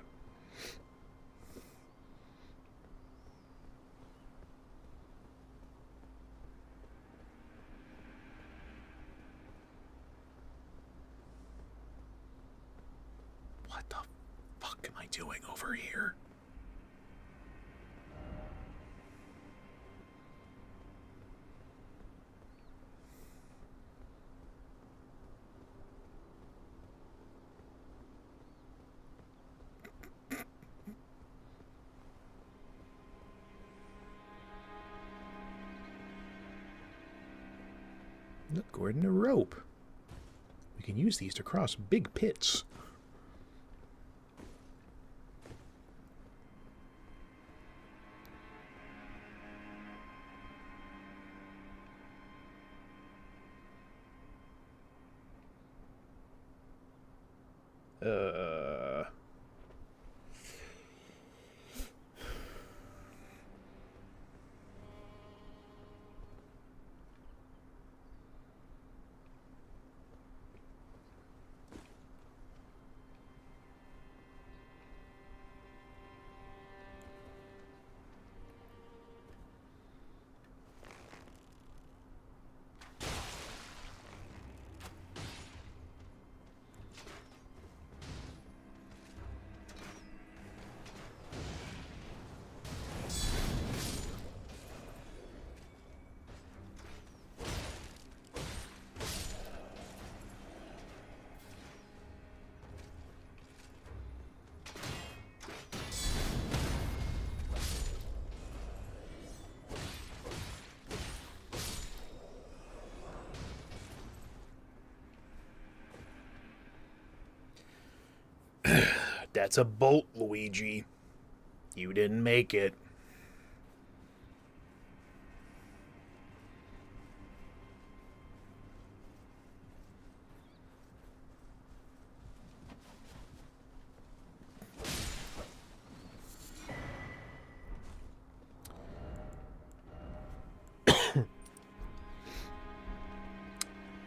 What the fuck am I doing over here? Look, Gordon, a rope. We can use these to cross big pits. That's a bolt, Luigi. You didn't make it.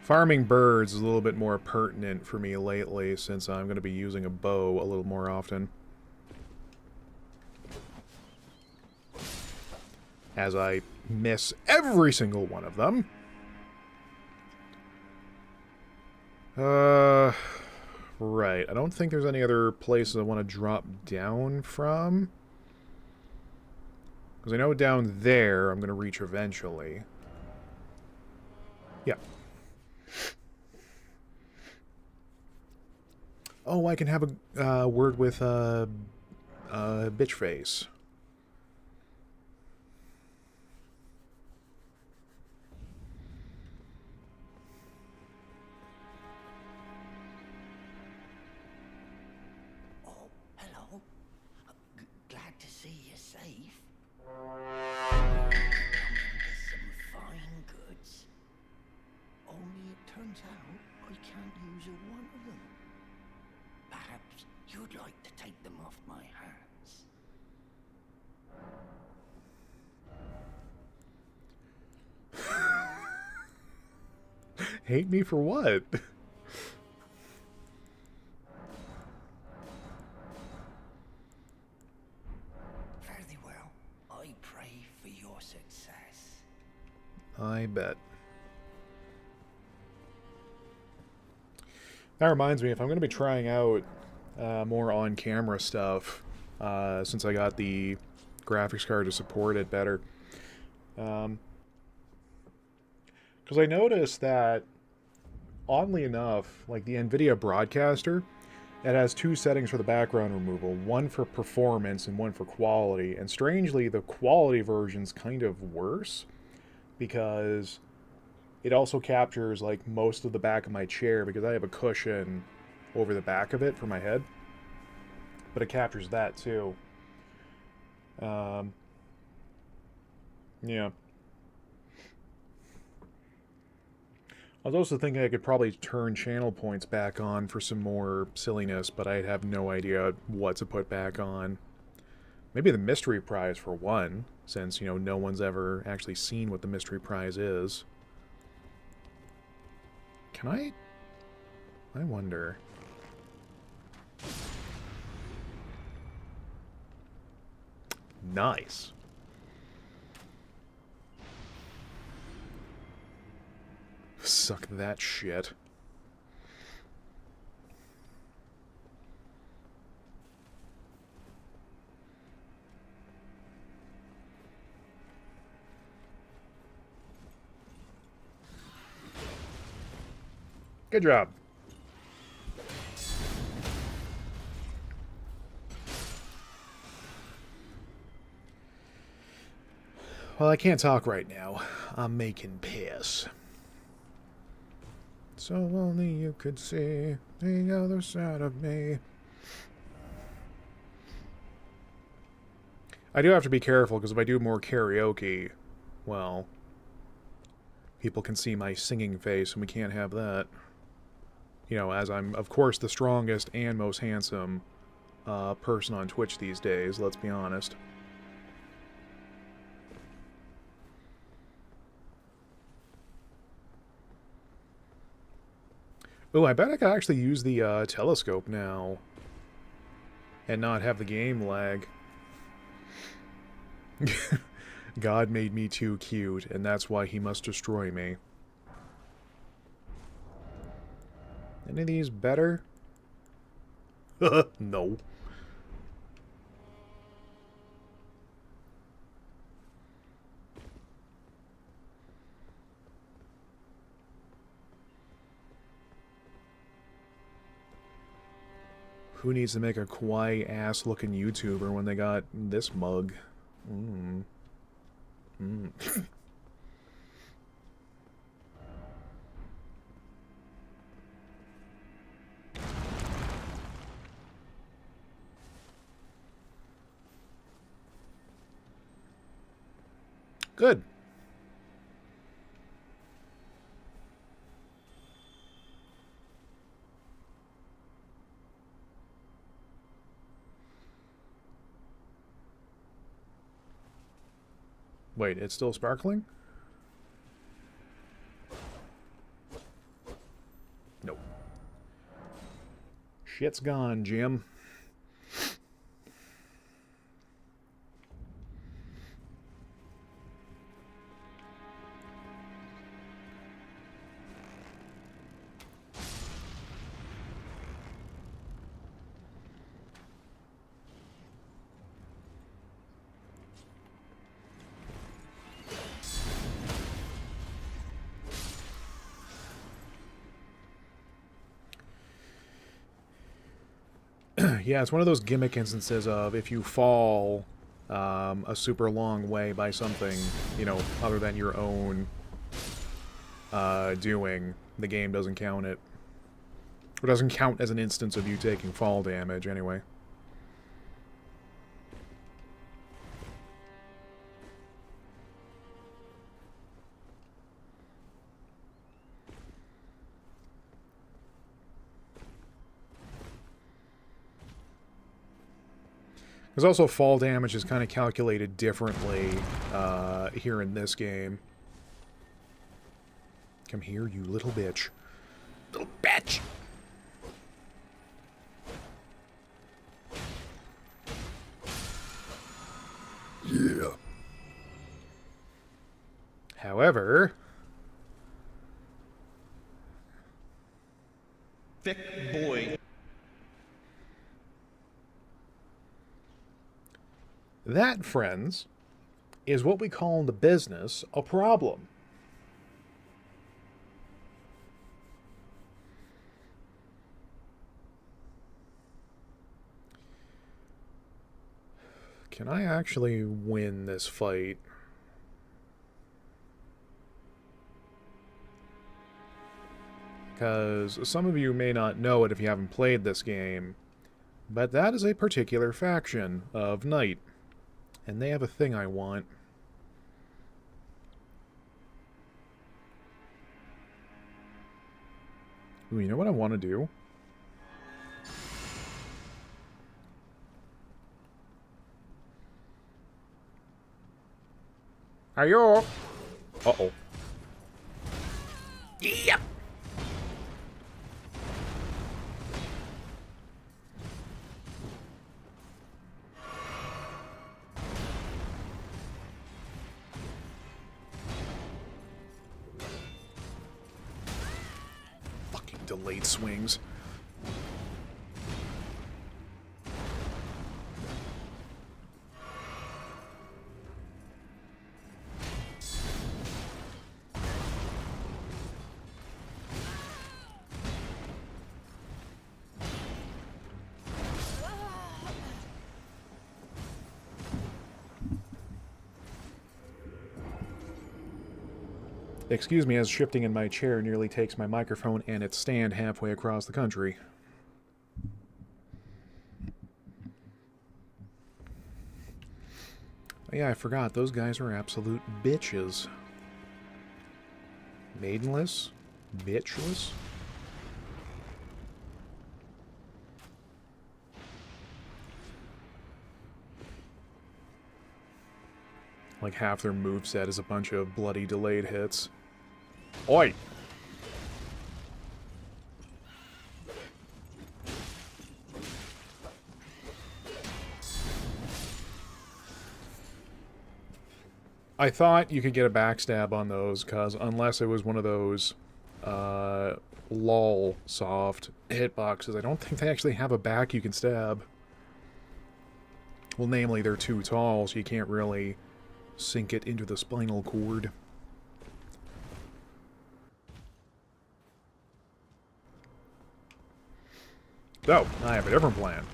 Farming birds is a little bit more pertinent for me lately since I'm going to be using a bow a little more often. As I miss every single one of them. Right. I don't think there's any other places I want to drop down from. Because I know down there I'm going to reach eventually. Yeah. Oh, I can have a word with bitch face. Oh, hello. Glad to see you're safe. Come to get some fine goods. Only it turns out I can't use a one of them. Perhaps you'd like to take them off my hands. Hate me for what? Very well. I pray for your success. I bet. That reminds me, if I'm going to be trying out more on-camera stuff, since I got the graphics card to support it better, because I noticed that, oddly enough, like the NVIDIA Broadcaster, it has two settings for the background removal, one for performance and one for quality, and strangely, the quality version's kind of worse, because it also captures like most of the back of my chair because I have a cushion over the back of it for my head. But it captures that too. Yeah. I was also thinking I could probably turn channel points back on for some more silliness, but I have no idea what to put back on. Maybe the mystery prize for one. since, you know, no one's ever actually seen what the mystery prize is. Can I wonder. Nice. Suck that shit. Good job. Well, I can't talk right now. I'm making piss. So only you could see the other side of me. I do have to be careful, because if I do more karaoke, well, people can see my singing face, and we can't have that. You know, as I'm, of course, the strongest and most handsome person on Twitch these days, let's be honest. Oh, I bet I could actually use the telescope now and not have the game lag. God made me too cute, and that's why he must destroy me. Any of these better? No. Who needs to make a kawaii-ass looking YouTuber when they got this mug? Good. Wait, it's still sparkling? Nope. Shit's gone, Jim. Yeah, it's one of those gimmick instances of if you fall a super long way by something, you know, other than your own doing, the game doesn't count it. Or doesn't count as an instance of you taking fall damage, anyway. There's also fall damage is kind of calculated differently here in this game. Come here, you little bitch. Little bitch! Yeah. However... Thick boy. That, friends, is what we call in the business a problem. Can I actually win this fight? Because some of you may not know it if you haven't played this game, but that is a particular faction of Knight. And they have a thing I want. Ooh, you know what I want to do? Ayo! Uh-oh. Yep! Fucking delayed swings. Excuse me as shifting in my chair nearly takes my microphone and its stand halfway across the country. Oh, yeah, I forgot. Those guys are absolute bitches. Maidenless? Bitchless? Like half their moveset is a bunch of bloody delayed hits. Oi! I thought you could get a backstab on those, because unless it was one of those lol soft hitboxes, I don't think they actually have a back you can stab. Well, namely, they're too tall, so you can't really sink it into the spinal cord. So, I have a different plan.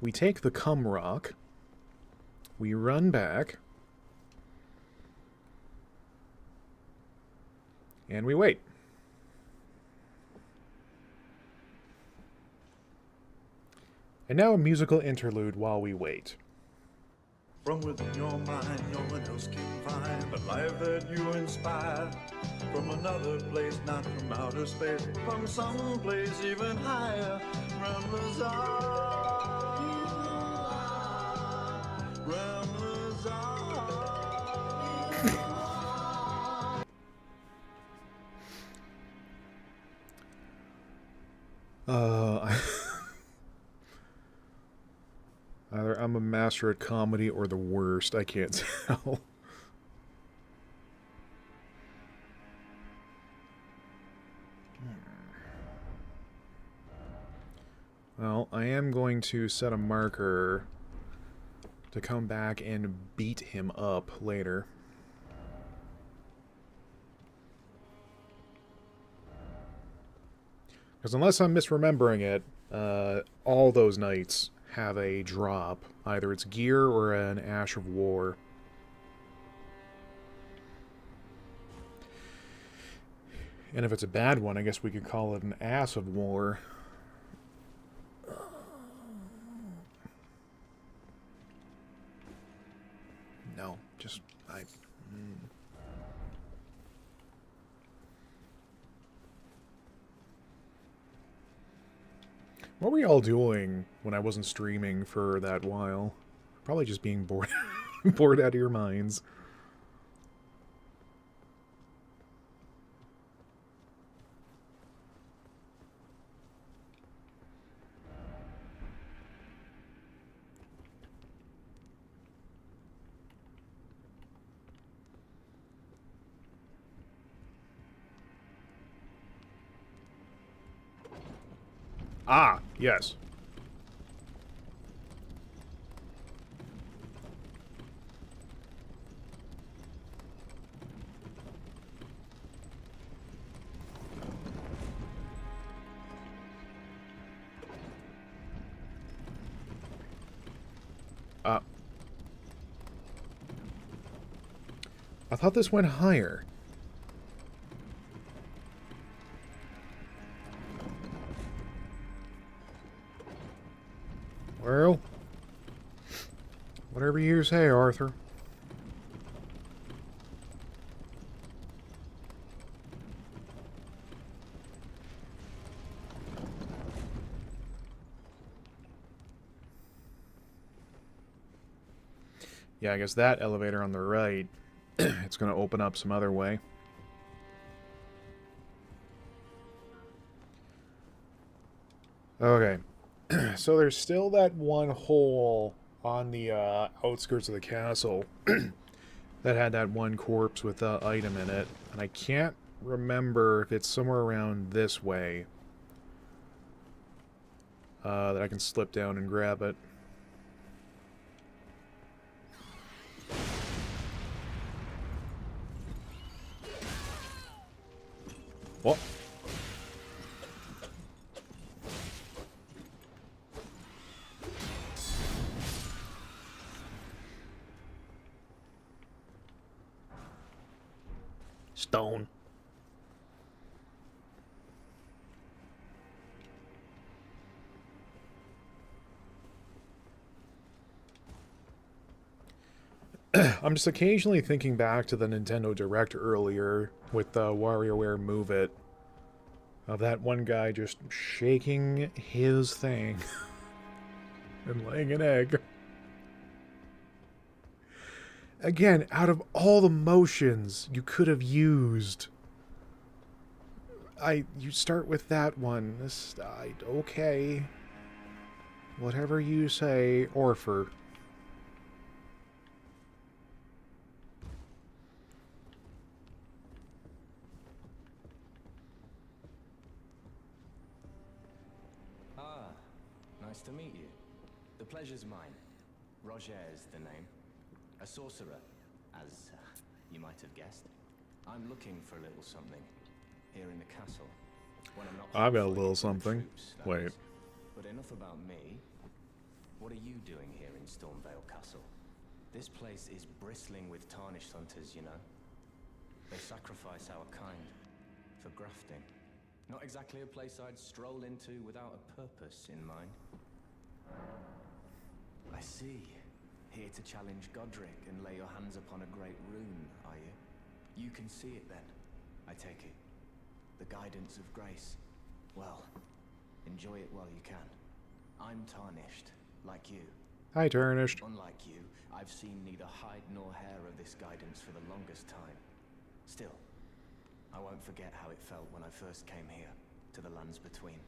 We take the cum rock, we run back, and we wait. And now a musical interlude while we wait. From within your mind, no one else can find the life that you inspire. From another place, not from outer space, from some place even higher. Ramblers are, you are, ramblers are, you are. Either I'm a master at comedy or the worst. I can't tell. Well, I am going to set a marker to come back and beat him up later. Because unless I'm misremembering it, all those knights have a drop. Either it's gear or an Ash of War. And if it's a bad one, I guess we could call it an Ass of War. No, just... What were y'all doing when I wasn't streaming for that while? Probably just being bored, bored out of your minds. Ah, yes. I thought this went higher. Well, whatever you say, Arthur. Yeah, I guess that elevator on the right, it's going to open up some other way. Okay. So there's still that one hole on the outskirts of the castle that had that one corpse with the item in it. And I can't remember if it's somewhere around this way that I can slip down and grab it. What? Stone. I'm just occasionally thinking back to the Nintendo Direct earlier with the WarioWare Move It. Of that one guy just shaking his thing and laying an egg. Again, out of all the motions you could have used, you start with that one. Okay. Whatever you say, Orpher. Nice to meet you. The pleasure's mine. Roger is the name. A sorcerer, as you might have guessed. I'm looking for a little something here in the castle. When I'm not I've got a little something. Troops, Wait. is. But enough about me. What are you doing here in Stormvale Castle? This place is bristling with tarnished hunters, you know. They sacrifice our kind for grafting. Not exactly a place I'd stroll into without a purpose in mind. I see. Here to challenge Godric and lay your hands upon a great rune, are you? You can see it then, I take it. The guidance of grace. Well, enjoy it while you can. I'm tarnished, like you. Hi, Tarnished. Unlike you, I've seen neither hide nor hair of this guidance for the longest time. Still, I won't forget how it felt when I first came here, to the lands between.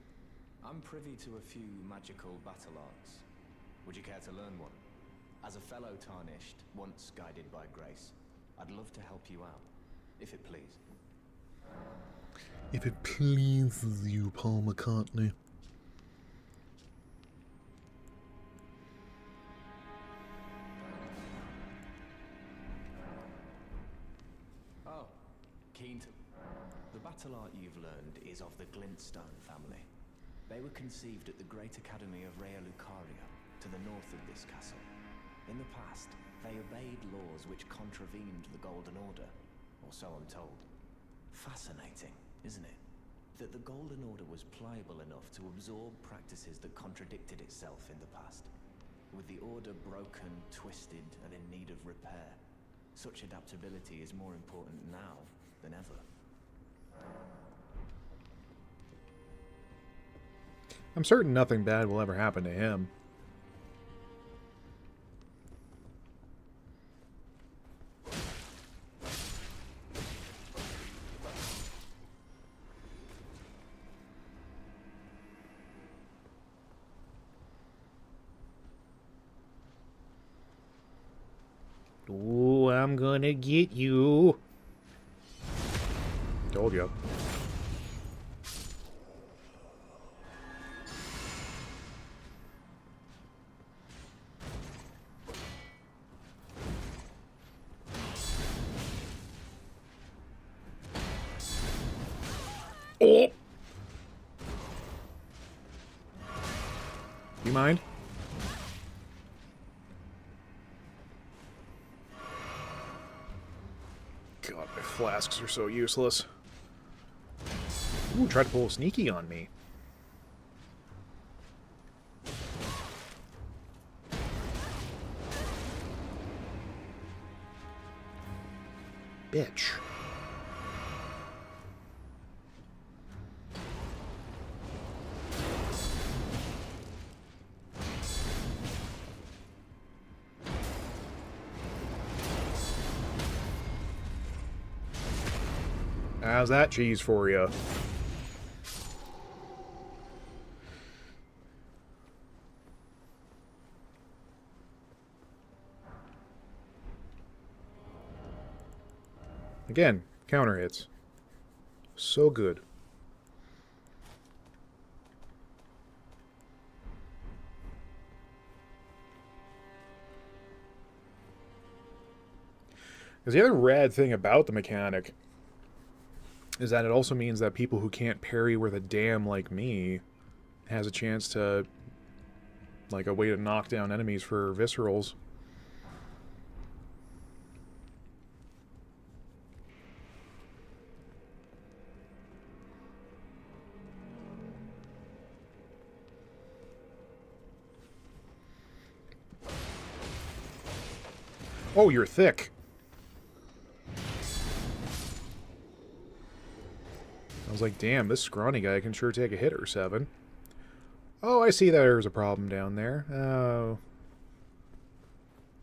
I'm privy to a few magical battle arts. Would you care to learn one? As a fellow Tarnished, once guided by grace, I'd love to help you out, if it please. If it pleases you, Paul McCartney. Oh, keen to... The battle art you've learned is of the Glintstone family. They were conceived at the Great Academy of Rea Lucaria, to the north of this castle. In the past, they obeyed laws which contravened the Golden Order, or so I'm told. Fascinating, isn't it? That the Golden Order was pliable enough to absorb practices that contradicted itself in the past. With the Order broken, twisted, and in need of repair, such adaptability is more important now than ever. I'm certain nothing bad will ever happen to him. Ooh, I'm gonna get you. Told you. Oh! You mind? God, my flasks are so useless. Ooh, tried to pull a sneaky on me. Bitch. How's that cheese for you? Again, counter hits. So good. Because the other rad thing about the mechanic is that it also means that people who can't parry with a dam like me has a chance to, like, a way to knock down enemies for viscerals. Oh, you're thick. I was like, damn, this scrawny guy can sure take a hit or 7. Oh, I see there's a problem down there. Oh.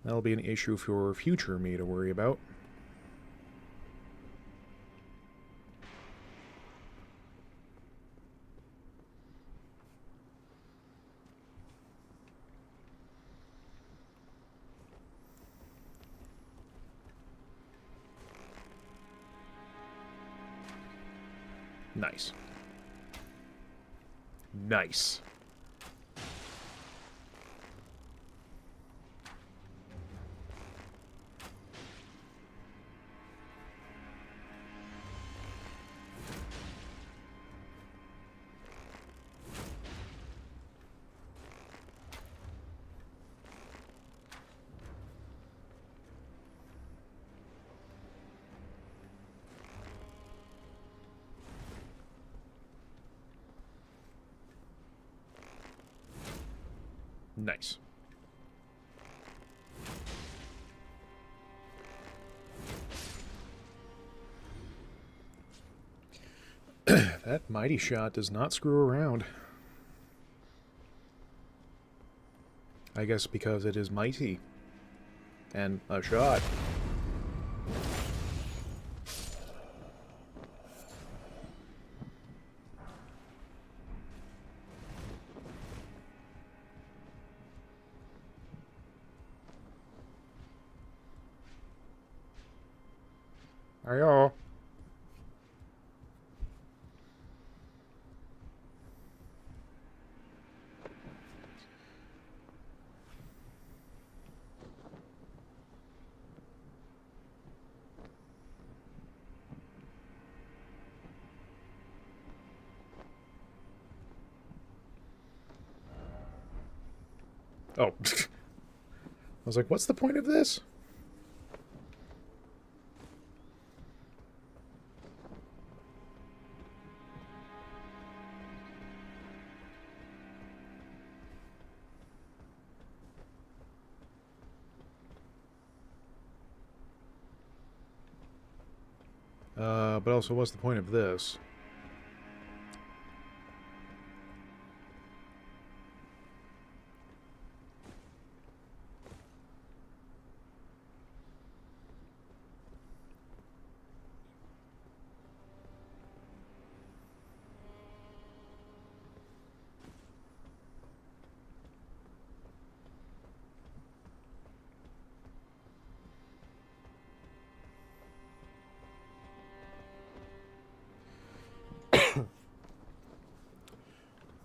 That'll be an issue for future me to worry about. Nice. Nice. Nice. That mighty shot does not screw around. I guess because it is mighty. And a shot. Ayo. Oh. I was like, what's the point of this? But also, what's the point of this?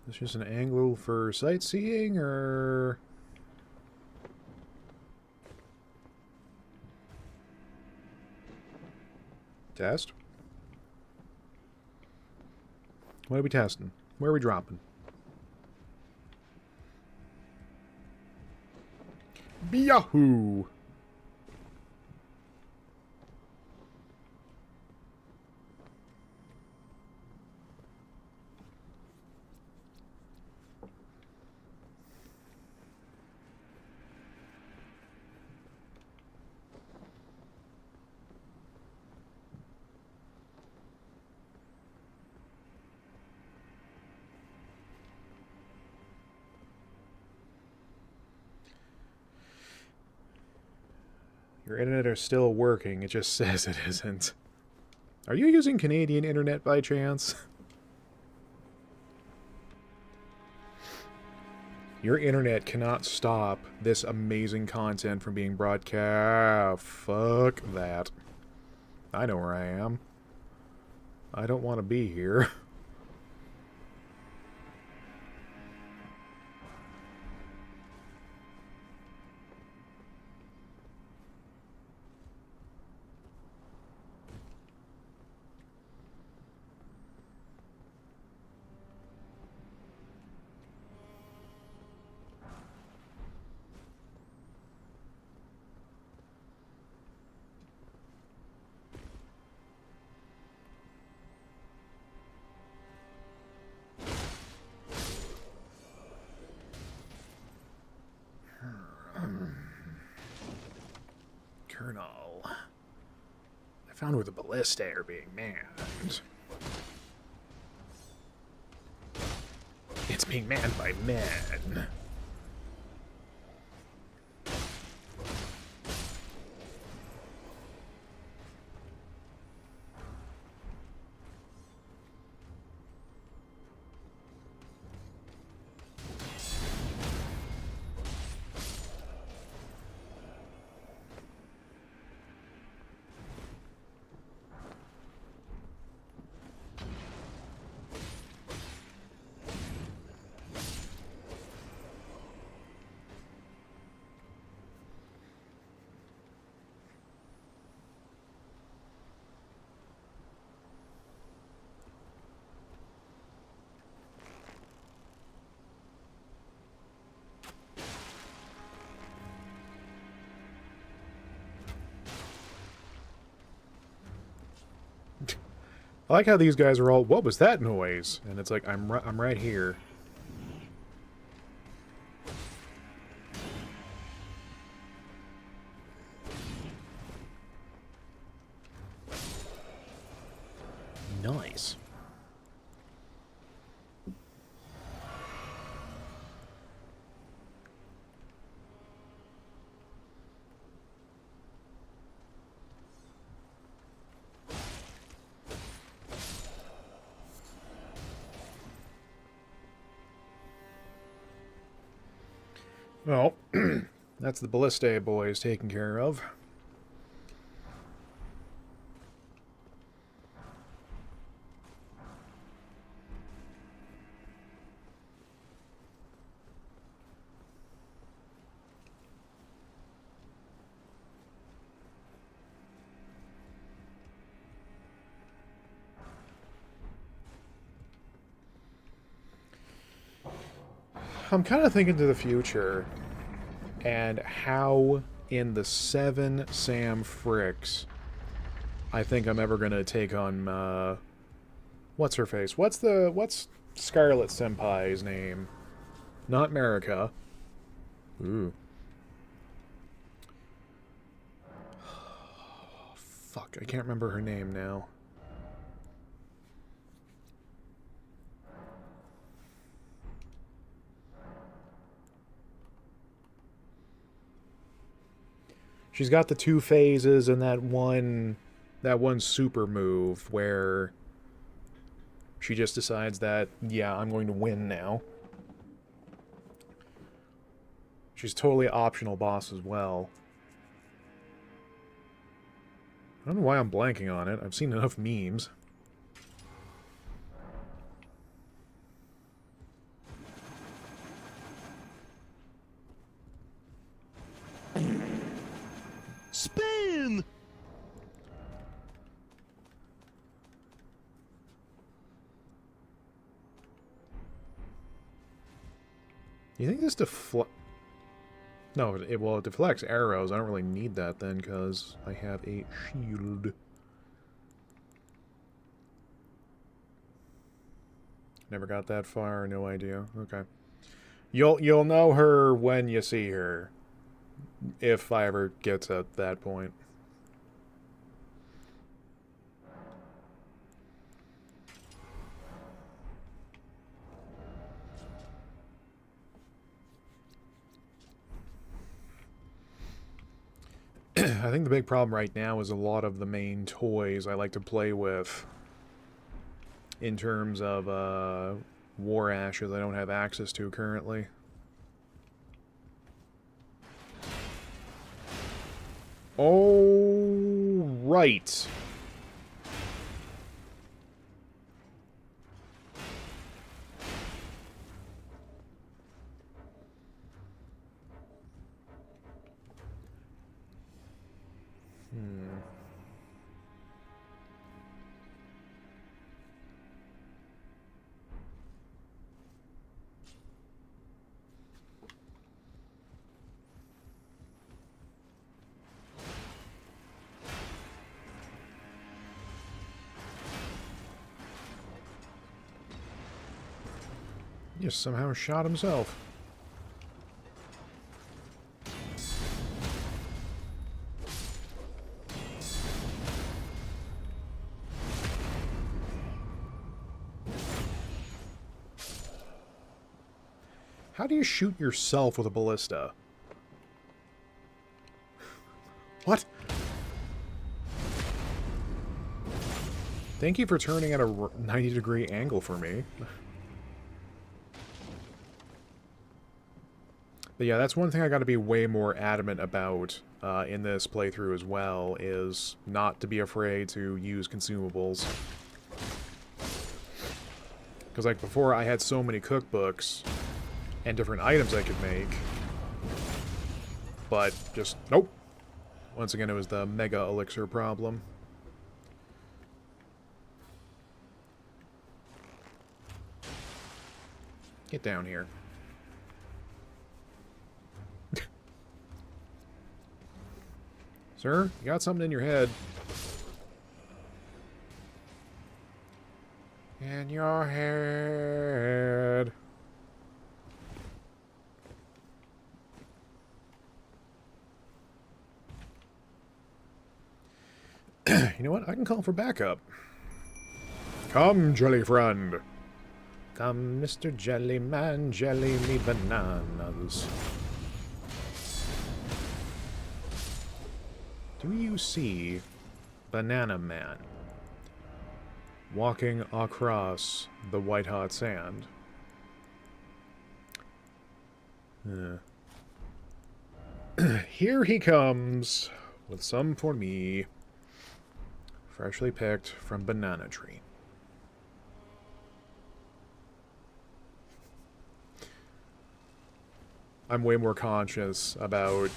Is this just an angle for sightseeing, or... Test? What are we testing? Where are we dropping? Yahoo! Your internet is still working, it just says it isn't. Are you using Canadian internet by chance? Your internet cannot stop this amazing content from being broadcast. Fuck that. I know where I am. I don't want to be here. Colonel. I found where the ballistae are being manned. It's being manned by men. I like how these guys are all, what was that noise? And it's like, I'm right here. Nice. Well, that's the ballistae boys taken care of. I'm kind of thinking to the future and how in the 7 Sam Fricks I think I'm ever going to take on, what's her face? What's Scarlet Senpai's name? Not Marika. Ooh. Fuck, I can't remember her name now. She's got the 2 phases and that one super move where she just decides that, yeah, I'm going to win now. She's totally optional boss as well. I don't know why I'm blanking on it. I've seen enough memes. Spin! You think this No, it deflects arrows. I don't really need that then, because I have a shield. Never got that far, no idea. Okay. You'll know her when you see her. If I ever get to that point. I think the big problem right now is a lot of the main toys I like to play with in terms of war ashes I don't have access to currently. Oh, right. Just somehow shot himself. How do you shoot yourself with a ballista? What? Thank you for turning at a 90-degree angle for me. But yeah, that's one thing I gotta be way more adamant about in this playthrough as well, is not to be afraid to use consumables. Because like before, I had so many cookbooks and different items I could make, but just, nope. Once again, it was the mega elixir problem. Get down here. Sir, you got something in your head. In your head. You know what? I can call for backup. Come, jelly friend. Come, Mr. Jellyman, jelly me bananas. Do you see Banana Man walking across the white-hot sand? Here he comes, with some for me, freshly picked from banana tree. I'm way more conscious about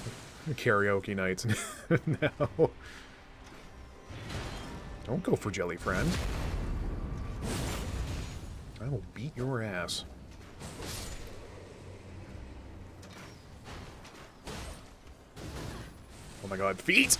karaoke nights now. Don't go for Jelly Friend. I will beat your ass. Oh my god, feet!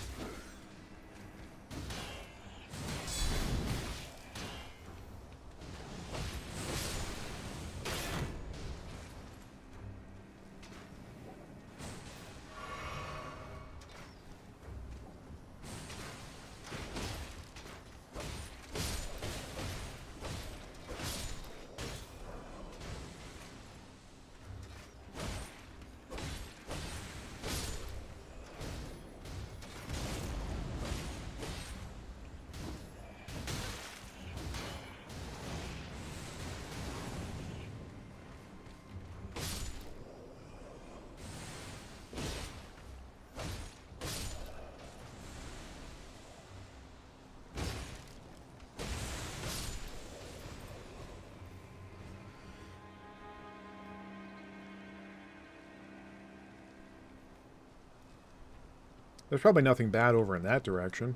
There's probably nothing bad over in that direction.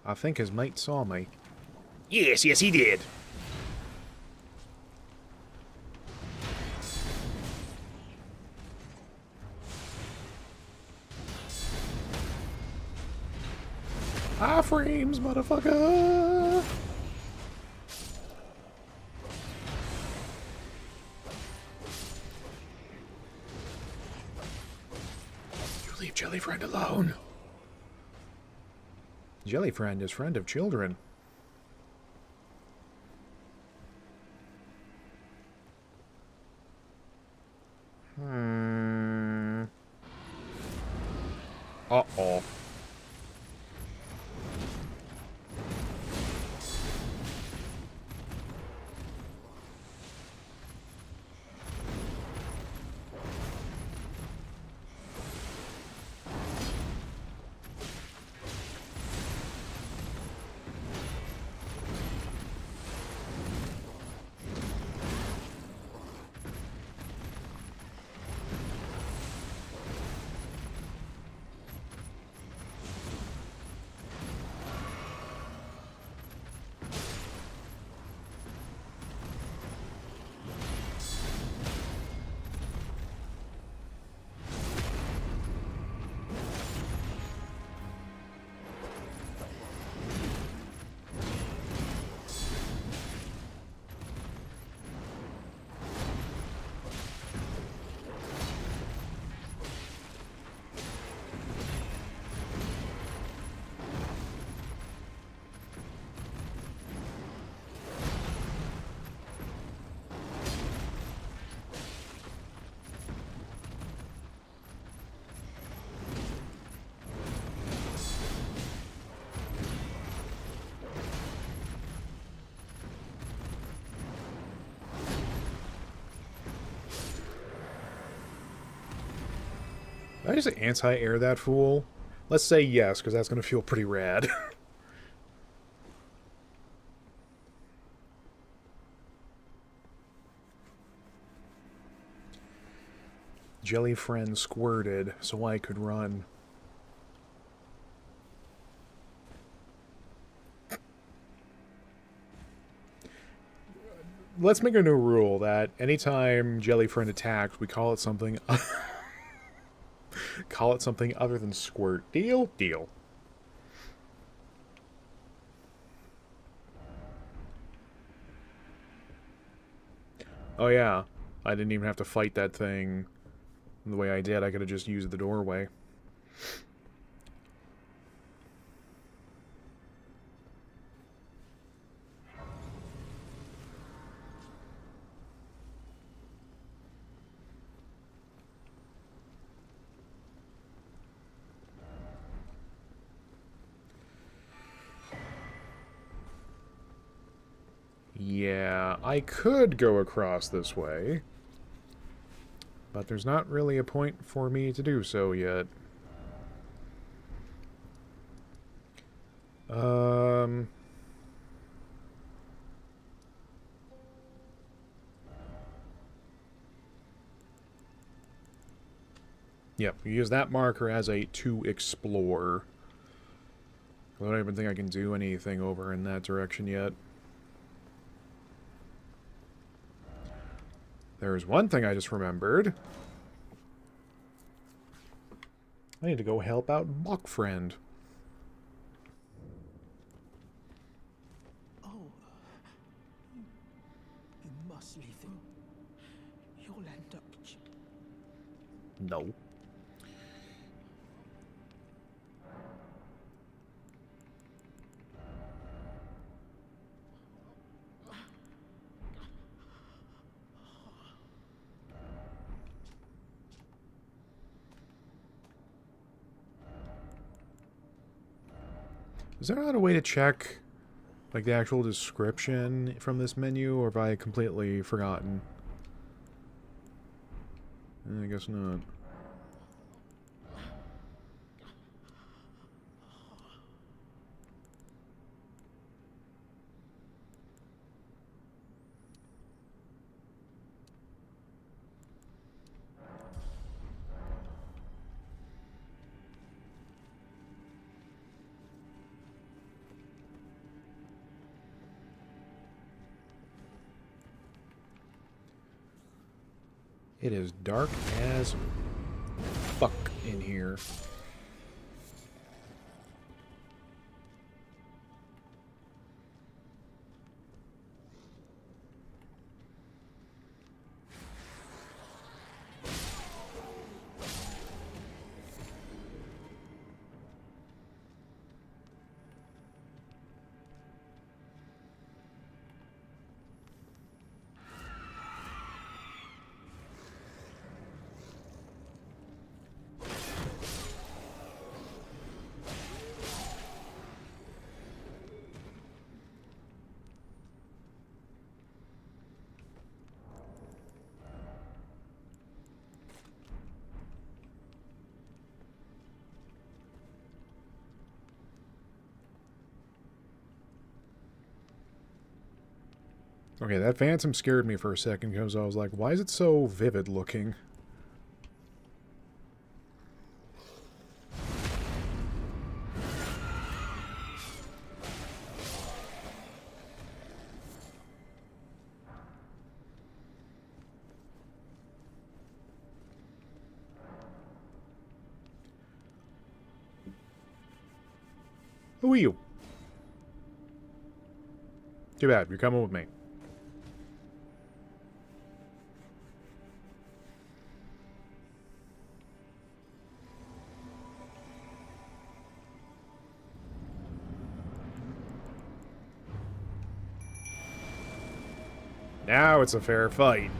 I think his mate saw me. Yes, yes he did. Frames, motherfucker! You leave Jelly Friend alone. Jelly Friend is friend of children. Uh-oh. Did I just anti-air that fool? Let's say yes, because that's going to feel pretty rad. Jelly friend squirted, so I could run. Let's make a new rule that anytime Jelly friend attacks, we call it something... call it something other than squirt. Deal? Deal. Oh yeah, I didn't even have to fight that thing the way I did. I could have just used the doorway. Yeah, I could go across this way, but there's not really a point for me to do so yet. Yep, you use that marker as a to explore. I don't even think I can do anything over in that direction yet. There's one thing I just remembered. I need to go help out Buck Friend. Oh, you must leave them. You'll end up... No. Is there not a way to check, like, the actual description from this menu, or have I completely forgotten? I guess not. It is dark as fuck in here. Okay, that phantom scared me for a second because I was like, why is it so vivid looking? Who are you? Too bad, you're coming with me. Now it's a fair fight.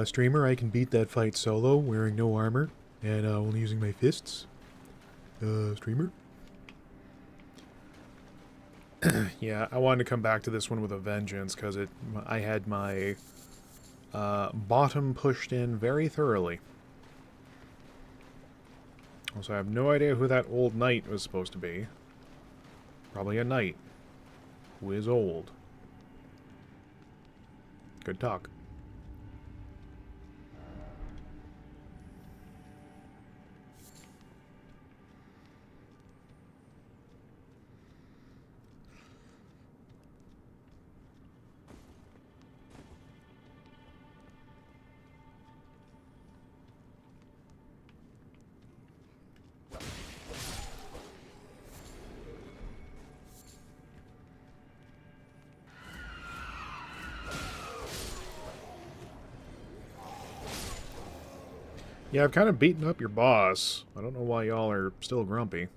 Streamer, I can beat that fight solo, wearing no armor, and only using my fists. Streamer? Yeah, I wanted to come back to this one with a vengeance, because I had my bottom pushed in very thoroughly. Also, I have no idea who that old knight was supposed to be. Probably a knight who is old. Good talk. Yeah, I've kind of beaten up your boss. I don't know why y'all are still grumpy.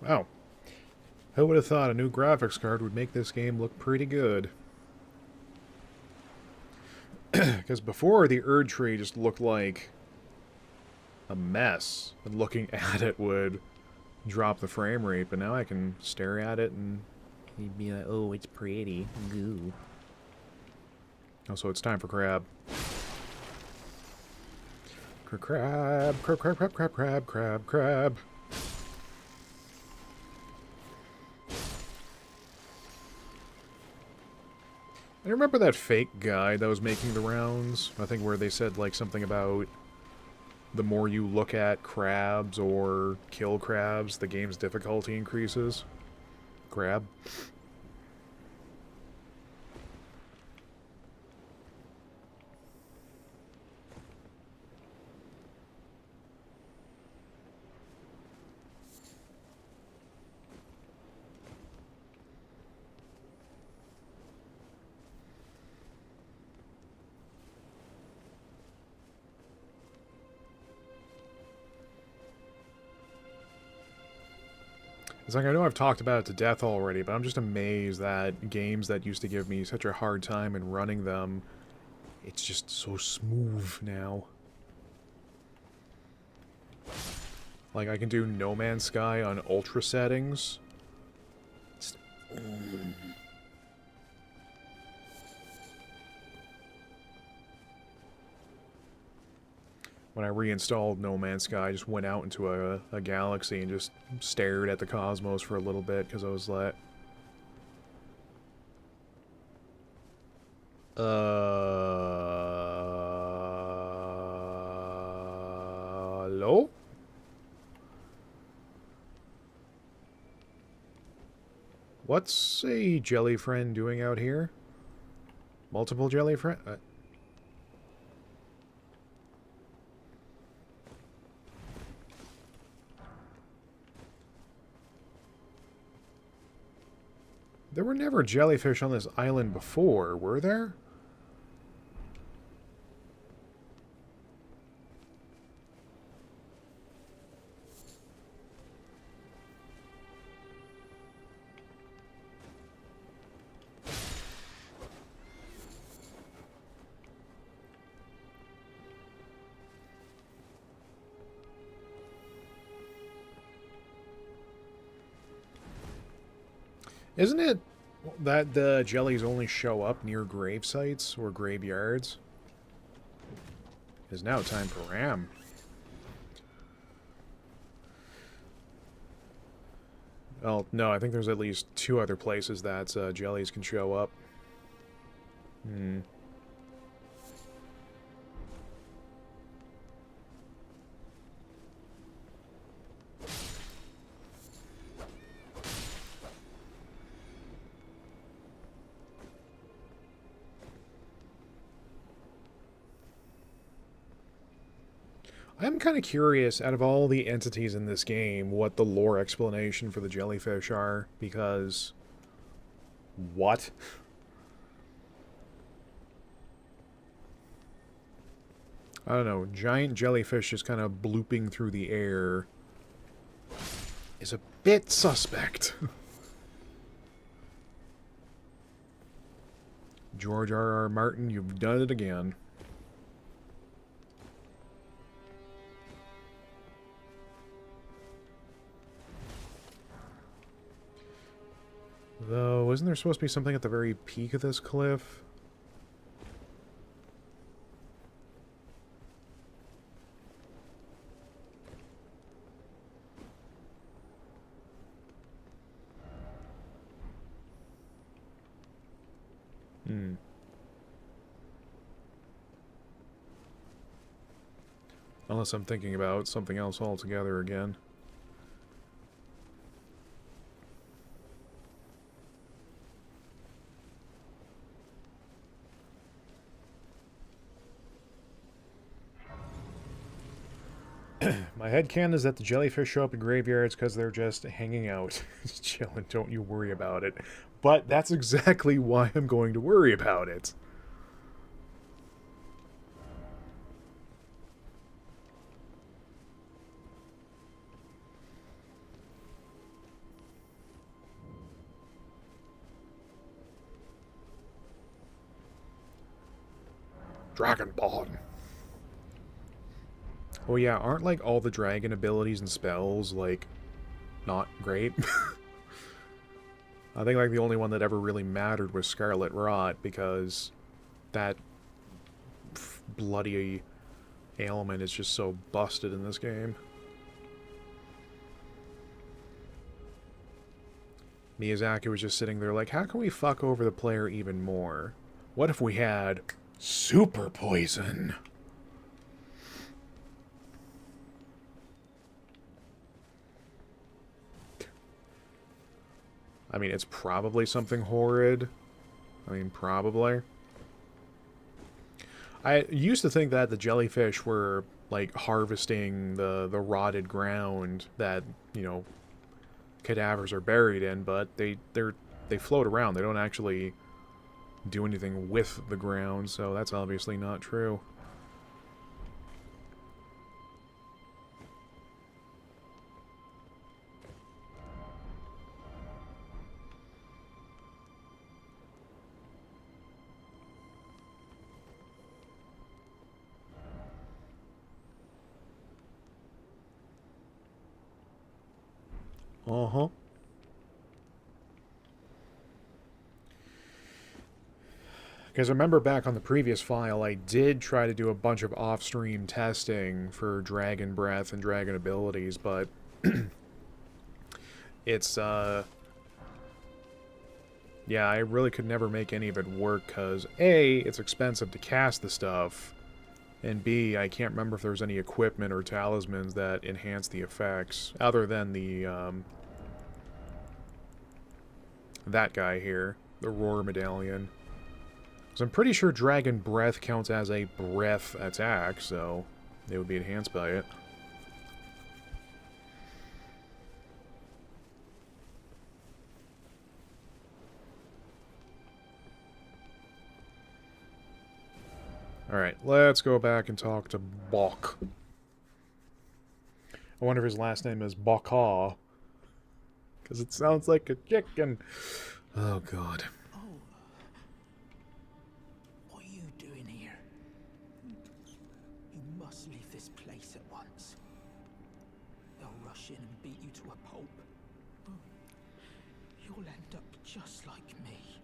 Wow. Who would have thought a new graphics card would make this game look pretty good? Because before, the Erd Tree just looked like a mess, and looking at it would drop the frame rate, but now I can stare at it and he'd be like, oh, it's pretty. Goo. Also, it's time for crab. Crab, crab, crab, crab, crab, crab, crab, crab. I remember that fake guide that was making the rounds. I think where they said like something about the more you look at crabs or kill crabs, the game's difficulty increases. Crab. It's like, I know I've talked about it to death already, but I'm just amazed that games that used to give me such a hard time in running them, it's just so smooth now. Like, I can do No Man's Sky on ultra settings. When I reinstalled No Man's Sky, I just went out into a galaxy and just stared at the cosmos for a little bit, because I was like... Hello? What's a jelly friend doing out here? Multiple jelly friend? There were never jellyfish on this island before, were there? Isn't it that the jellies only show up near grave sites or graveyards? It's now time for Ram. Well, no, I think there's at least 2 other places that jellies can show up. I'm kind of curious, out of all the entities in this game, what the lore explanation for the jellyfish are, because... What? I don't know, giant jellyfish just kind of blooping through the air is a bit suspect. George R.R. Martin, you've done it again. Though, isn't there supposed to be something at the very peak of this cliff? Unless I'm thinking about something else altogether again. My headcanon is that the jellyfish show up in graveyards because they're just hanging out. Just chilling, don't you worry about it. But that's exactly why I'm going to worry about it. Dragonborn. Oh yeah, aren't like all the dragon abilities and spells like not great? I think like the only one that ever really mattered was Scarlet Rot, because that bloody ailment is just so busted in this game. Miyazaki was just sitting there like, how can we fuck over the player even more? What if we had super poison? I mean, it's probably something horrid. I mean, probably. I used to think that the jellyfish were, like, harvesting the rotted ground that, you know, cadavers are buried in, but they float around. They don't actually do anything with the ground, so that's obviously not true. Uh-huh. Because I remember back on the previous file, I did try to do a bunch of off-stream testing for Dragon Breath and Dragon abilities, but it's, yeah, I really could never make any of it work, because A, it's expensive to cast the stuff, and B, I can't remember if there was any equipment or talismans that enhance the effects, other than the, that guy here, the Roar Medallion. So I'm pretty sure Dragon Breath counts as a breath attack, so they would be enhanced by it. Alright, let's go back and talk to Bok. I wonder if his last name is Baka. Because it sounds like a chicken. Oh, God. What are you doing here? You must leave this place at once. They'll rush in and beat you to a pulp. You'll end up just like me.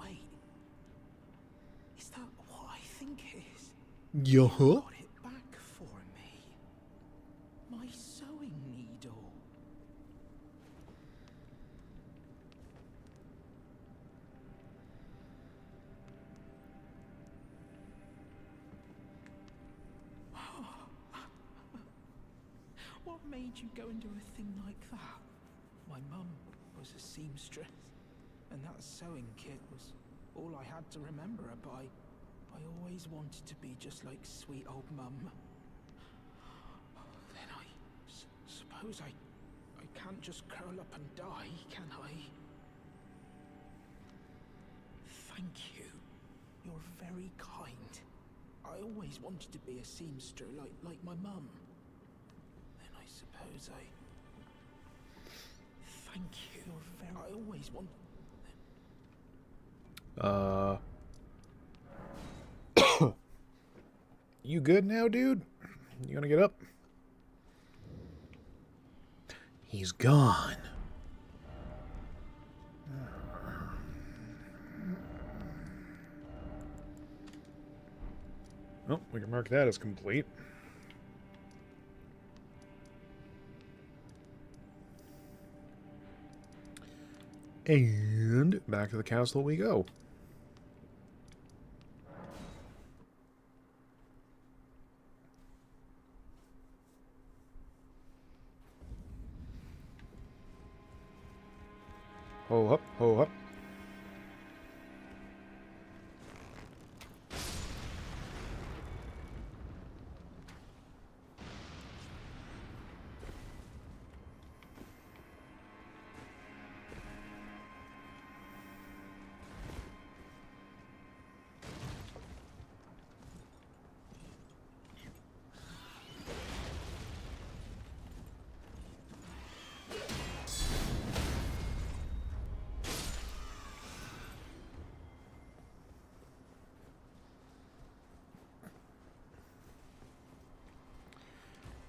Wait. Is that what I think it is? Yeah. Got it back for me. My sewing needle. What made you go and do a thing like that? My mum was a seamstress, and that sewing kit was all I had to remember her by. I always wanted to be just like sweet old mum. Then I suppose I can't just curl up and die, can I? Thank you. You're very kind. I always wanted to be a seamster like my mum. Then I suppose I... Thank you. You're very... I always wanted... You good now, dude? You gonna get up? He's gone. Oh, we can mark that as complete. And back to the castle we go. Ho up, ho up.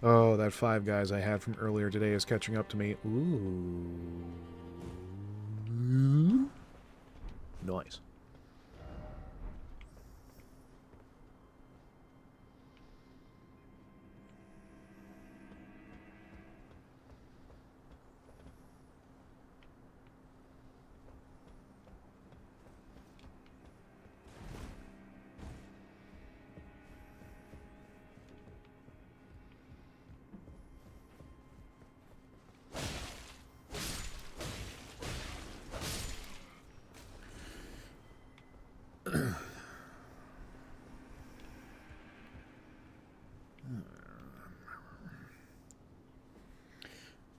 Oh, that Five Guys I had from earlier today is catching up to me. Ooh. Nice.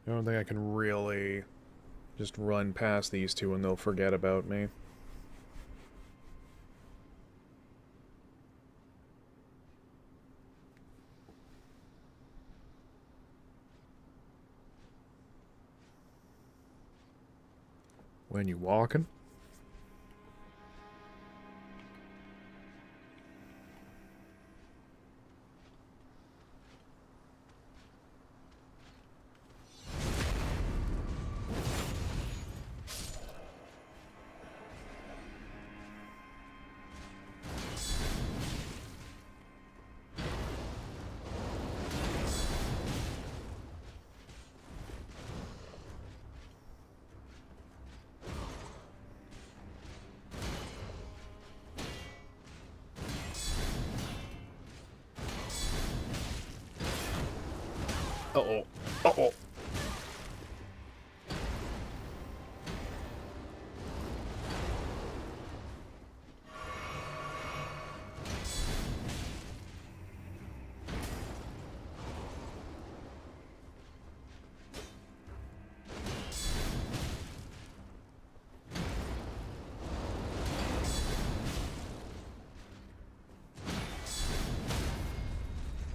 I don't think I can really just run past these two and they'll forget about me. When you walking? Uh-oh. Uh-oh.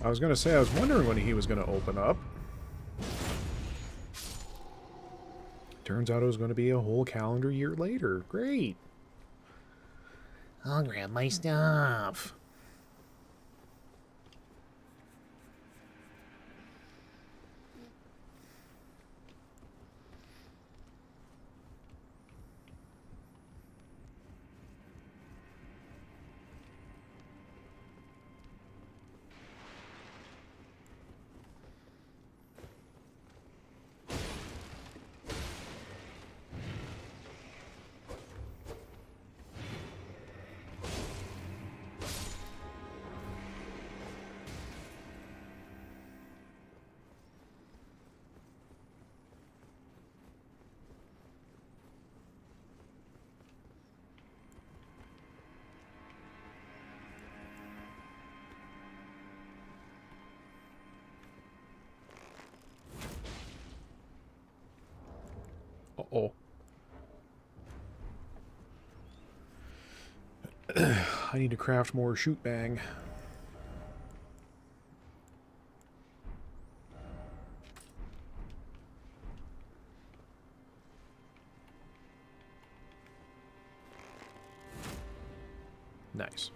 I was gonna say, I was wondering when he was gonna open up. Turns out it was gonna be a whole calendar year later. Great. I'll grab my stuff. Uh-oh. I need to craft more shoot bang. Nice.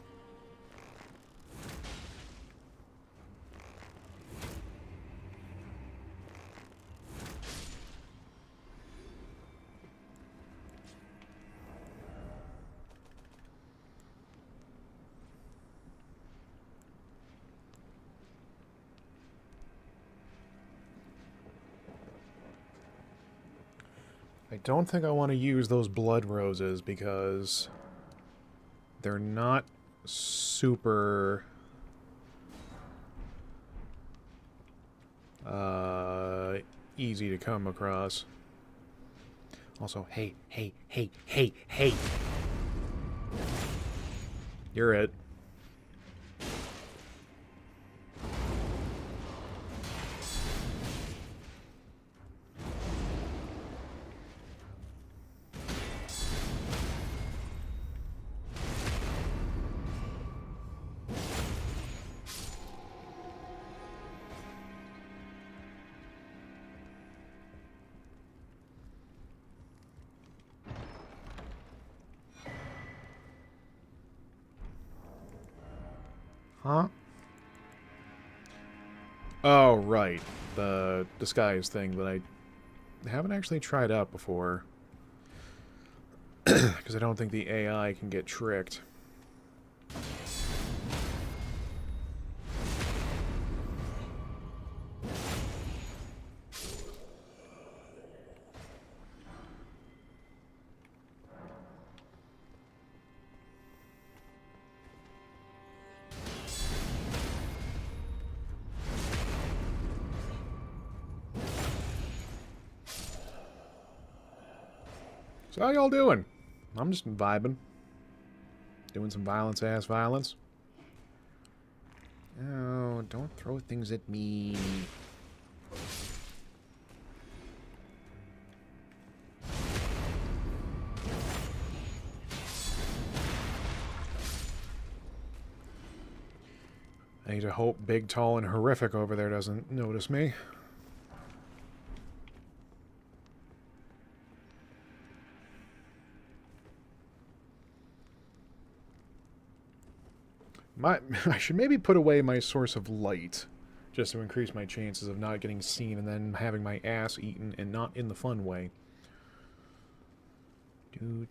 I don't think I want to use those blood roses because they're not super easy to come across. Also, hey. You're it. Huh? Oh, right. The disguise thing that I haven't actually tried out before. Because I don't think the AI can get tricked. So how y'all doing? I'm just vibing. Doing some violence-ass violence. Oh, don't throw things at me. I need to hope Big, Tall, and Horrific over there doesn't notice me. I should maybe put away my source of light, just to increase my chances of not getting seen and then having my ass eaten, and not in the fun way. Do.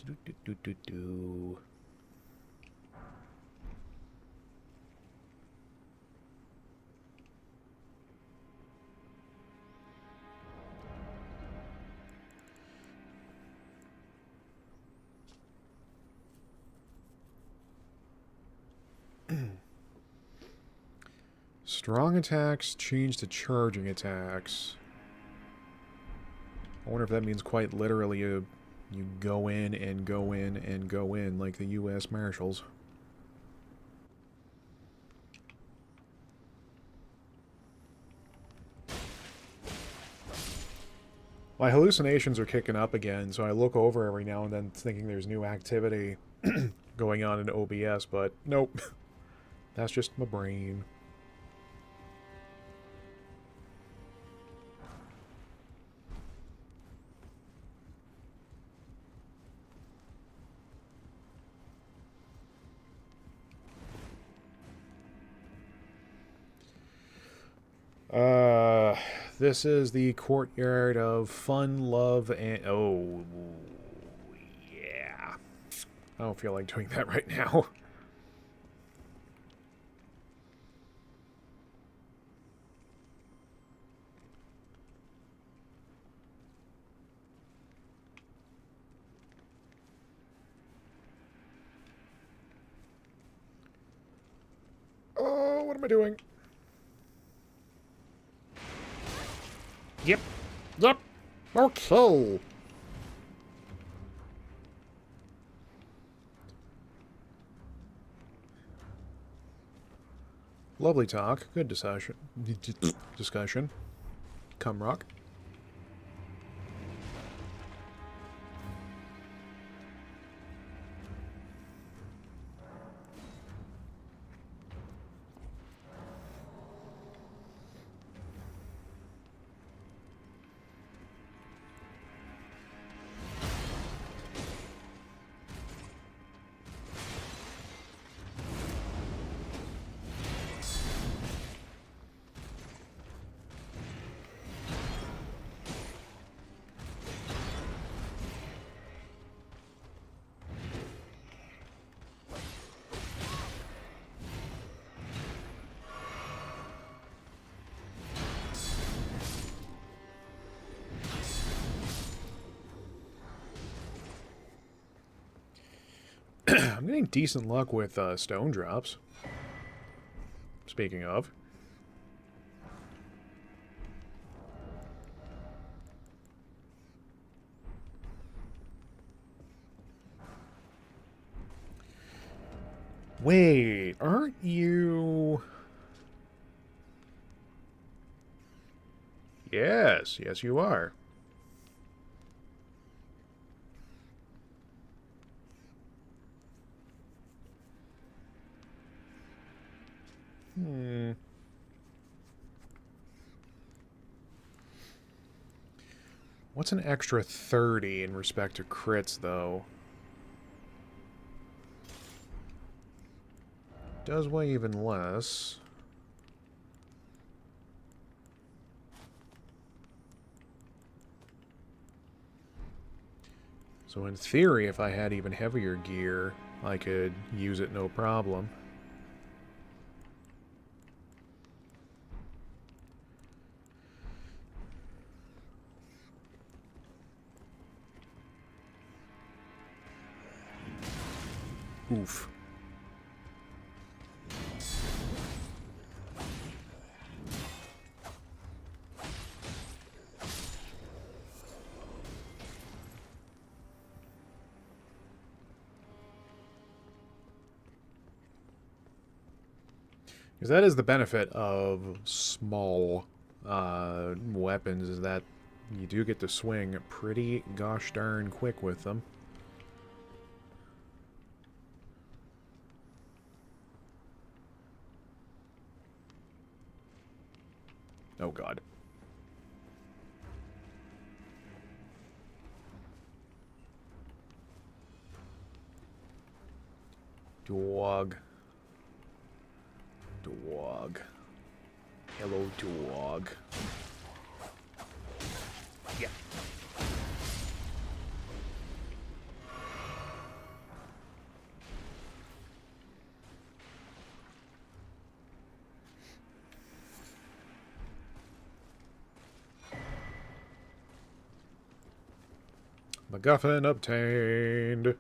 Strong attacks change to charging attacks. I wonder if that means quite literally you go in and go in and go in like the U.S. Marshals. My hallucinations are kicking up again, so I look over every now and then thinking there's new activity going on in OBS, but nope. That's just my brain. This is the courtyard of fun, love, and... Oh, yeah. I don't feel like doing that right now. Oh, what am I doing? Yep. Yep. Okay. Lovely talk. Good discussion. Come rock. I'm getting decent luck with stone drops. Speaking of. Wait, aren't you... Yes, yes you are. What's an extra 30 in respect to crits, though? Does weigh even less. So in theory, if I had even heavier gear, I could use it no problem. Oof. Because that is the benefit of small weapons, is that you do get to swing pretty gosh darn quick with them. Oh god. Dog. Dog. Hello, dog. Yeah. MacGuffin obtained.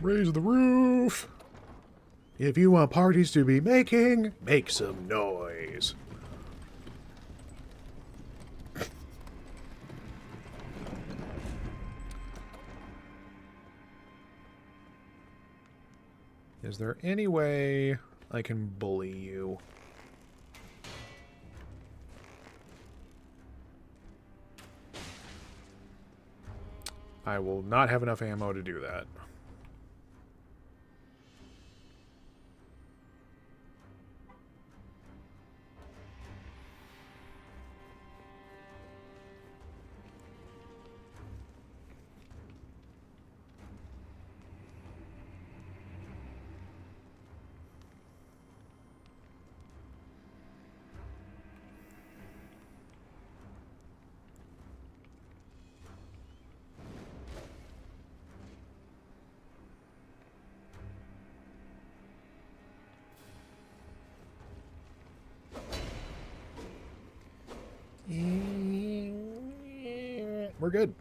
Raise the roof. If you want parties to be making, make some noise. Is there any way I can bully you? I will not have enough ammo to do that. We're good.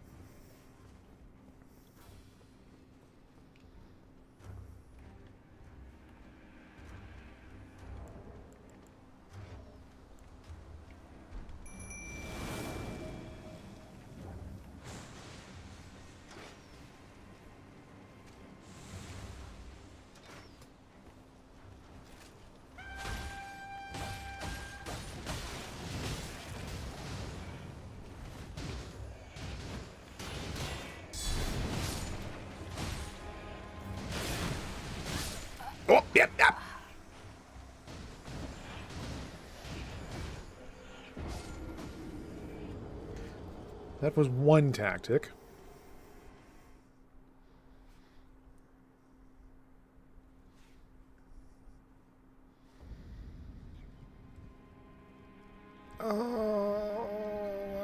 Oh, yep, yep. That was one tactic. Oh,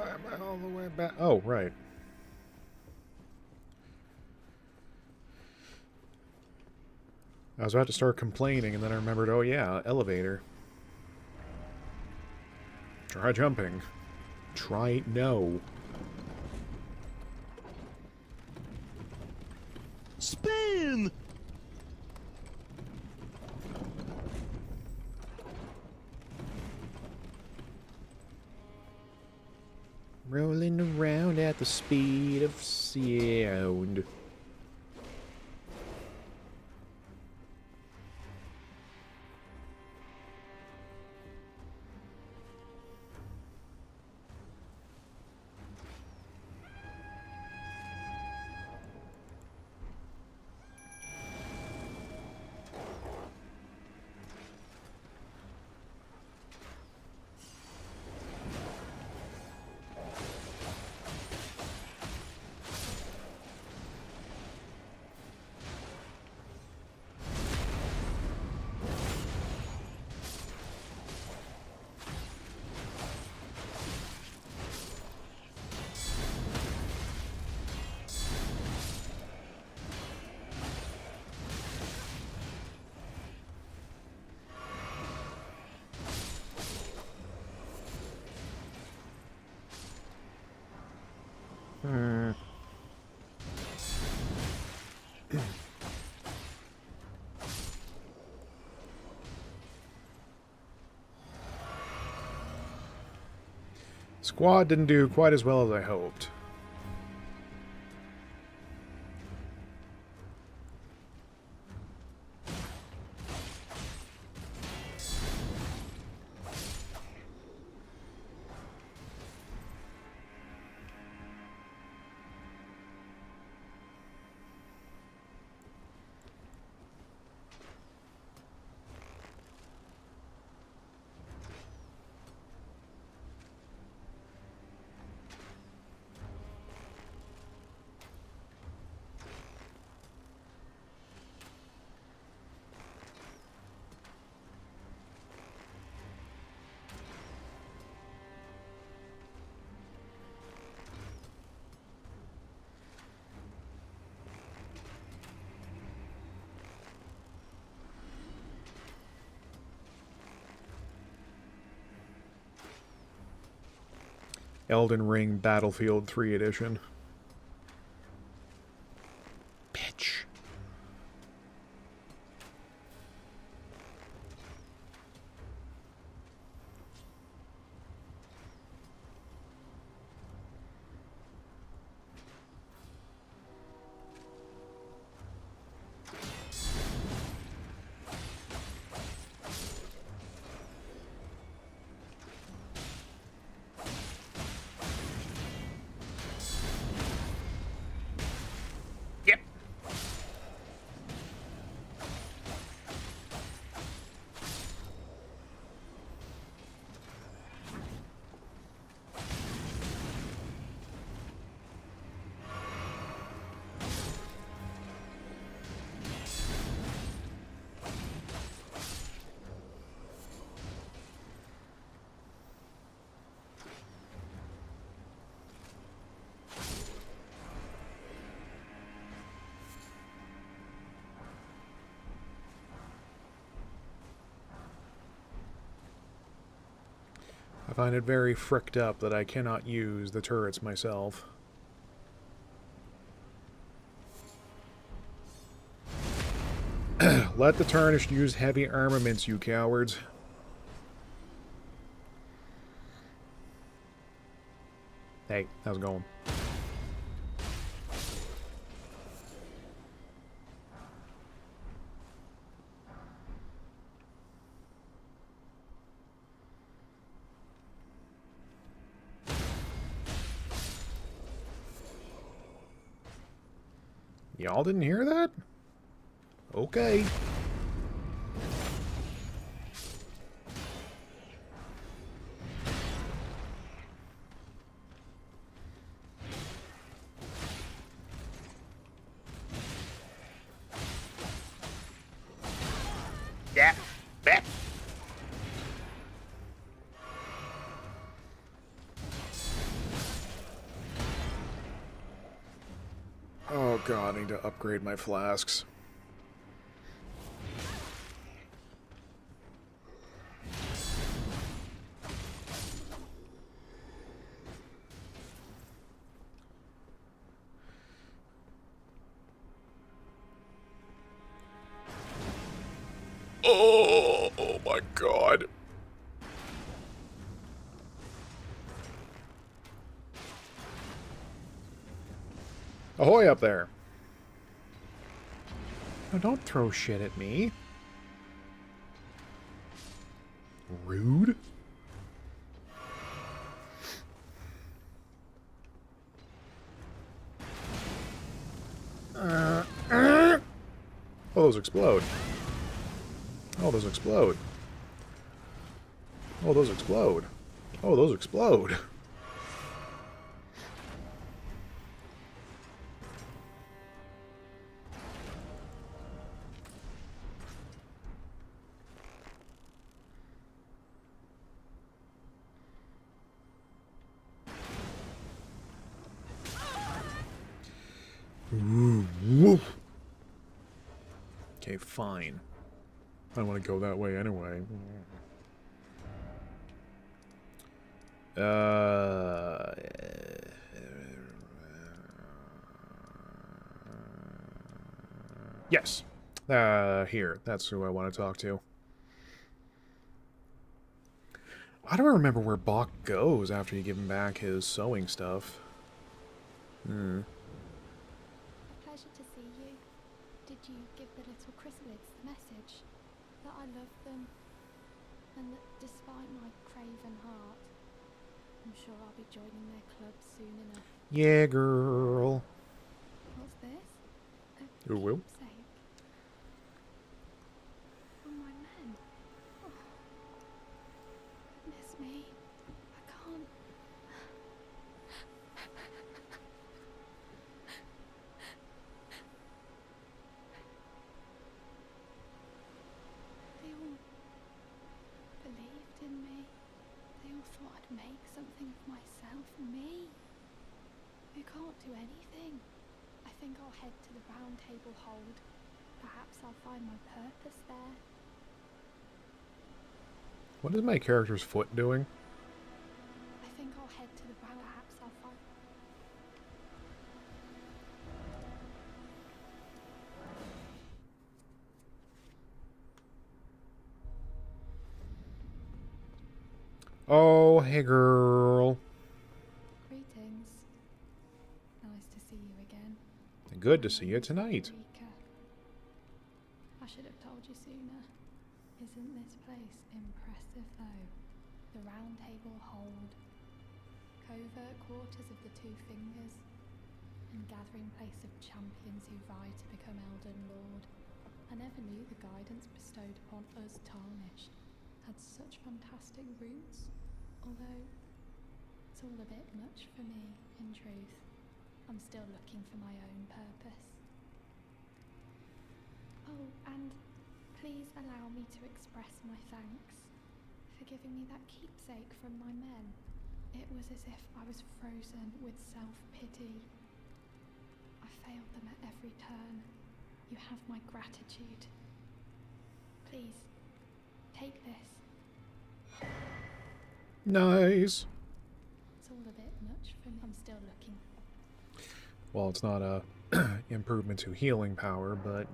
I'm all the way back. Oh, right. I was about to start complaining, and then I remembered, oh yeah, elevator. Try jumping. Try no. Spin! Rolling around at the speed of sound. Squad didn't do quite as well as I hoped. Elden Ring Battlefield 3 Edition. Bitch. find it very fricked up that I cannot use the turrets myself. Let the Tarnished use heavy armaments, you cowards. Hey, how's it going? Y'all didn't hear that? Okay. Yeah. Bet. Oh god, I need to upgrade my flasks. Oh my god. Ahoy up there. No, don't throw shit at me. Rude. Oh, those explode. Oh, those explode. Oh, those explode. Oh, those explode. Ooh, woof. Okay, fine. I don't want to go that way anyway. Yes. Here. That's who I want to talk to. I don't remember where Bach goes after you give him back his sewing stuff. Pleasure to see you. Did you give the little chrysalids the message? That I love them, and that despite my craven heart, I'm sure I'll be joining their club soon enough. Yeah, girl. What's this? A Ooh, woo. keepsake. From my men. Oh. Goodness me. I can't. They all believed in me. They all thought I'd make something of myself. Me, who can't do anything. I think I'll head to the round table hold. Perhaps I'll find my purpose there. What is my character's foot doing? I think I'll head to the round. Perhaps I'll find. Oh, hey, girl. Greetings. Nice to see you again. Good to see you tonight. Rika. I should have told you sooner. Isn't this place impressive, though? The round table hold, covert quarters of the Two Fingers, and gathering place of champions who vie to become Elden Lord. I never knew the guidance bestowed upon us Tarnished had such fantastic roots, although it's all a bit much for me, in truth. I'm still looking for my own purpose. Oh, and please allow me to express my thanks for giving me that keepsake from my men. It was as if I was frozen with self-pity. I failed them at every turn. You have my gratitude. Please, take this. Nice. It's all a bit much for me. I'm still looking. Well, it's not a improvement to healing power, but...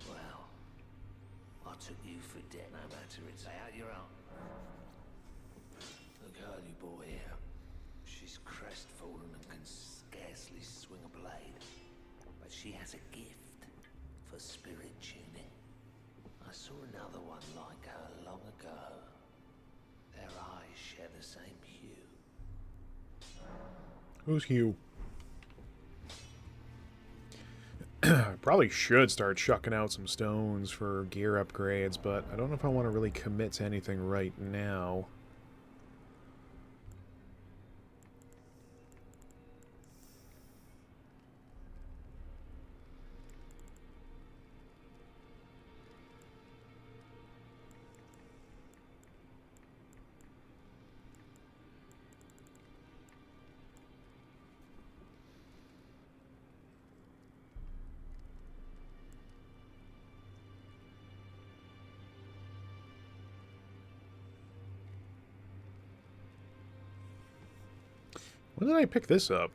Well, I took you for dead, no matter it's out your own. The girl you brought here, she's crestfallen and can scarcely swing a blade. But she has a gift for spirit tuning. I saw another one like her long ago. Their eyes share the same hue. Who's Hugh? I probably should start chucking out some stones for gear upgrades, but I don't know if I want to really commit to anything right now. When did I pick this up?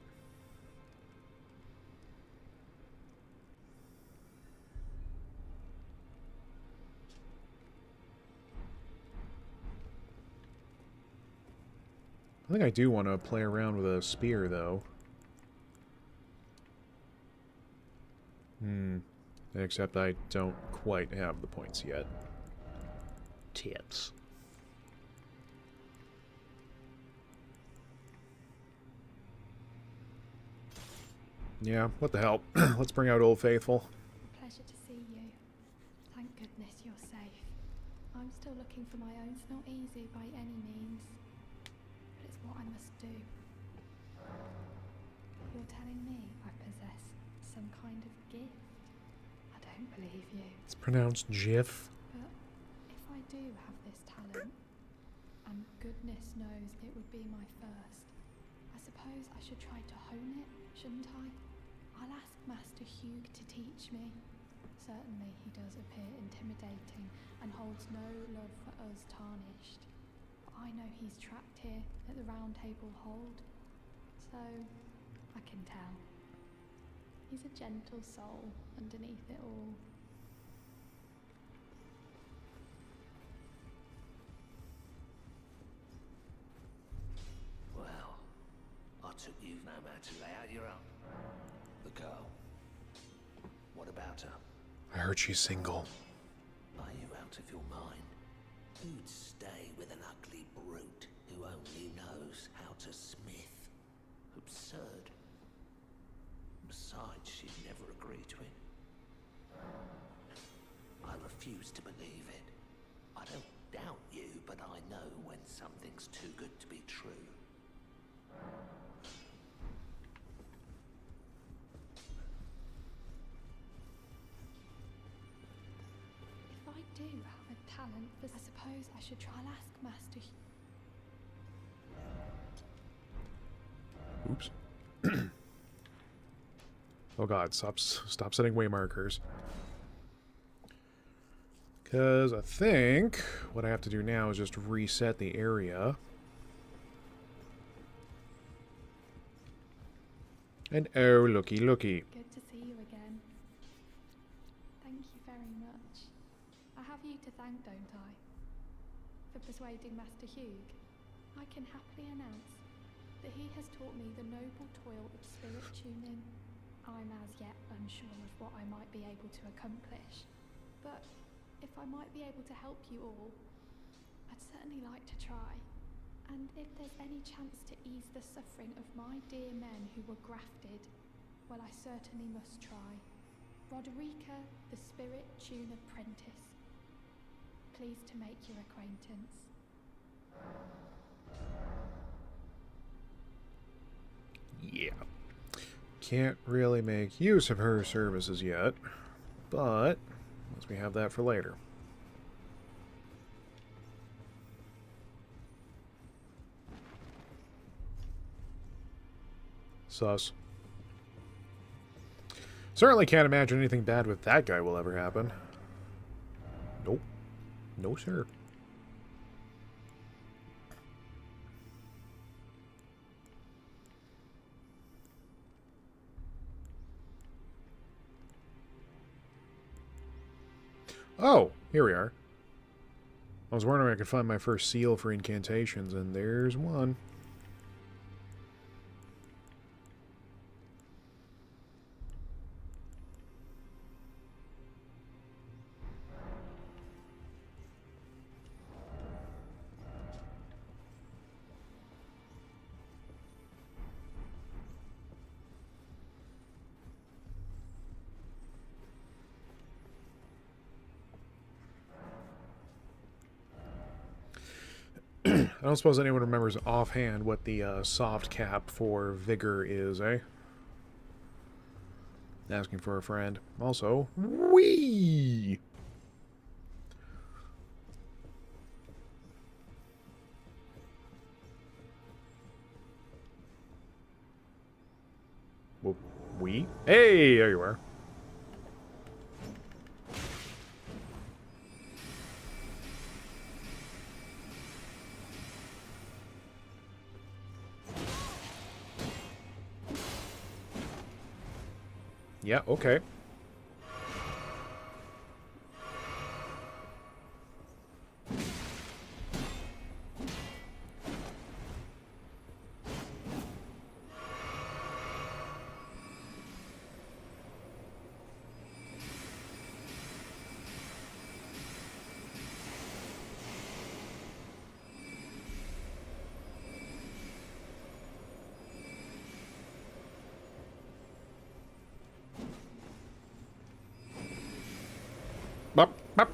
I think I do want to play around with a spear, though. Except I don't quite have the points yet. Tits. Yeah, what the hell. Let's bring out Old Faithful. Pleasure to see you. Thank goodness you're safe. I'm still looking for my own. It's not easy by any means, but it's what I must do. You're telling me I possess some kind of gift? I don't believe you. It's pronounced Jiff. But if I do have this talent, and goodness knows it would be my first, I suppose I should try to hone it, shouldn't I? I'll ask Master Hugh to teach me. Certainly he does appear intimidating and holds no love for us tarnished. But I know he's trapped here at the Round Table Hold, so I can tell. He's a gentle soul underneath it all. Well, I took you no matter to lay out your own. The girl. What about her? I heard she's single. Are you out of your mind? Who'd stay with an ugly brute who only knows how to smith? Absurd. Besides, she'd never agree to it. I refuse to believe it. I don't doubt you, but I know when something's too good to be true. If I do have a talent for, I suppose I should try and ask Master Hugh. Oops. Oh god, stop setting way markers. Because I think what I have to do now is just reset the area. And oh, looky, looky. Good to see you again. Thank you very much. I have you to thank, don't I? For persuading Master Hugh. I can happily announce that he has taught me the noble toil of spirit tuning. I'm as yet unsure of what I might be able to accomplish, but if I might be able to help you all, I'd certainly like to try. And if there's any chance to ease the suffering of my dear men who were grafted, well, I certainly must try. Roderica, the Spirit Tune Apprentice. Pleased to make your acquaintance. Yeah. Can't really make use of her services yet, but Unless we have that for later. Sus. Certainly can't imagine anything bad with that guy will ever happen. Nope. No, sir. Oh, here we are. I was wondering if I could find my first seal for incantations, and there's one. I don't suppose anyone remembers offhand what the soft cap for vigor is, eh? Asking for a friend. Also, wee. We? Hey, there you are. Yeah, okay. Bop, bop.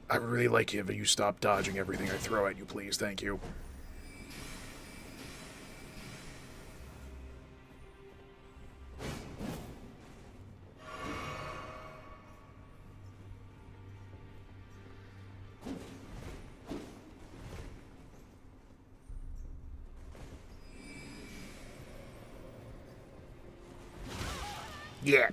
I would really like it if you stop dodging everything I throw at you, please. Thank you. Yeah.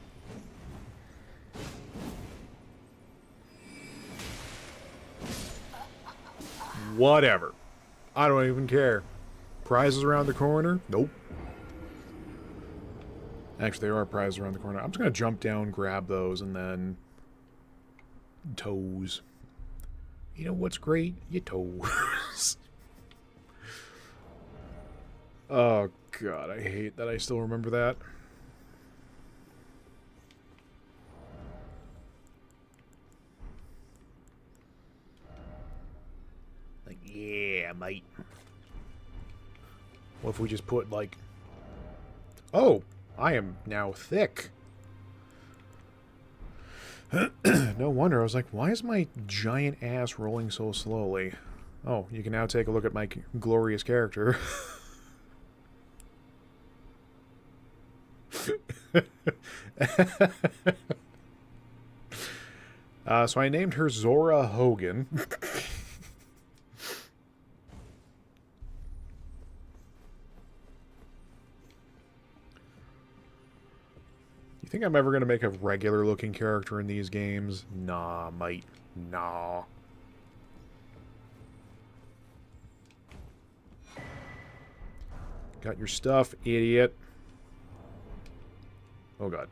Whatever. I don't even care. Prizes around the corner? Nope. Actually, there are prizes around the corner. I'm just going to jump down, grab those, and then... Toes. You know what's great? Your toes. Oh, God. I hate that I still remember that. Like, yeah, mate. What if we just put, like... Oh! I am now thick. No wonder. I was like, why is my giant ass rolling so slowly? Oh, you can now take a look at my glorious character. So I named her Zora Hogan. You think I'm ever going to make a regular looking character in these games? Nah, mate. Nah. Got your stuff, idiot. Oh, God.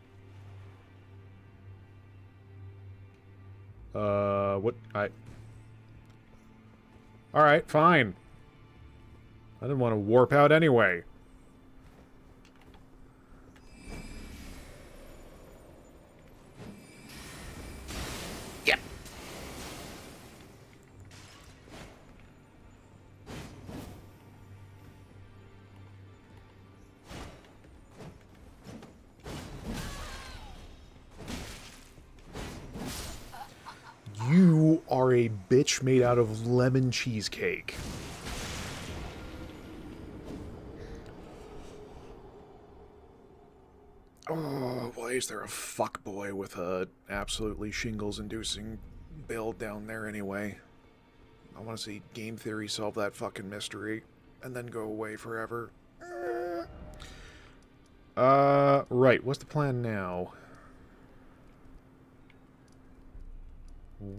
What? Alright, fine. I didn't want to warp out anyway. Yep. are a bitch made out of lemon cheesecake. Oh, why is there a fuckboy with a absolutely shingles-inducing build down there anyway? I want to see game theory solve that fucking mystery and then go away forever. Right. What's the plan now?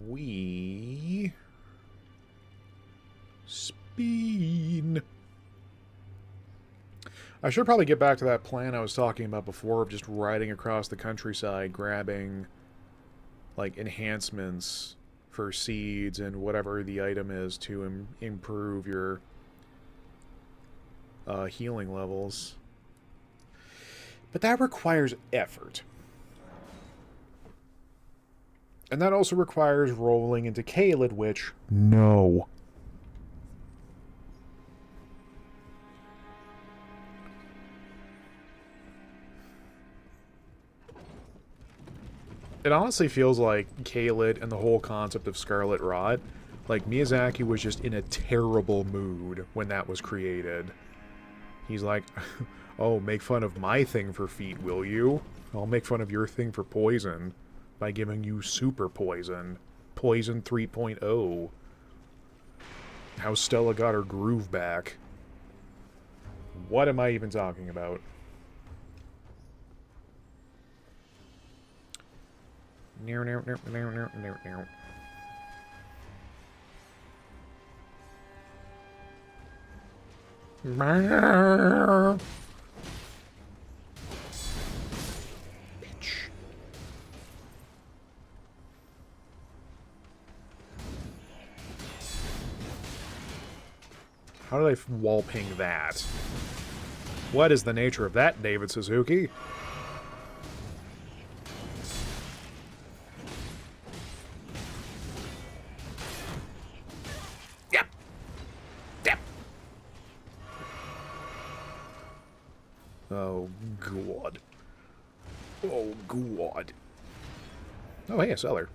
We... Speed. I should probably get back to that plan I was talking about before of just riding across the countryside, grabbing, like, enhancements for seeds and whatever the item is to improve your healing levels. But that requires effort. And that also requires rolling into Caelid, which, no. It honestly feels like Caelid and the whole concept of Scarlet Rot, like Miyazaki was just in a terrible mood when that was created. He's like, oh, make fun of my thing for feet, will you? I'll make fun of your thing for poison by giving you super poison. Poison 3.0. How Stella got her groove back. What am I even talking about? Bitch. How did I wall ping that? What is the nature of that, David Suzuki? Yep. Yep. Oh, God. Oh, God. Oh, hey, a seller.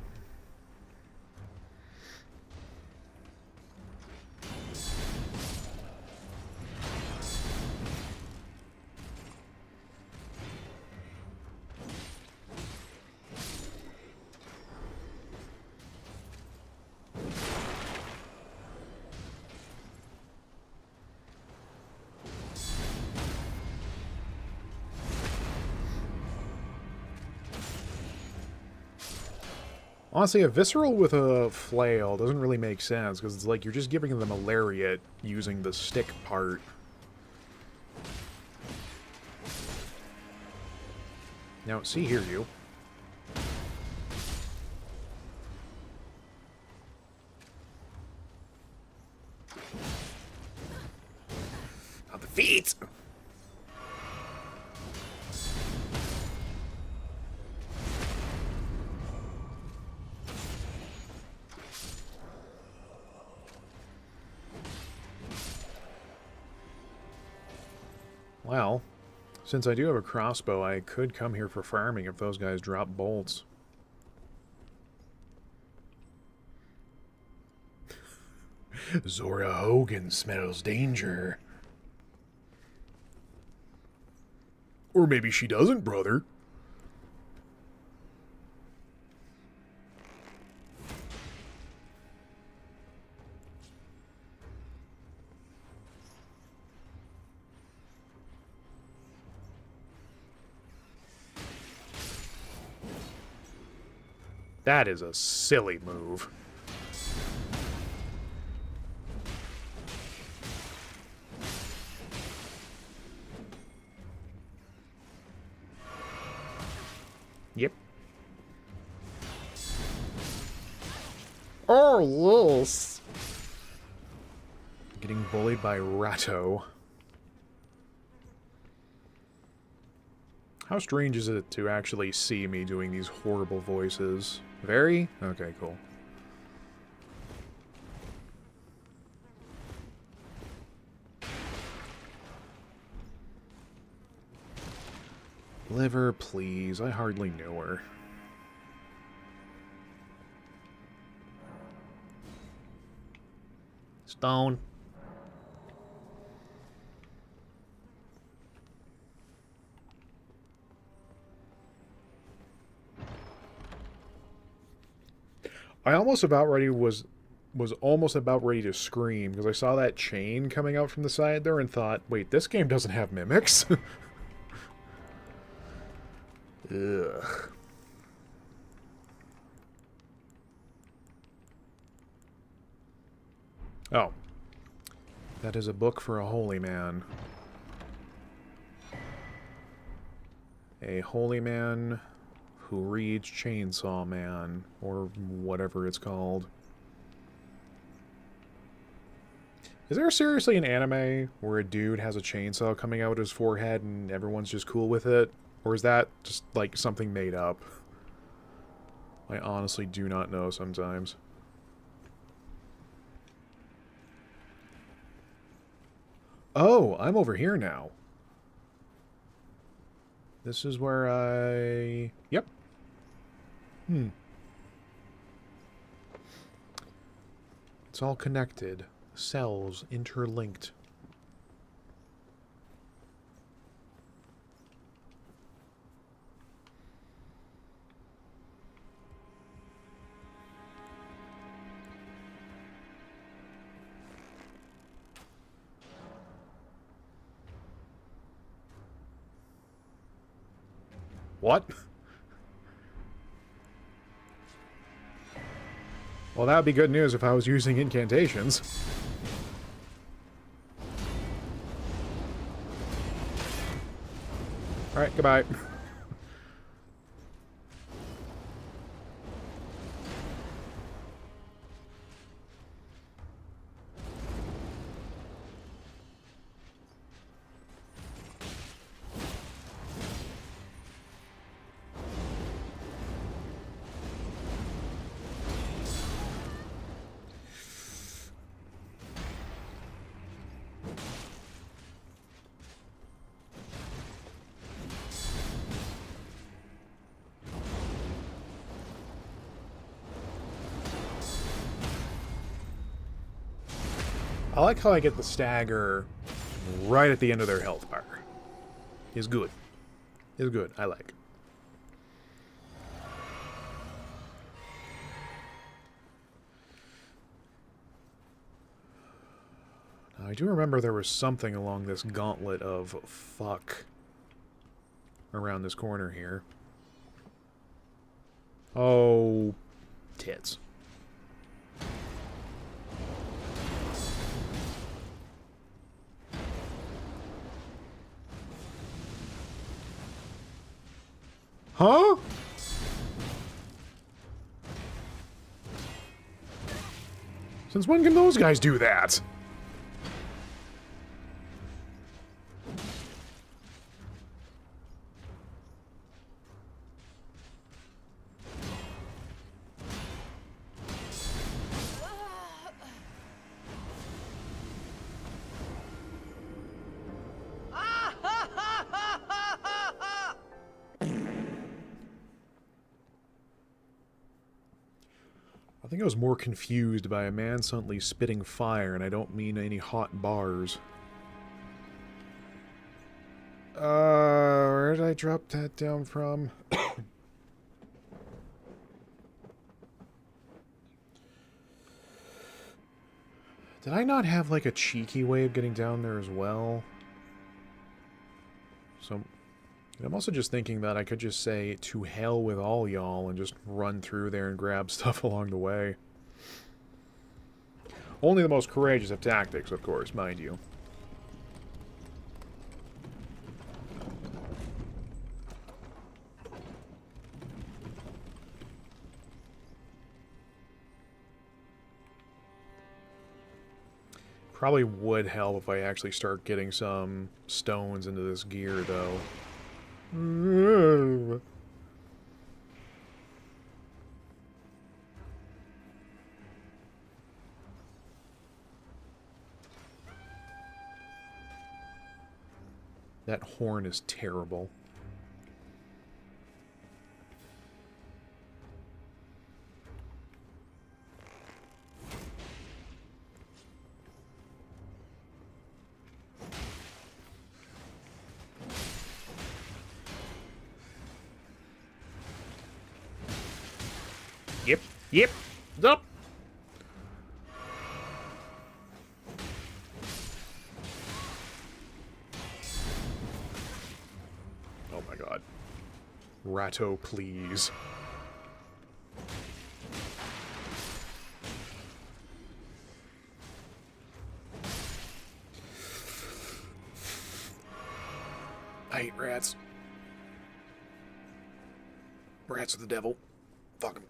Honestly, a visceral with a flail doesn't really make sense, because it's like you're just giving them a lariat using the stick part. Now, see here, you. Not the feet! Well, since I do have a crossbow, I could come here for farming if those guys drop bolts. Zora Hogan smells danger. Or maybe she doesn't, brother. That is a silly move. Yep. Oh, yes. Getting bullied by Ratto. How strange is it to actually see me doing these horrible voices? Very? Okay, cool. Liver, please. I hardly knew her. Stone. I almost about ready was almost about ready to scream because I saw that chain coming out from the side there and thought, wait, this game doesn't have mimics? Ugh. Oh. That is a book for a holy man. A holy man who reads Chainsaw Man, or whatever it's called. Is there seriously an anime where a dude has a chainsaw coming out of his forehead and everyone's just cool with it? Or is that just, like, something made up? I honestly do not know sometimes. Oh, I'm over here now. This is where I... Yep. It's all connected. Cells interlinked. What? Well, that would be good news if I was using incantations. Alright, goodbye. I like how I get the stagger right at the end of their health bar. Is good. Is good. I like. Now, I do remember there was something along this gauntlet of fuck around this corner here. Oh, tits. Huh? Since when can those guys do that? I think I was more confused by a man suddenly spitting fire, and I don't mean any hot bars. Where did I drop that down from? Did I not have, like, a cheeky way of getting down there as well? So, I'm also just thinking that I could just say, to hell with all y'all, and just run through there and grab stuff along the way. Only the most courageous of tactics, of course, mind you. Probably would help if I actually start getting some stones into this gear, though. That horn is terrible. Yep. Up. Oh my god. Ratto, please. I hate rats. Rats are the devil. Fuck 'em.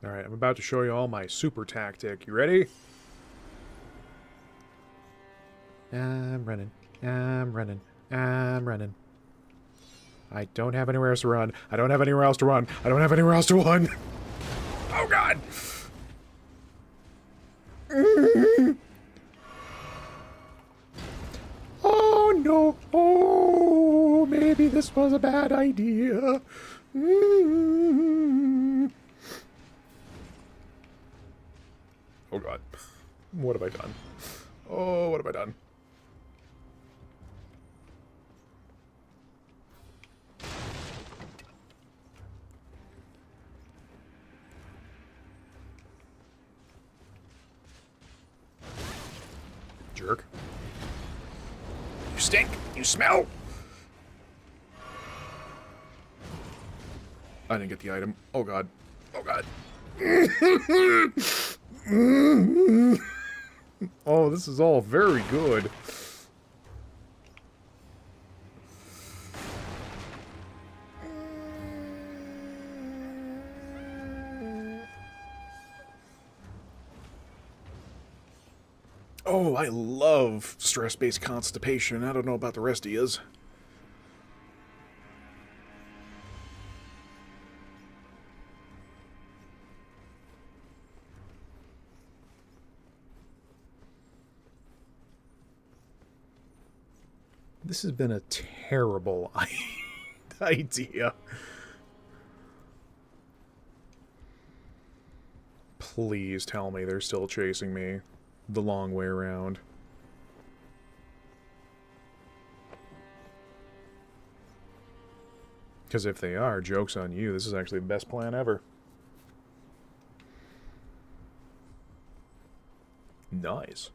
Alright, I'm about to show you all my super tactic. You ready? I'm running. I'm running. I'm running. I don't have anywhere else to run. I don't have anywhere else to run. I don't have anywhere else to run. Oh god! Oh no! Oh, maybe this was a bad idea. Oh god. What have I done? Oh, what have I done? Jerk. You stink! You smell! I didn't get the item. Oh god. Oh god. Oh, this is all very good. Oh, I love stress-based constipation. I don't know about the rest of yous. This has been a terrible idea. Please tell me they're still chasing me the long way around. Because if they are, joke's on you. This is actually the best plan ever. Nice.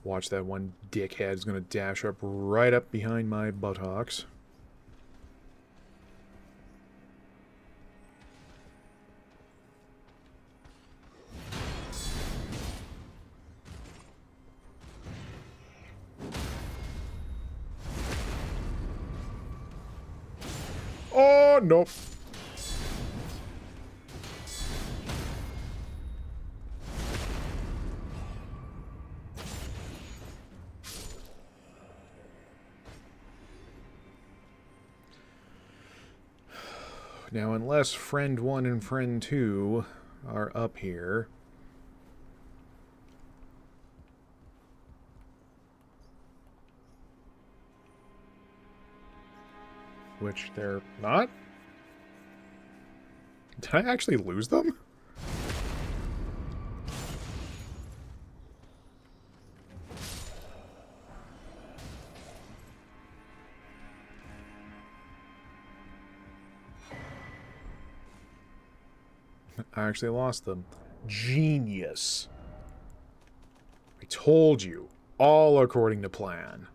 Watch, that one dickhead is going to dash up right up behind my buttocks. Oh, nope. Now, unless friend 1 and friend 2 are up here, which they're not? Did I actually lose them? I actually lost them. Genius. I told you. All according to plan.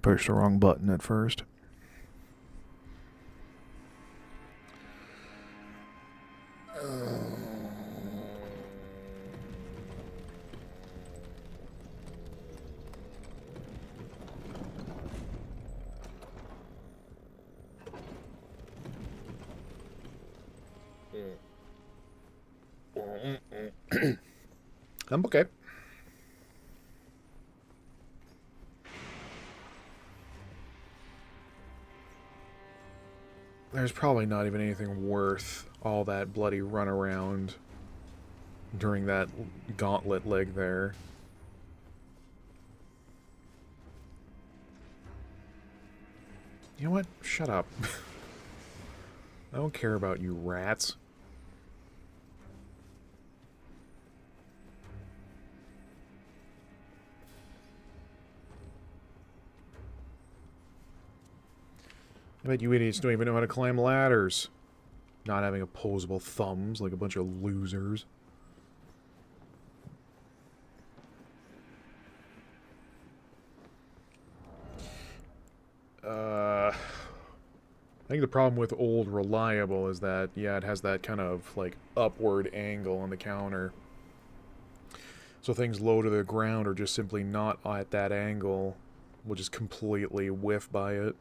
pushed the wrong button at first. I'm okay. There's probably not even anything worth all that bloody runaround during that gauntlet leg there. You know what? Shut up. I don't care about you rats. I bet you idiots don't even know how to climb ladders. Not having opposable thumbs like a bunch of losers. I think the problem with old reliable is that, yeah, it has that kind of, like, upward angle on the counter. So things low to the ground are just simply not at that angle. We'll just completely whiff by it.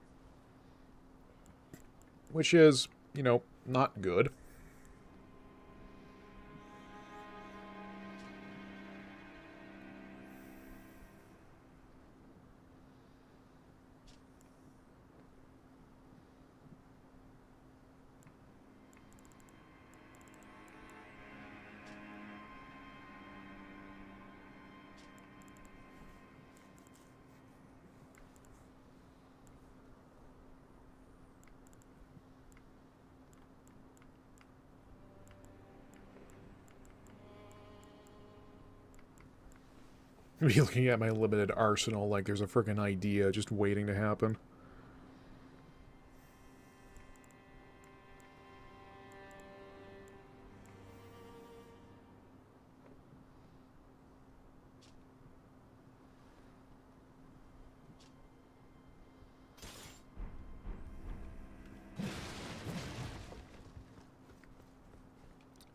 Which is, you know, not good. Be looking at my limited arsenal like there's a freaking idea just waiting to happen.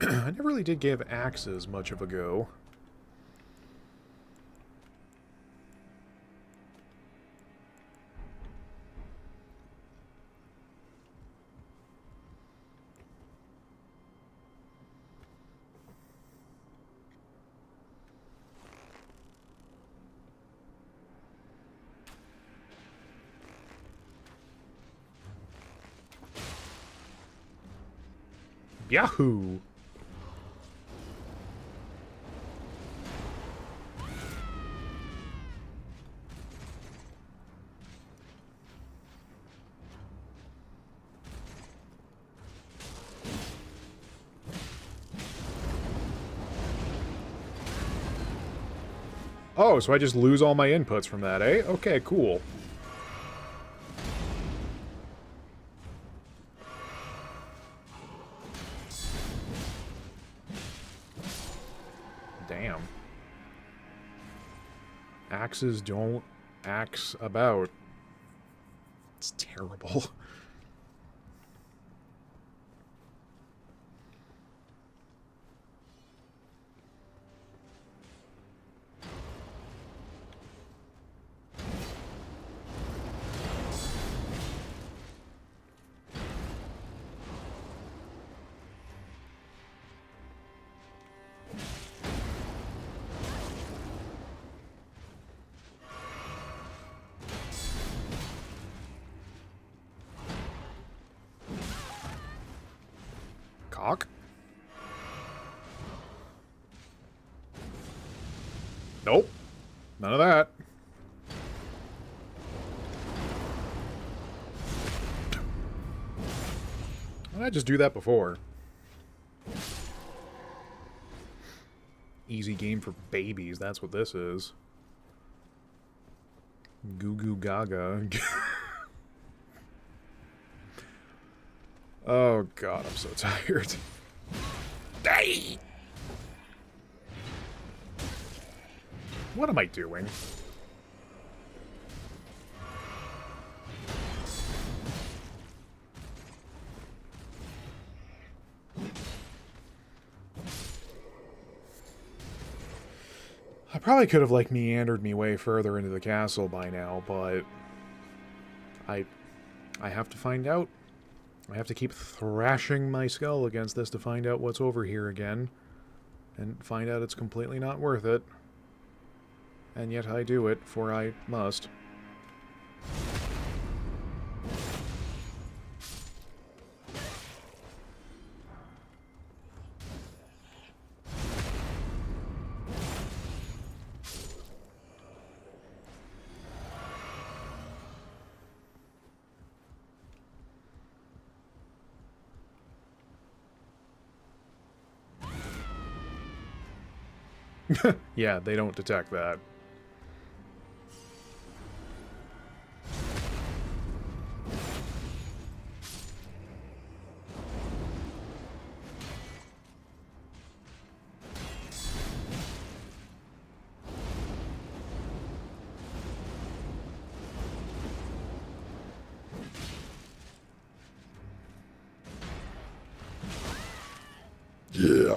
I never really did give axes much of a go. Yahoo! Oh, so I just lose all my inputs from that, eh? Okay, cool. Damn. Axes don't axe about. It's terrible. Cock? Nope. None of that. Why did I just do that before? Easy game for babies, that's what this is. Goo goo gaga. Oh god, I'm so tired. Hey! What am I doing? I probably could have, like, meandered me way further into the castle by now, but I have to find out. I have to keep thrashing my skull against this to find out what's over here again, and find out it's completely not worth it. And yet I do it, for I must. Yeah, they don't detect that. Yeah.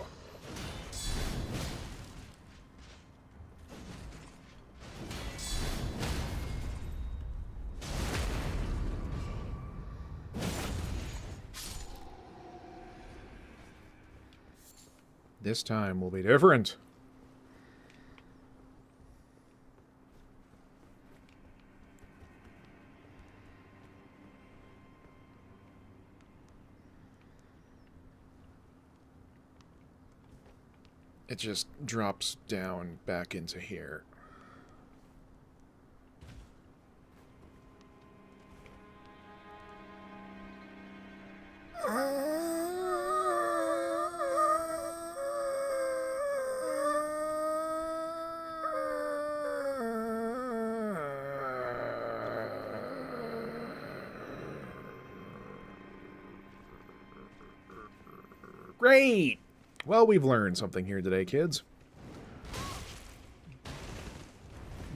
This time will be different. It just drops down back into here. Great! Well, we've learned something here today, kids.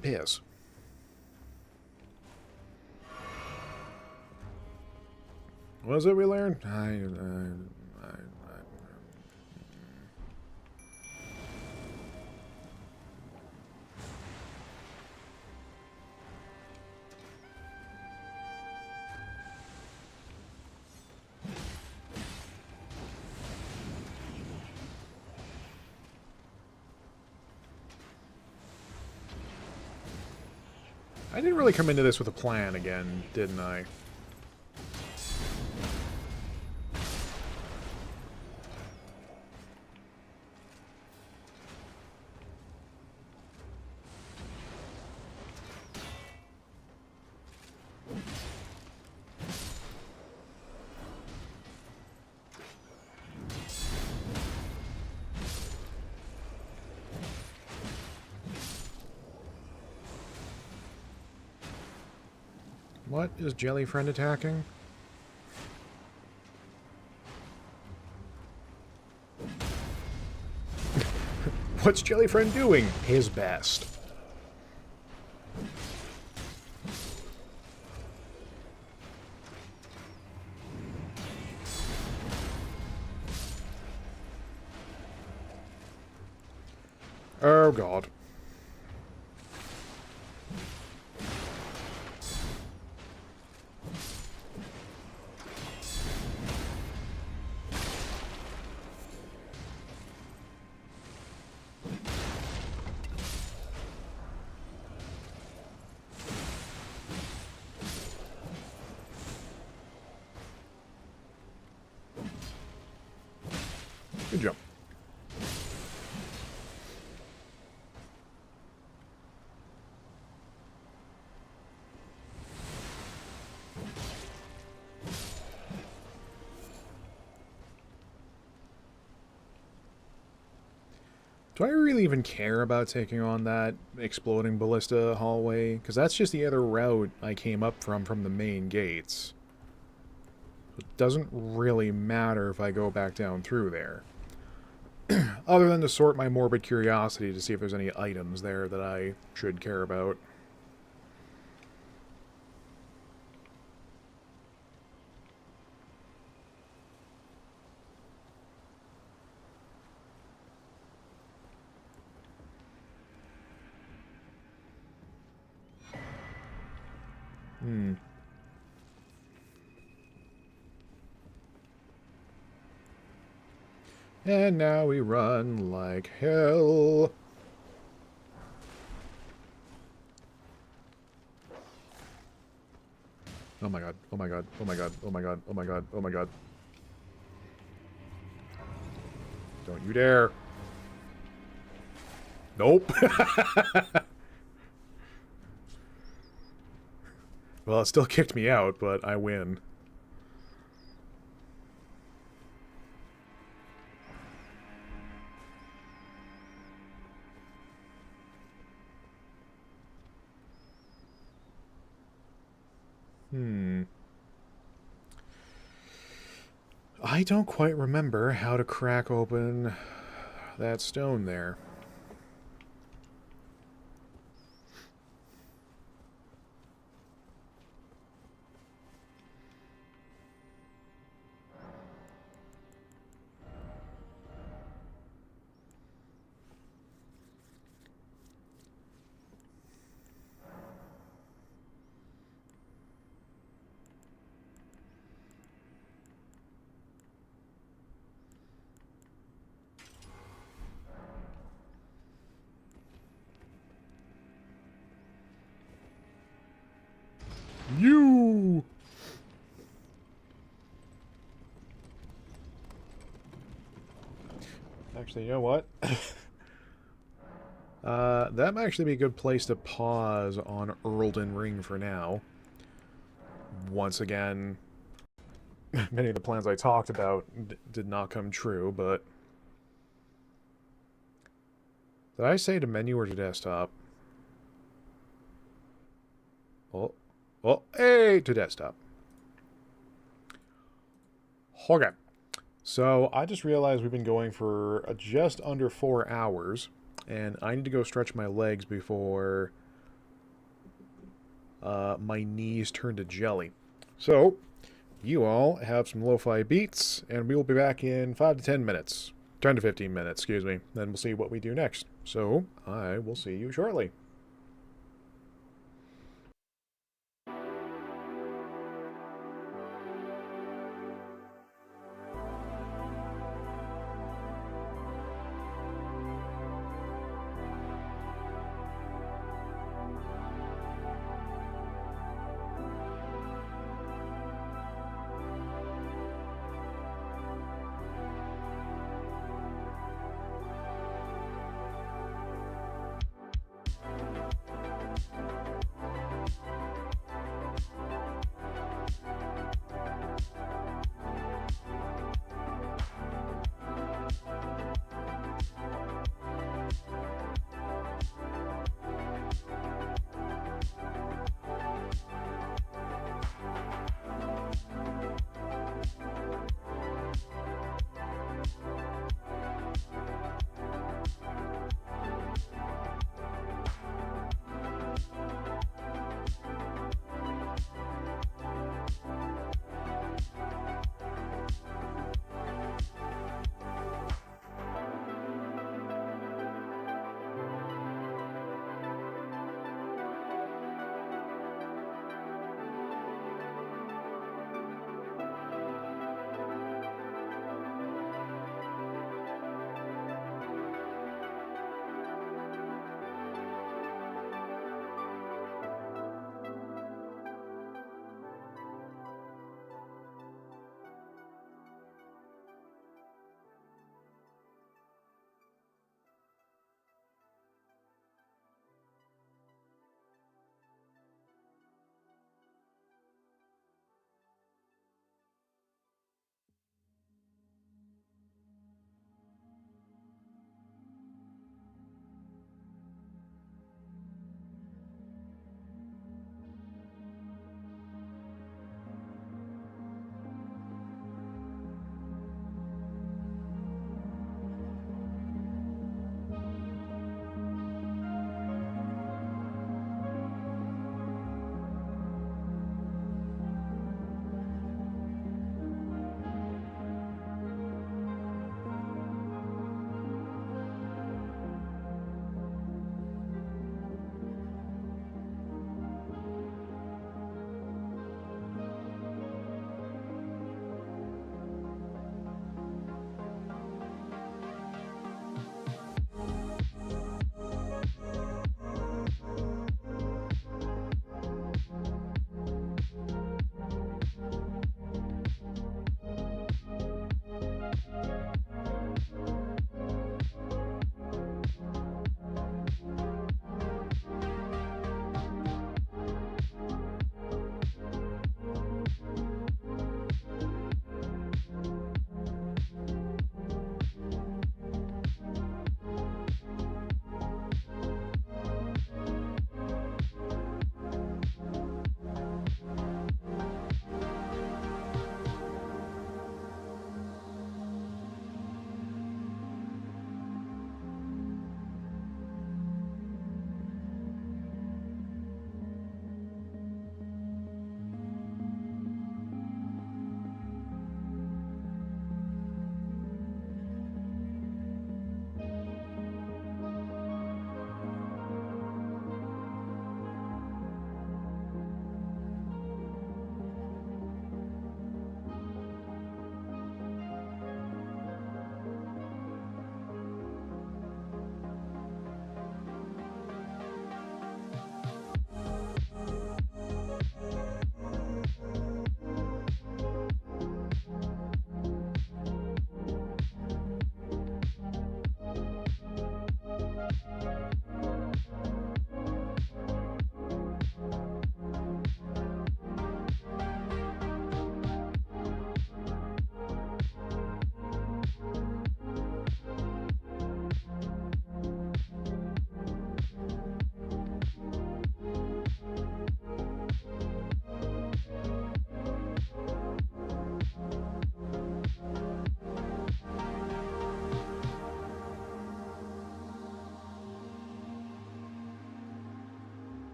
Piss. What was it we learned? I didn't really come into this with a plan again, didn't I? What is Jellyfriend attacking? What's Jellyfriend doing? His best. Oh god. Good job. Do I really even care about taking on that exploding ballista hallway? Because that's just the other route I came up from the main gates. It doesn't really matter if I go back down through there. Other than to sort my morbid curiosity to see if there's any items there that I should care about. Hmm. And now we run like hell. Oh my god, oh my god, oh my god, oh my god, oh my god, oh my god. Don't you dare. Nope. Well, it still kicked me out, but I win. I don't quite remember how to crack open that stone there. You! Actually, you know what? That might actually be a good place to pause on Elden Ring for now. Once again, many of the plans I talked about did not come true, but... Did I say to menu or to desktop? Oh. Oh, hey, to desktop. Okay. So, I just realized we've been going for just under 4 hours, and I need to go stretch my legs before my knees turn to jelly. So, you all have some lo-fi beats, and we will be back in 5 to 10 minutes. 10 to 15 minutes, excuse me. Then we'll see what we do next. So, I will see you shortly.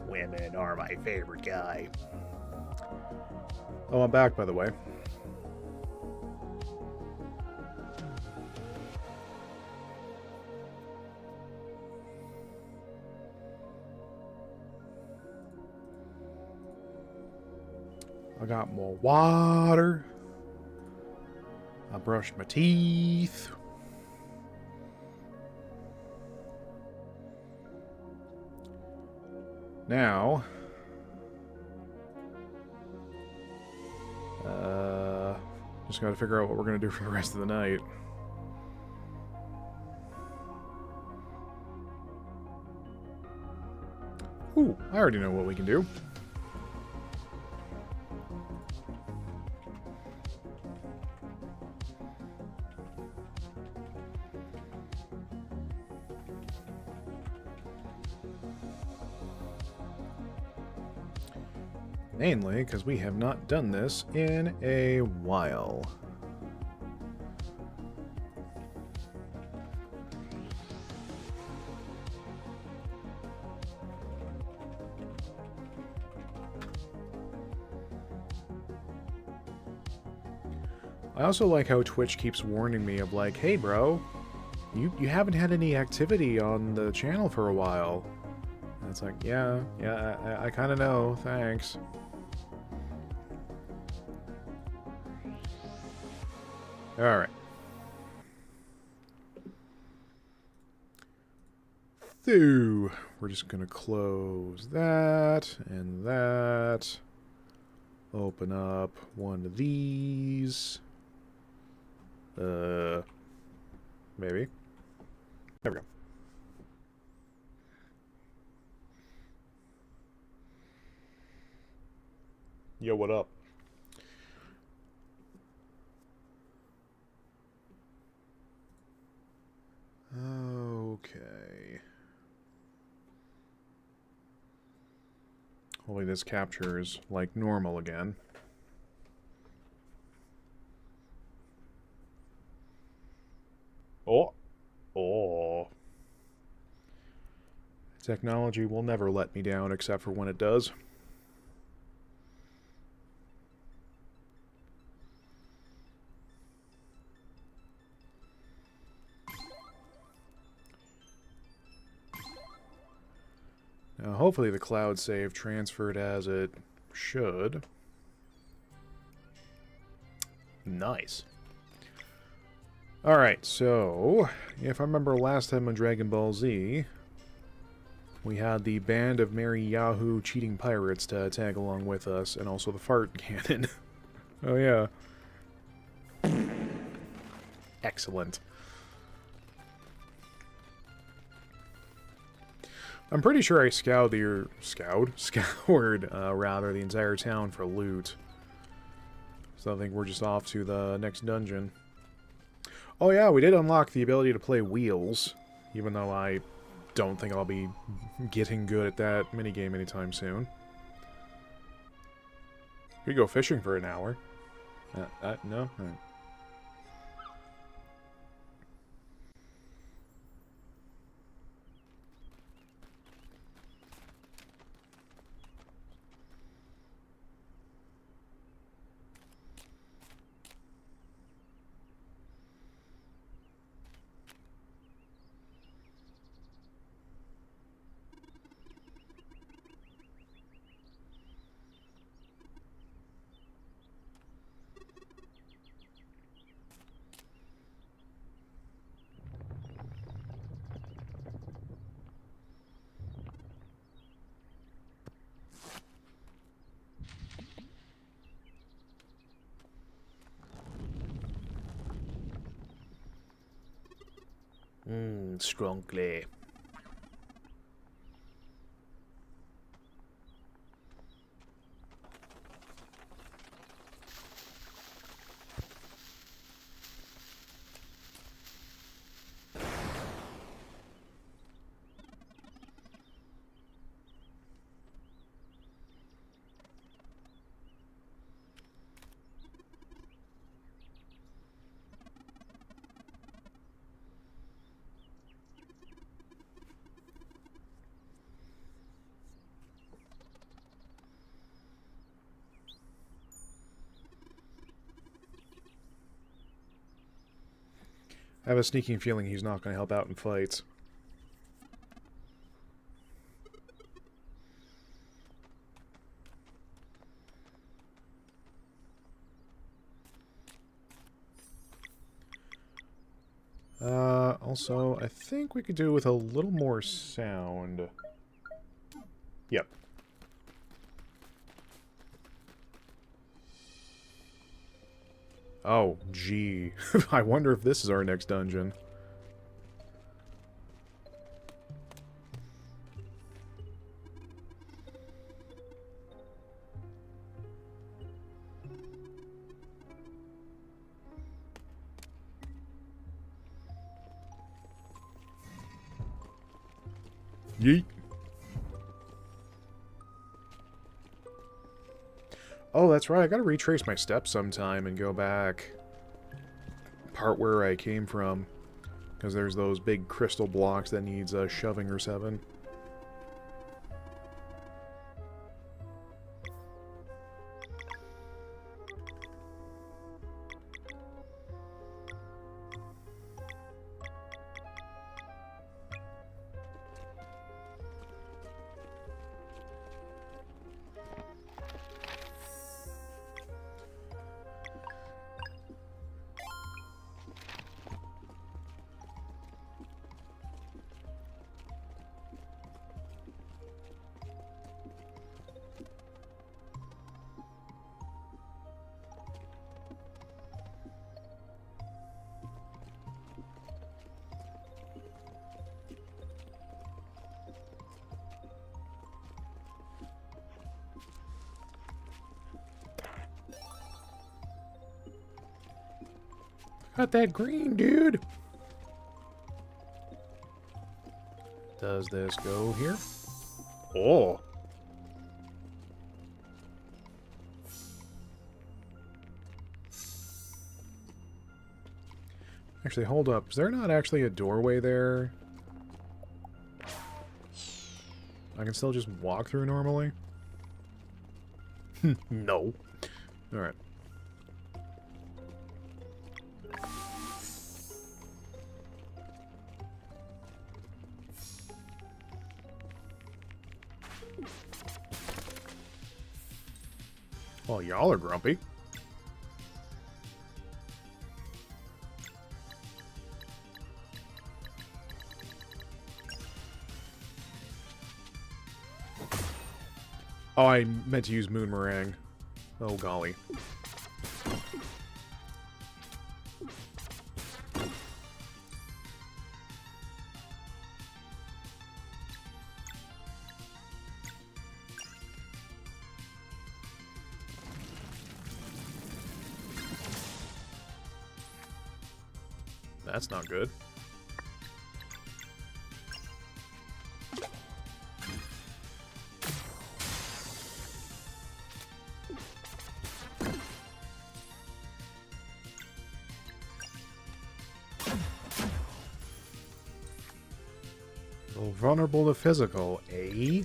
Women are my favorite guy. Oh, I'm back, by the way. I got more water. I brushed my teeth. Now, just gotta figure out what we're gonna do for the rest of the night. Ooh, I already know what we can do. Mainly because we have not done this in a while. I also like how Twitch keeps warning me of like, hey bro, you haven't had any activity on the channel for a while. And it's like, yeah, I kind of know, thanks. Alright. So, we're just going to close that and that. Open up one of these. Maybe. There we go. Yo, what up? Okay. Hopefully this captures like normal again. Oh. Technology will never let me down except for when it does. Now, hopefully the cloud save transferred as it should. Nice. Alright, so, if I remember last time on Dragon Ball Z, we had the band of merry Yahoo cheating pirates to tag along with us, and also the fart cannon. Oh yeah. Excellent. I'm pretty sure I scoured rather the entire town for loot. So I think we're just off to the next dungeon. Oh yeah, we did unlock the ability to play wheels, even though I don't think I'll be getting good at that minigame anytime soon. We could go fishing for an hour. No? Alright. Strongly. I have a sneaking feeling he's not going to help out in fights. Also, I think we could do with a little more sound. Yep. Oh, gee. I wonder if this is our next dungeon. Yeet. Oh, that's right. I gotta retrace my steps sometime and go back. Part where I came from. Because there's those big crystal blocks that needs shoving or seven. Got that green, dude. Does this go here? Oh. Actually, hold up. Is there not actually a doorway there? I can still just walk through normally? No. Alright. Well, y'all are grumpy. Oh, I meant to use Moon Meringue. Oh, golly. That's not good. Vulnerable to physical, eh?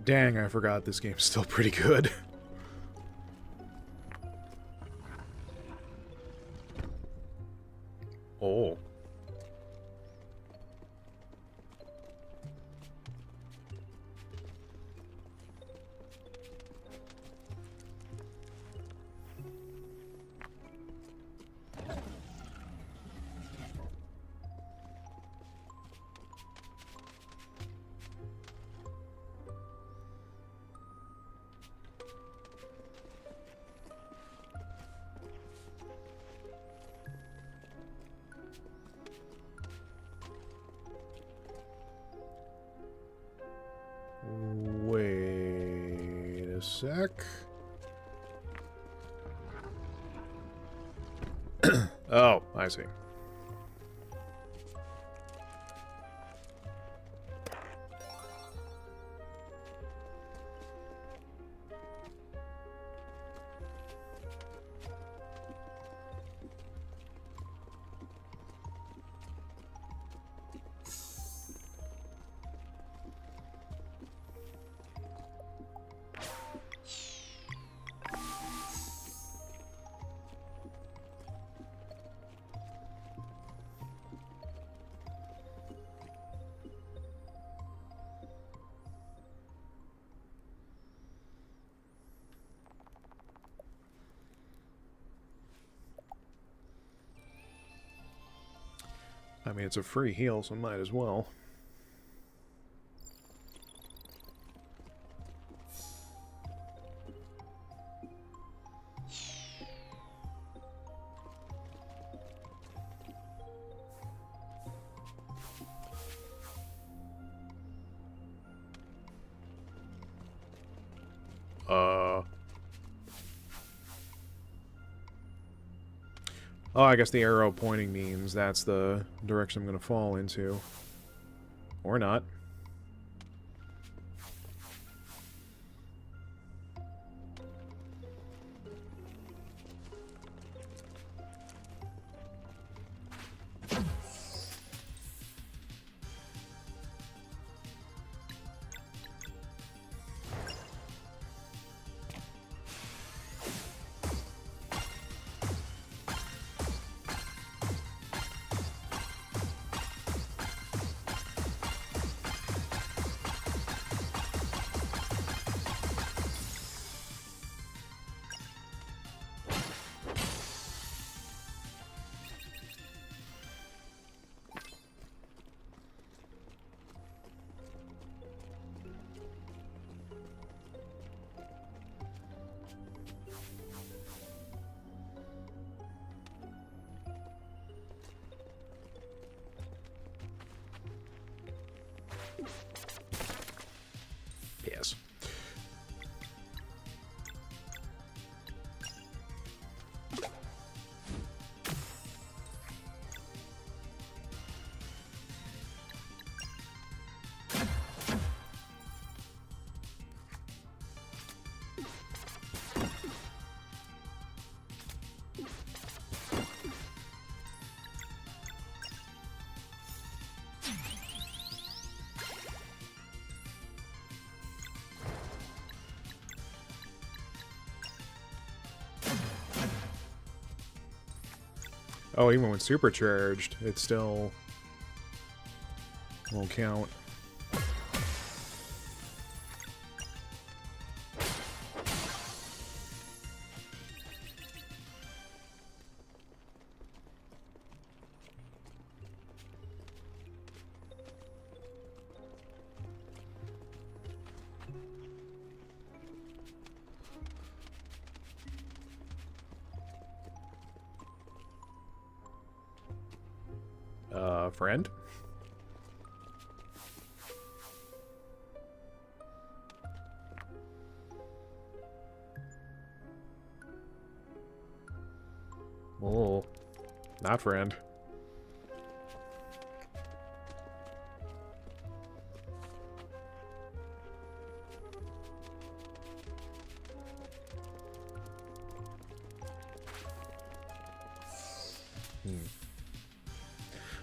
Dang, I forgot this game's still pretty good. Oh. a sec. Oh, I see. I mean, it's a free heal, so might as well. Oh, I guess the arrow pointing means that's the direction I'm going to fall into. Or not. Yes. Oh, even when supercharged, it still won't count. Friend? Oh, not friend.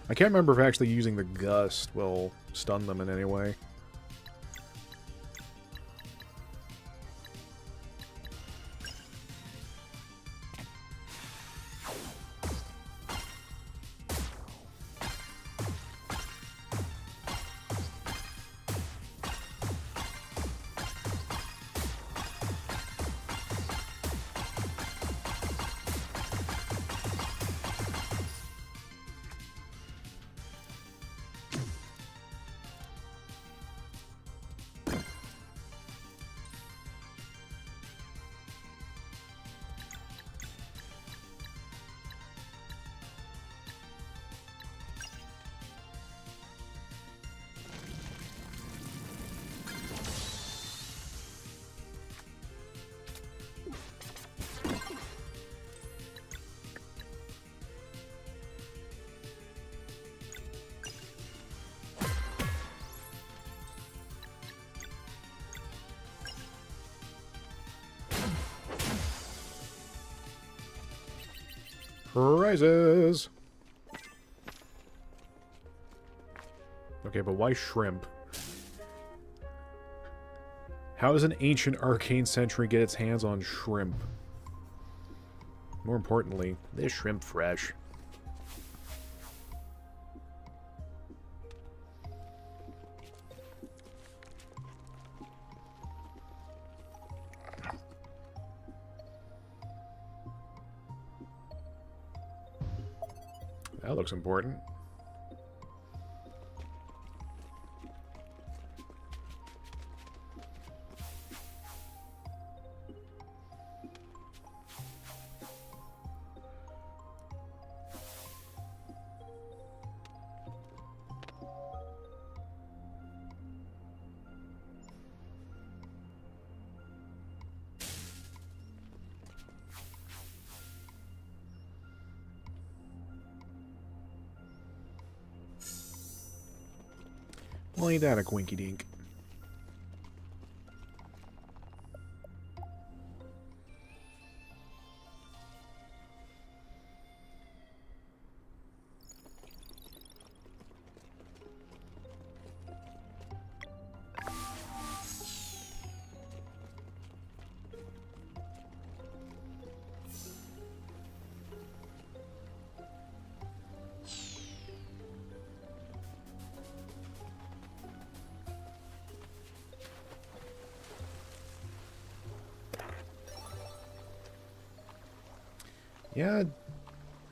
I can't remember if actually using the gust will stun them in any way. Prizes! Okay, but why shrimp? How does an ancient arcane sentry get its hands on shrimp? More importantly, is shrimp fresh? That looks important. Well, ain't that a quinky dink? Yeah,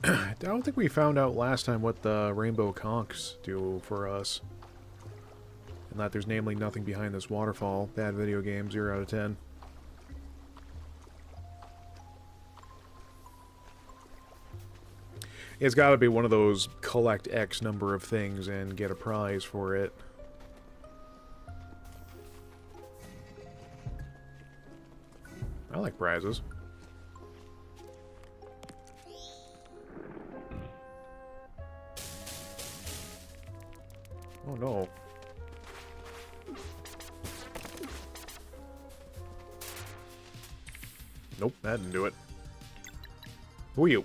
I don't think we found out last time what the rainbow conchs do for us. And that there's namely nothing behind this waterfall. Bad video game, 0 out of 10. It's gotta be one of those collect X number of things and get a prize for it. I like prizes. Oh no. Nope, that didn't do it. Who are you?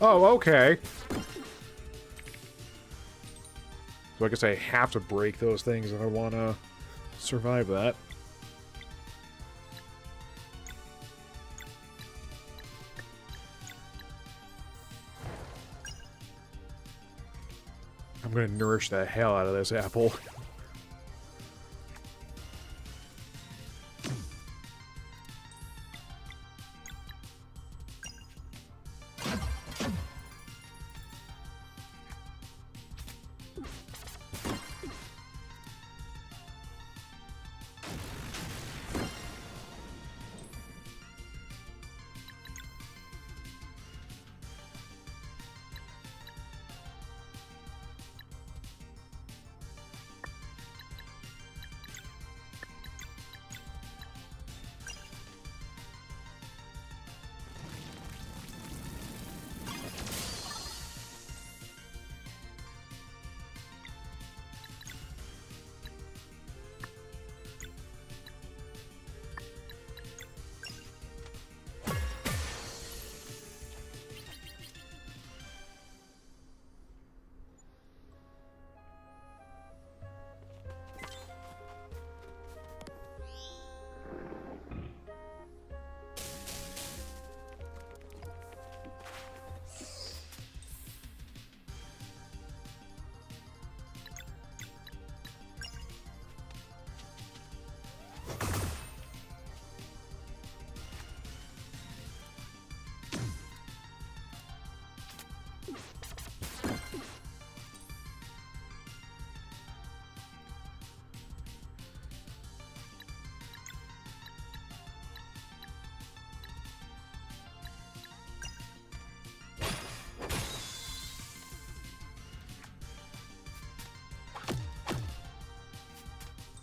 Oh, okay. So I guess I have to break those things if I want to survive that. I'm going to nourish the hell out of this apple.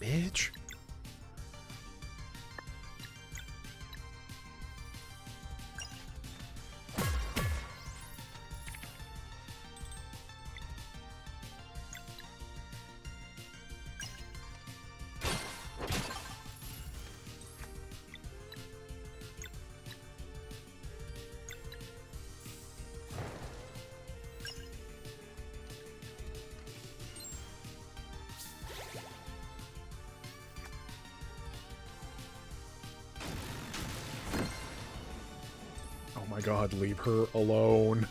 bitch. Oh my god, leave her alone.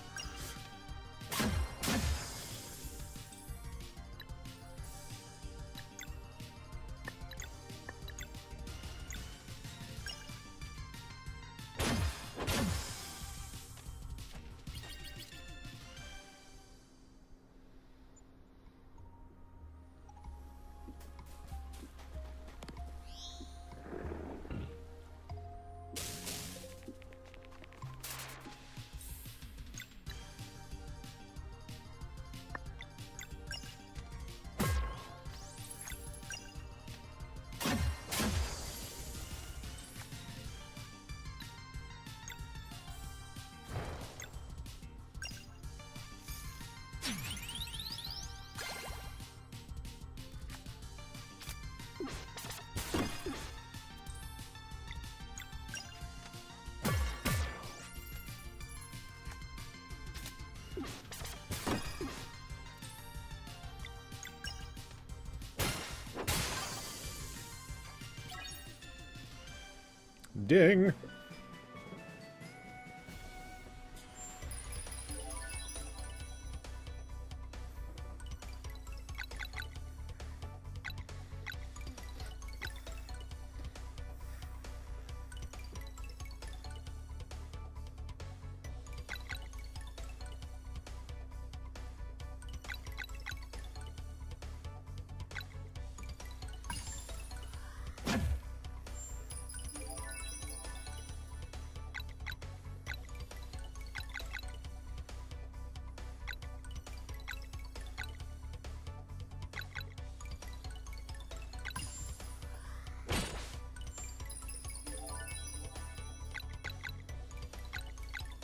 Ding!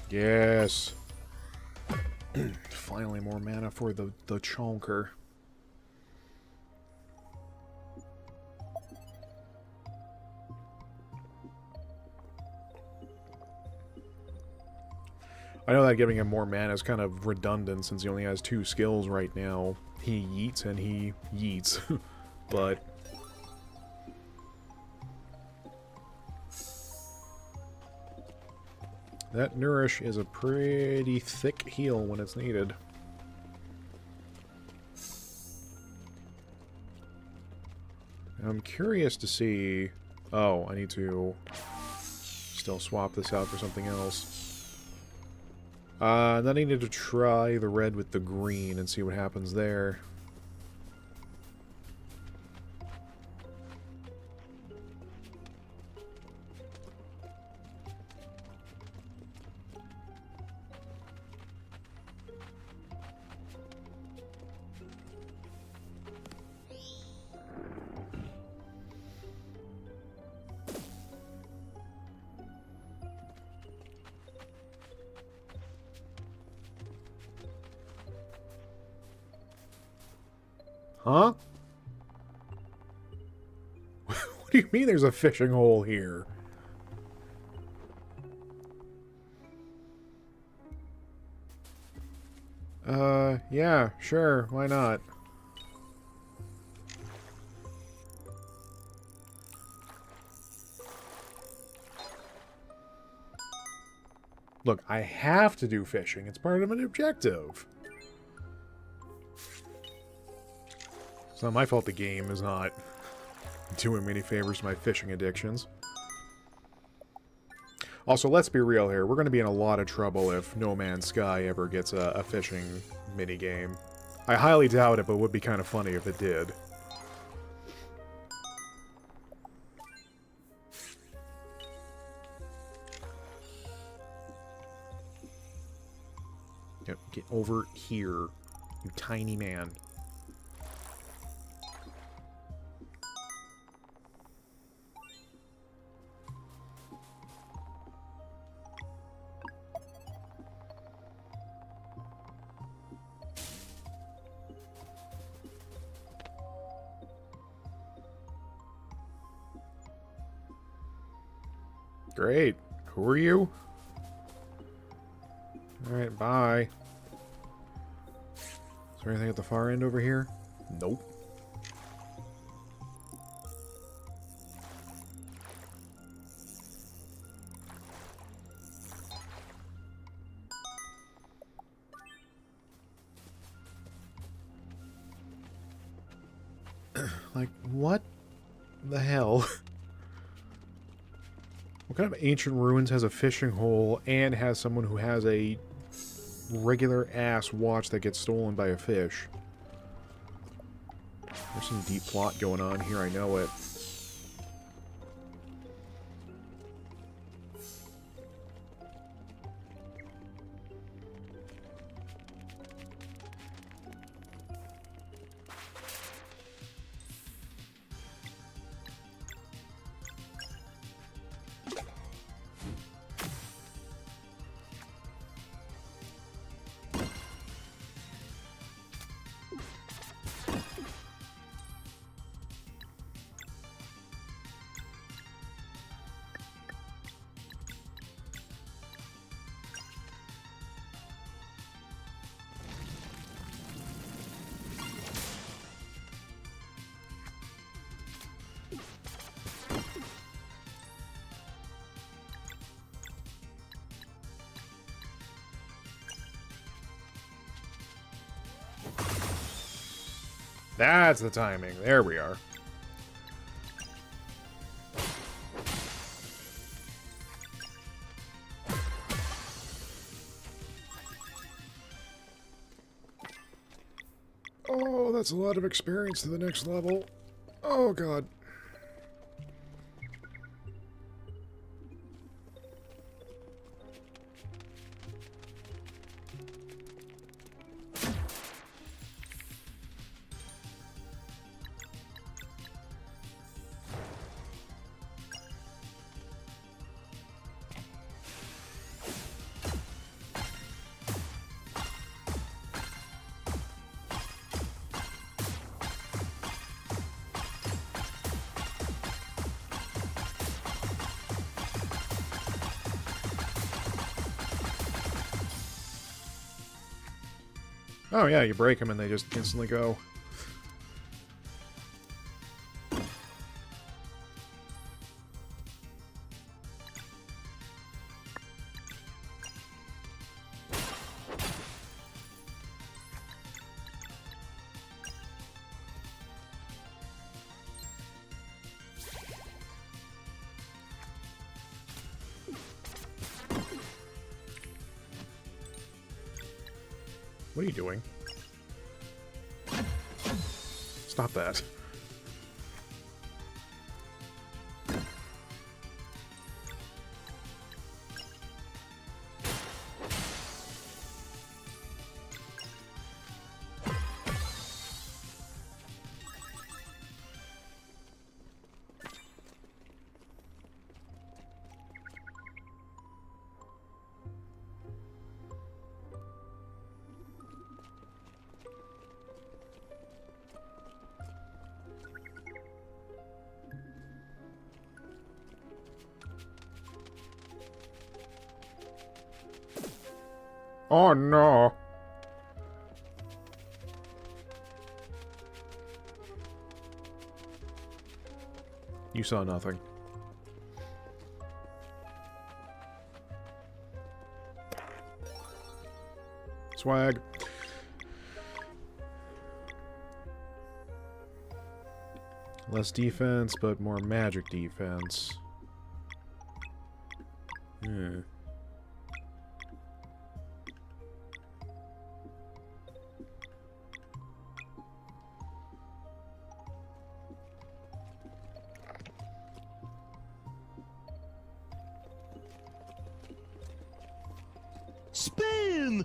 Yes. Finally more mana for the chonker. I know that giving him more mana is kind of redundant since he only has 2 skills right now. He yeets and he yeets. But that Nourish is a pretty thick heal when it's needed. I'm curious to see... Oh, I need to still swap this out for something else. Then I need to try the red with the green and see what happens there. Huh? What do you mean there's a fishing hole here? Yeah, sure, why not? Look, I have to do fishing. It's part of an objective. It's not my fault the game is not doing me any favors to my fishing addictions. Also, let's be real here. We're going to be in a lot of trouble if No Man's Sky ever gets a fishing minigame. I highly doubt it, but it would be kind of funny if it did. Yep, get over here, you tiny man. Great. Who are you? Alright, bye. Is there anything at the far end over here? Nope. Like, what the hell? What kind of ancient ruins has a fishing hole and has someone who has a regular ass watch that gets stolen by a fish? There's some deep plot going on here, I know it. That's the timing. There we are. Oh, that's a lot of experience to the next level. Oh, God. Oh yeah, you break them and they just instantly go. What are you doing? Stop that. Oh no. You saw nothing. Swag. Less defense, but more magic defense. Hmm. Spin!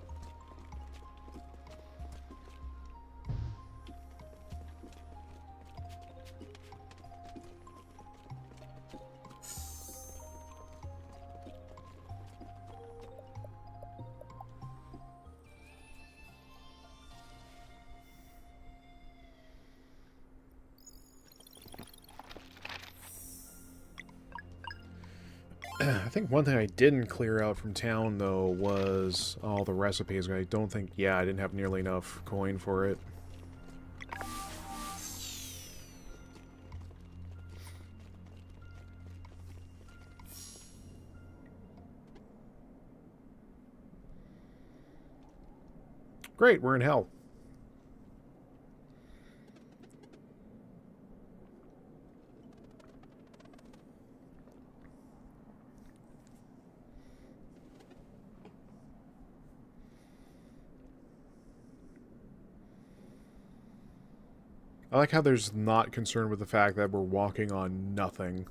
think one thing I didn't clear out from town, though, was all the recipes. I don't think... Yeah, I didn't have nearly enough coin for it. Great, we're in hell. I like how there's not concern with the fact that we're walking on nothing.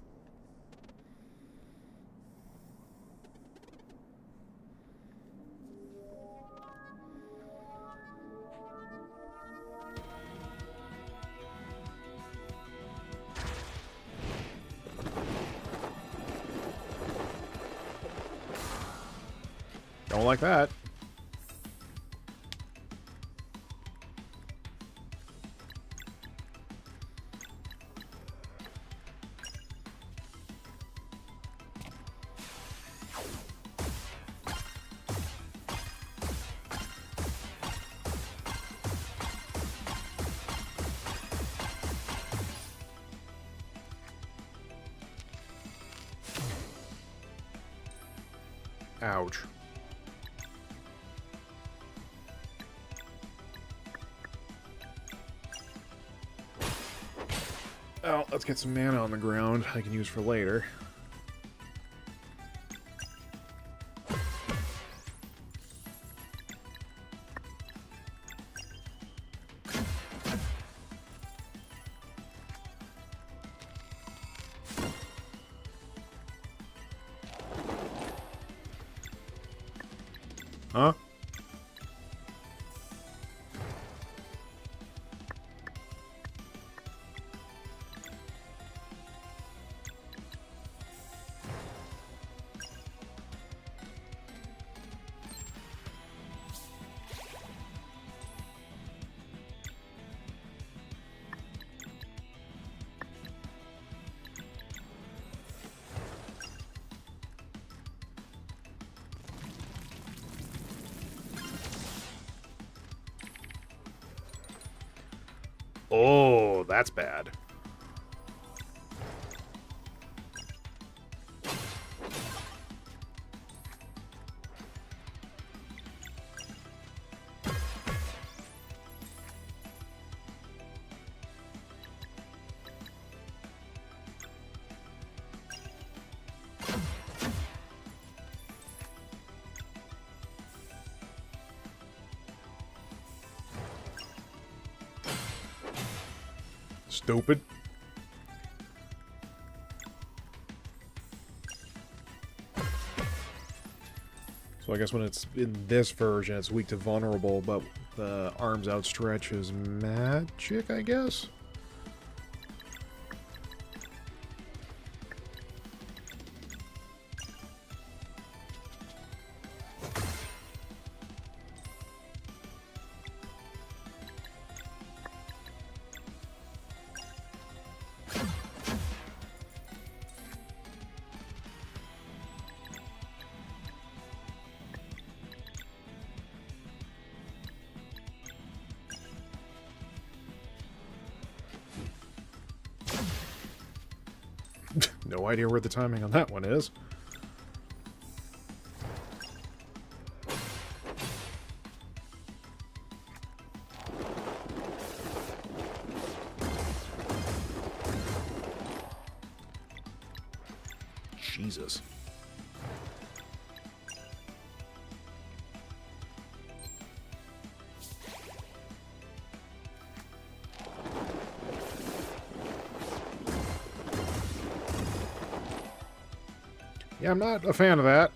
Don't like that. Ouch. Oh, let's get some mana on the ground I can use for later. Huh? Oh, that's bad. Stupid. So I guess when it's in this version, it's weak to vulnerable, but the arms outstretch is magic, I guess? No idea where the timing on that one is. Jesus. Yeah, I'm not a fan of that.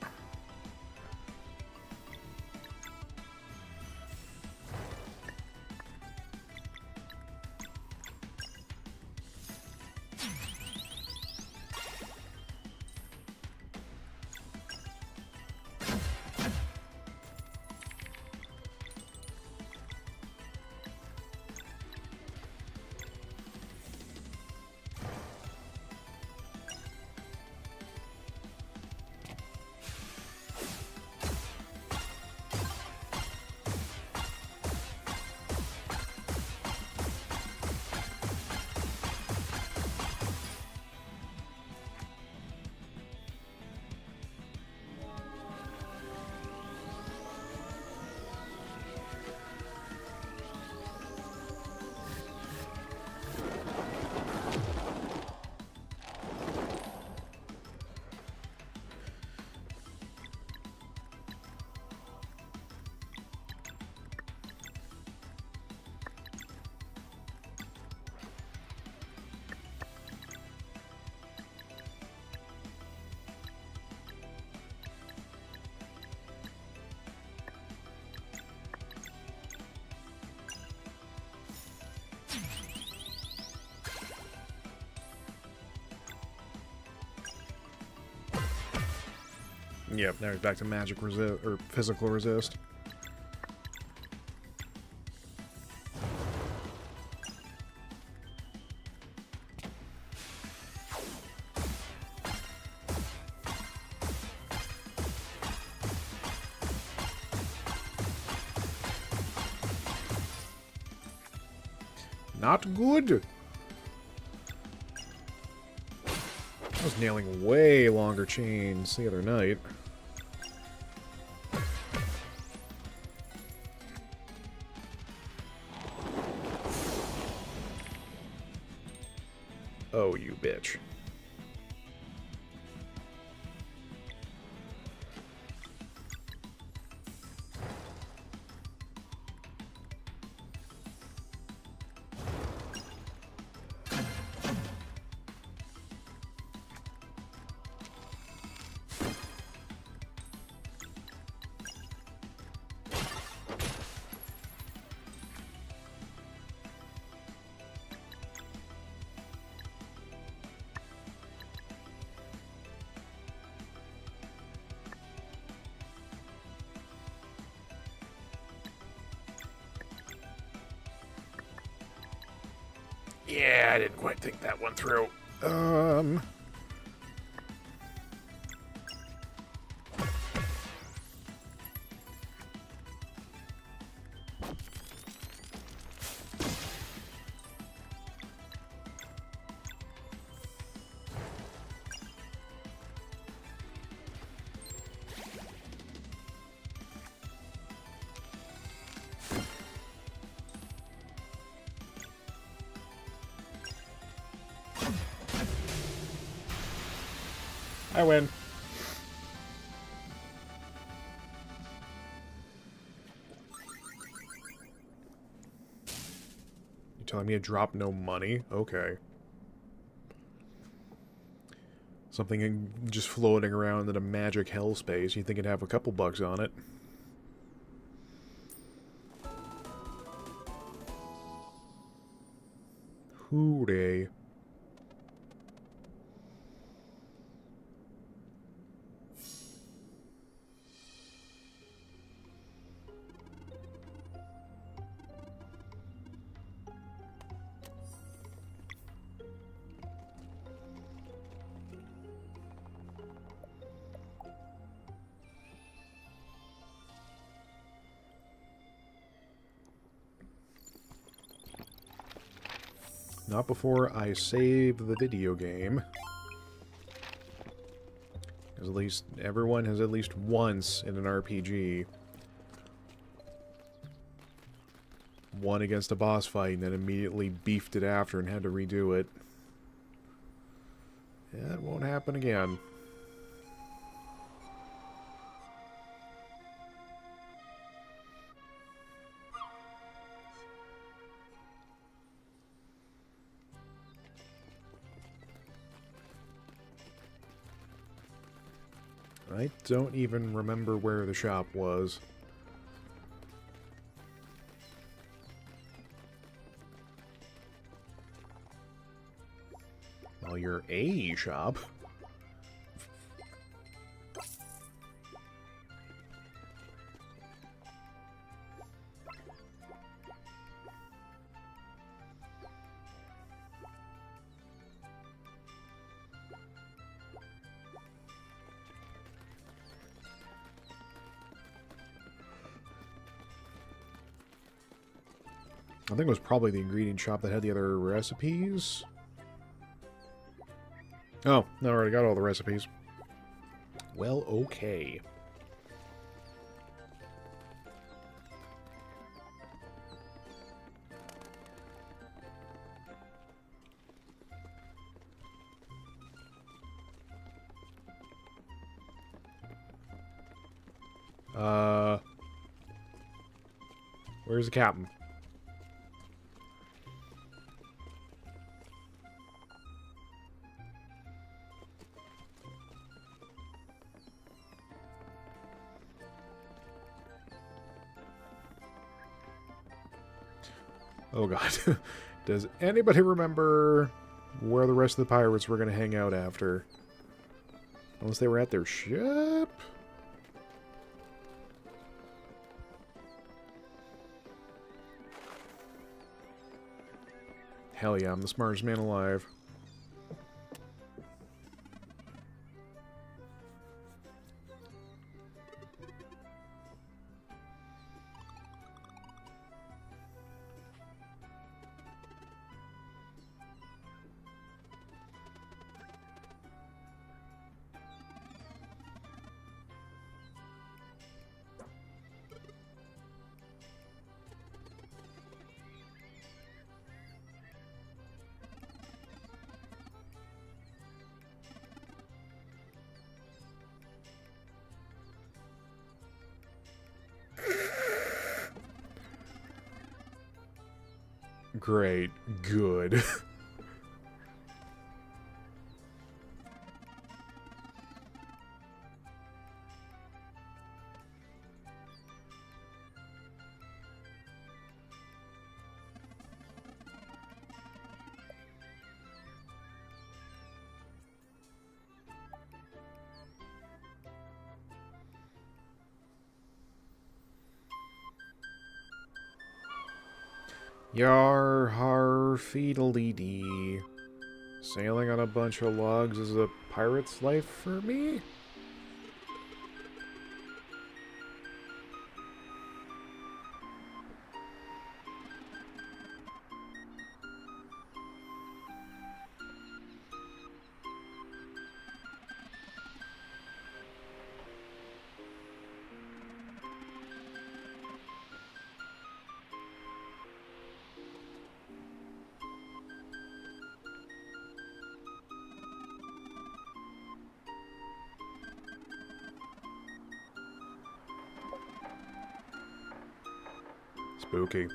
Yep, now he's back to magic resist, or physical resist. Not good! I was nailing way longer chains the other night. Oh, you bitch. Yeah, I didn't quite think that one through. I win. You telling me to drop no money? Okay. Something just floating around in a magic hell space. You think it'd have a couple bucks on it. Hooray. Not before I save the video game. Because at least everyone has at least once in an RPG won against a boss fight and then immediately beefed it after and had to redo it. That won't happen again. I don't even remember where the shop was. Well, you're a shop. I think it was probably the ingredient shop that had the other recipes. Oh, no, I already got all the recipes. Well, okay. Where's the captain? Oh god. Does anybody remember where the rest of the pirates were going to hang out after? Unless they were at their ship? Hell yeah, I'm the smartest man alive. Great. Good. Yar har feedly-dee. Sailing on a bunch of logs is a pirate's life for me? Spooky.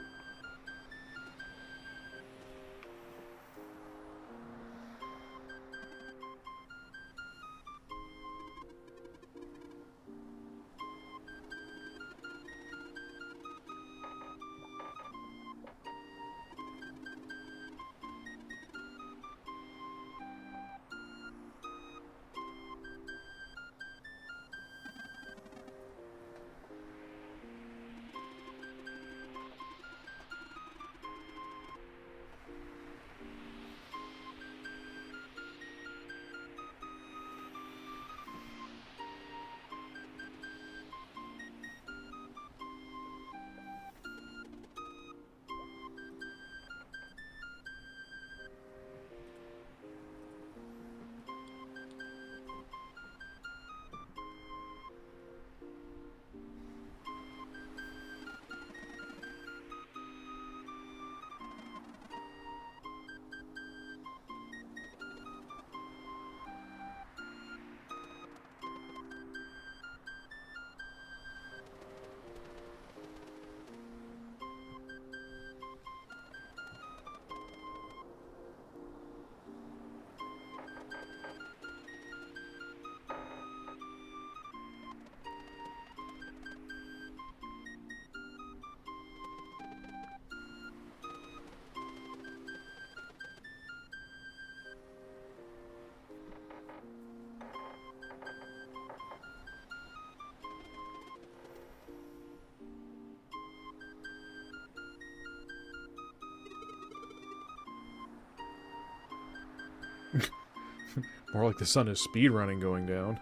More like the sun is speedrunning going down.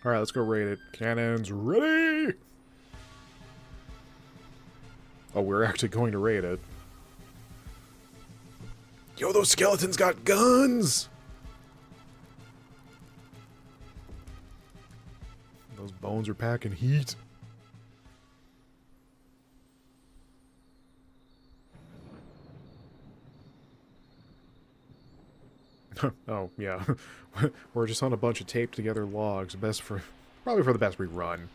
Alright, let's go raid it. Cannons ready! Oh, we're actually going to raid it. Yo, those skeletons got guns! Those bones are packing heat. Oh, yeah. We're just on a bunch of taped together logs. Probably for the best we run.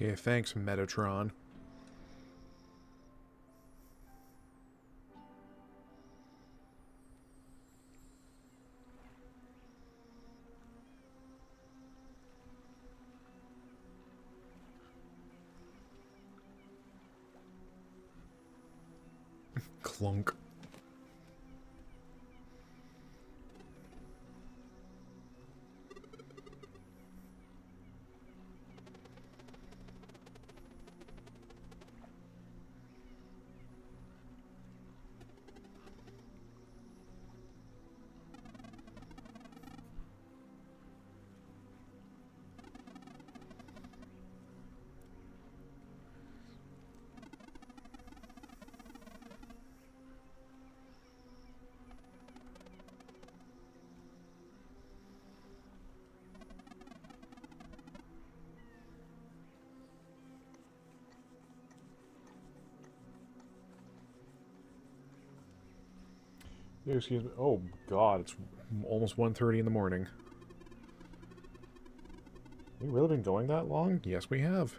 Okay, thanks, Metatron. Clunk. Excuse me. Oh, God, it's almost 1:30 in the morning. We really been going that long? Yes, we have.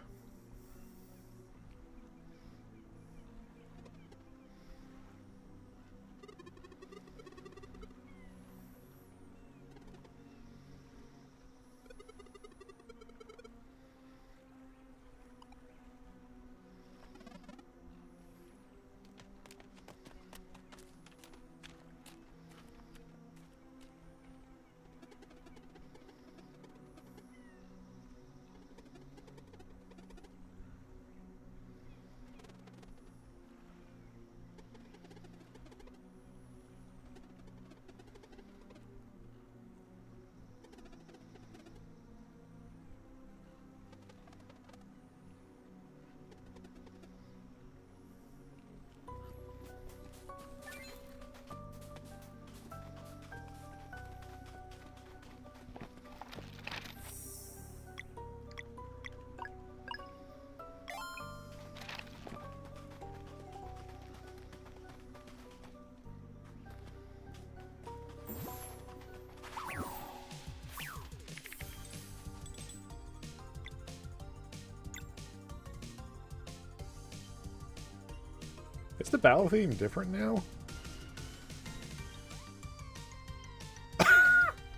Is the battle theme different now?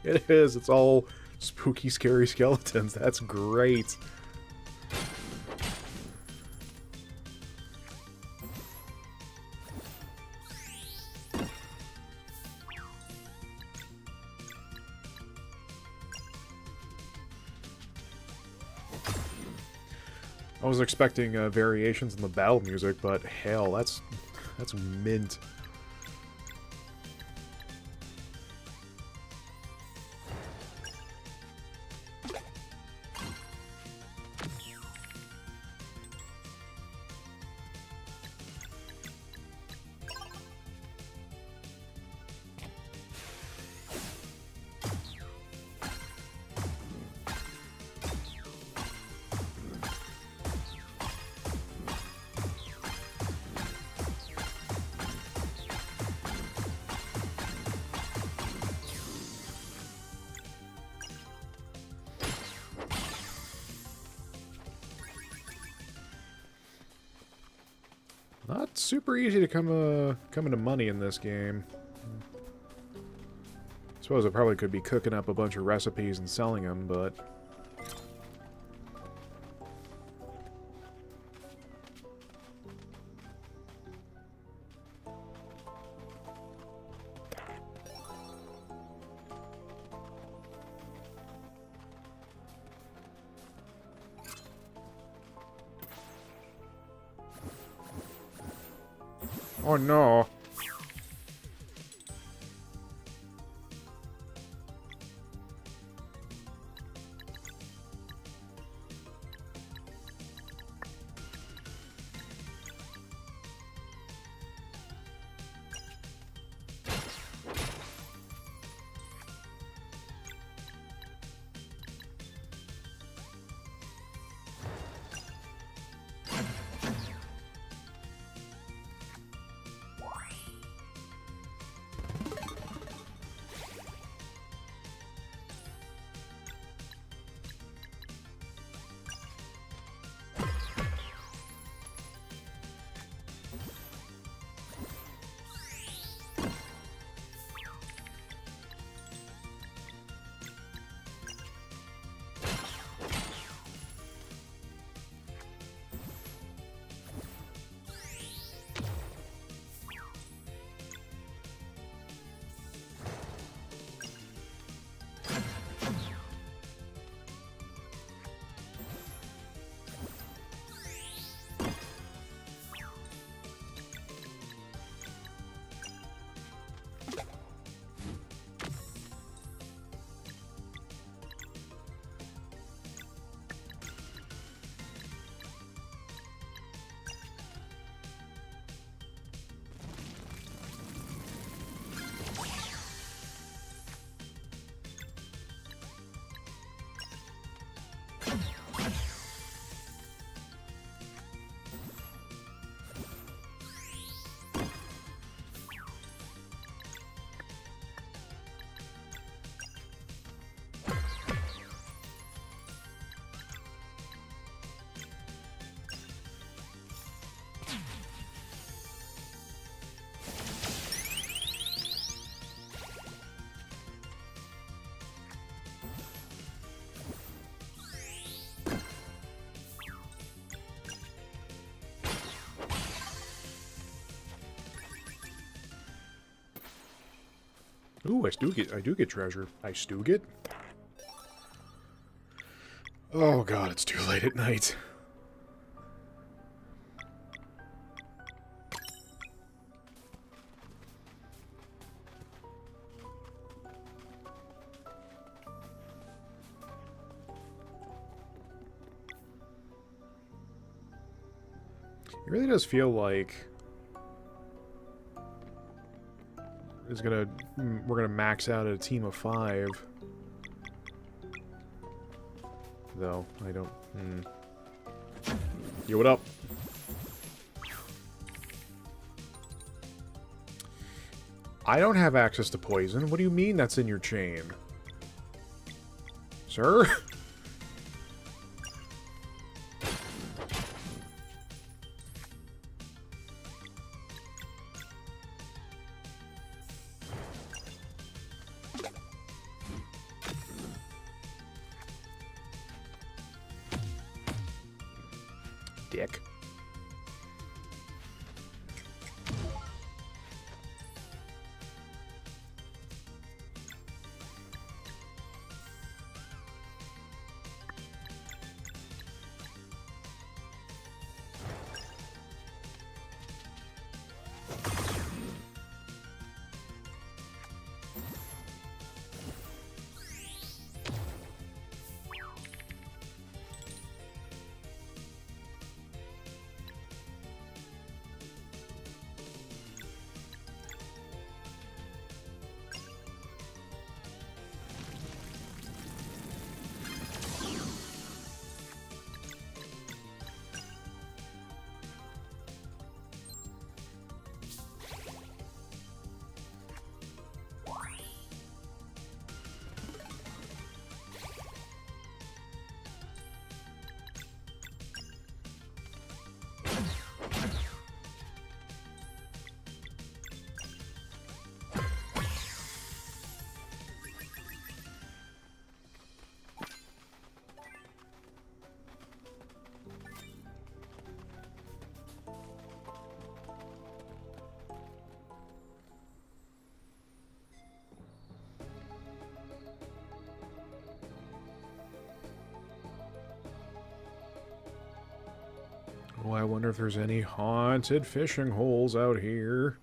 It is. It's all spooky, scary skeletons. That's great. I was expecting variations in the battle music, but hell, that's mint. Not super easy to come into money in this game. Suppose I probably could be cooking up a bunch of recipes and selling them, but... Oh no. Ooh, I do get treasure. I still get. Oh god, it's too late at night. It really does feel like we're gonna max out at a team of 5. Though I don't. Yo, what up? I don't have access to poison. What do you mean that's in your chain, sir? Dick. Oh, I wonder if there's any haunted fishing holes out here.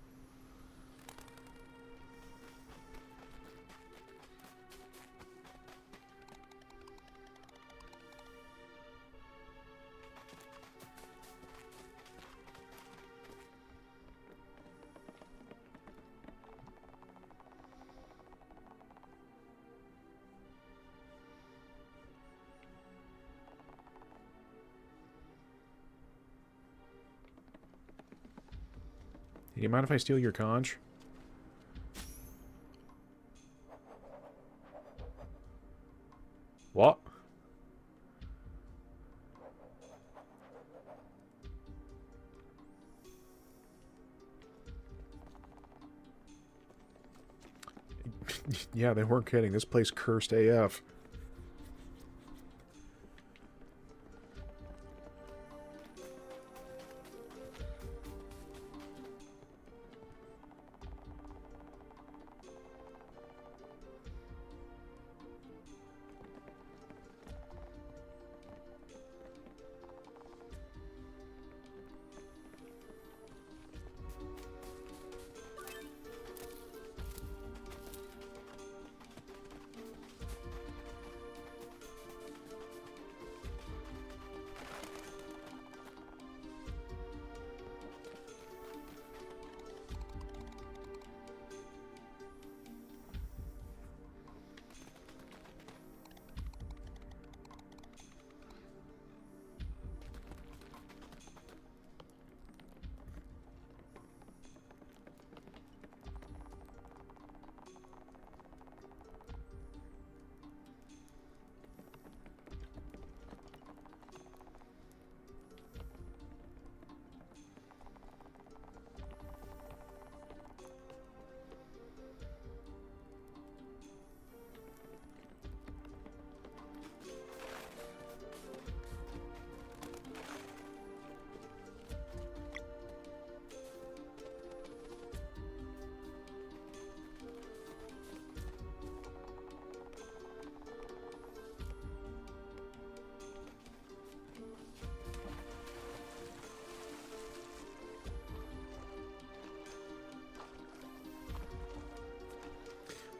Do you mind if I steal your conch? What? Yeah, they weren't kidding. This place cursed AF.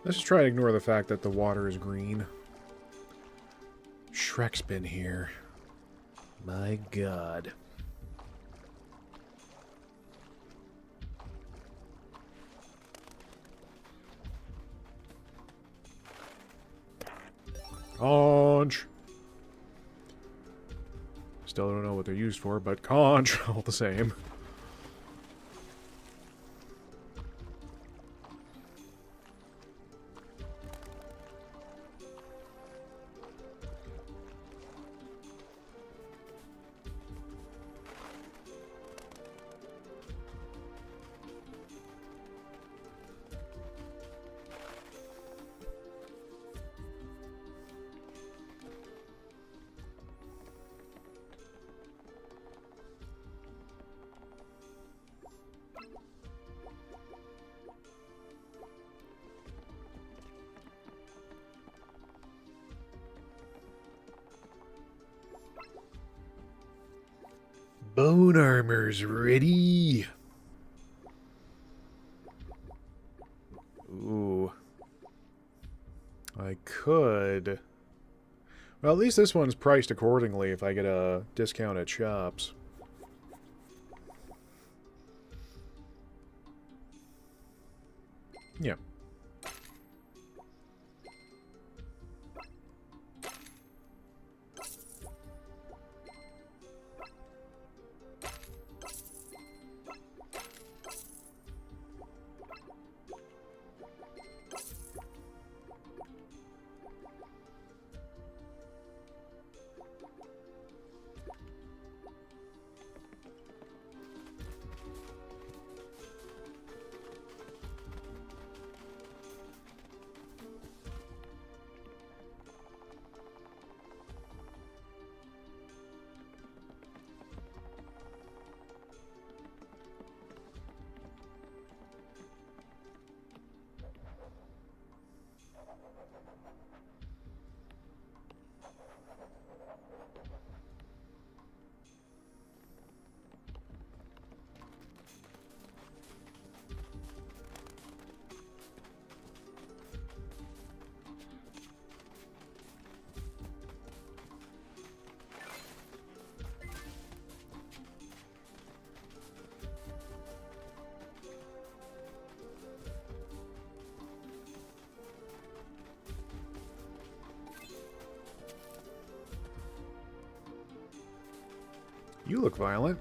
Let's just try to ignore the fact that the water is green. Shrek's been here. My God. Conch. Still don't know what they're used for, but conch all the same. Bone armor's ready. Ooh. I could. Well, at least this one's priced accordingly if I get a discount at shops. Yeah. You look violent.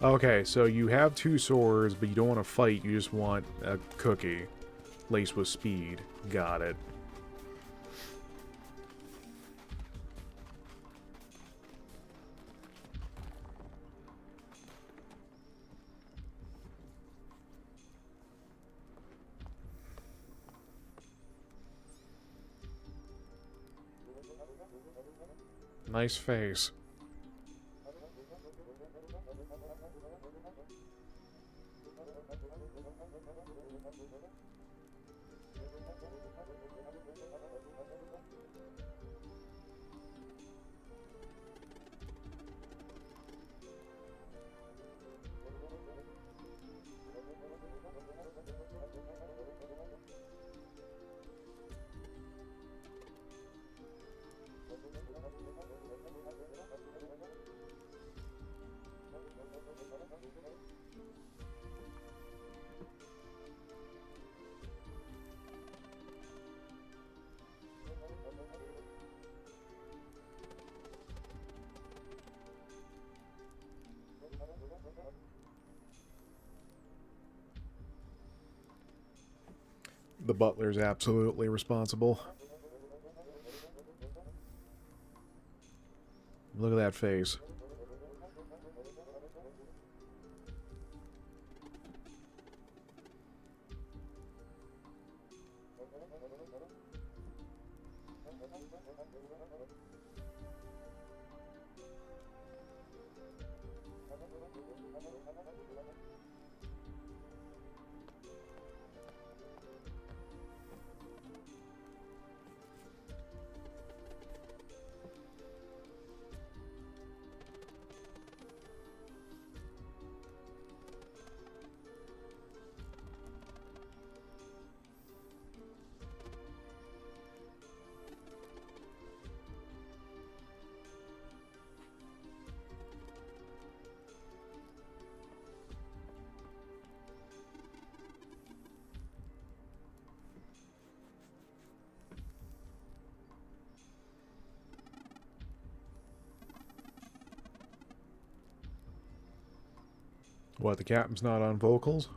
Okay, so you have 2 swords, but you don't want to fight, you just want a cookie. Laced with speed. Got it. Nice face. The butler's absolutely responsible. Look at that face. What, the captain's not on vocals?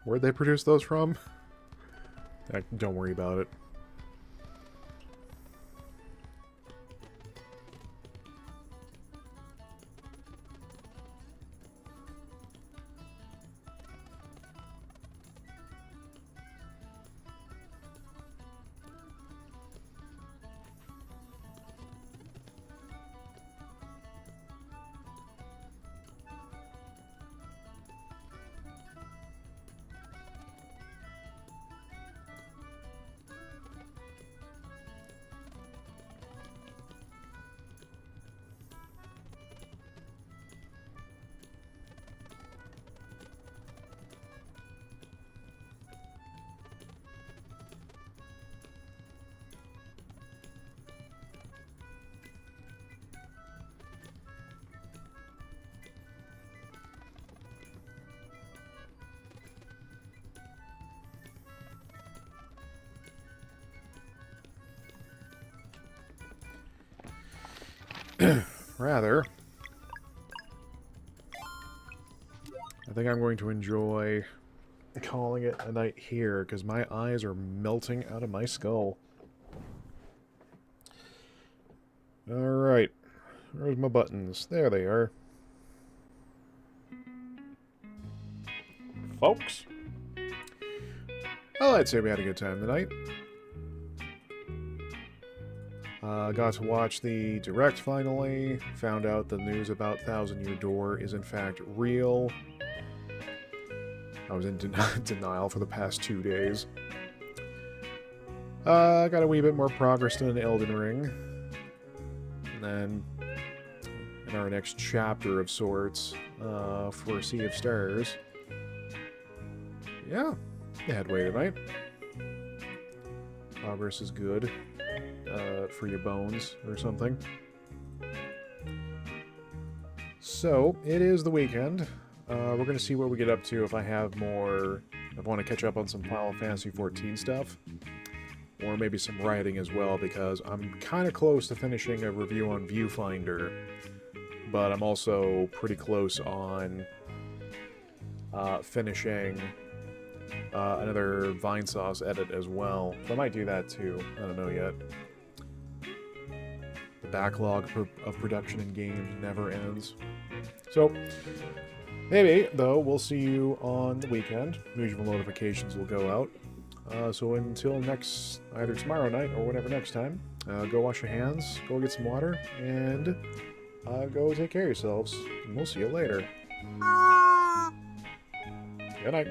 Where'd they produce those from? Don't worry about it. Rather, I think I'm going to enjoy calling it a night here, because my eyes are melting out of my skull. Alright, where's my buttons? There they are. Folks, well, I'd say we had a good time tonight. Got to watch the Direct finally, found out the news about Thousand Year Door is in fact real. I was in denial for the past 2 days. Got a wee bit more progress than Elden Ring. And then, in our next chapter of sorts, for Sea of Stars. Yeah, headway tonight. Progress is good. For your bones or something. So, it is the weekend. We're going to see what we get up to if I have more... I want to catch up on some Final Fantasy XIV stuff. Or maybe some writing as well, because I'm kind of close to finishing a review on Viewfinder. But I'm also pretty close on finishing another Vinesauce edit as well. So I might do that too. I don't know yet. The backlog of production in games never ends. So, maybe, though, we'll see you on the weekend. Usual notifications will go out. So until next, either tomorrow night or whatever next time, go wash your hands, go get some water, and go take care of yourselves. And we'll see you later. Good night.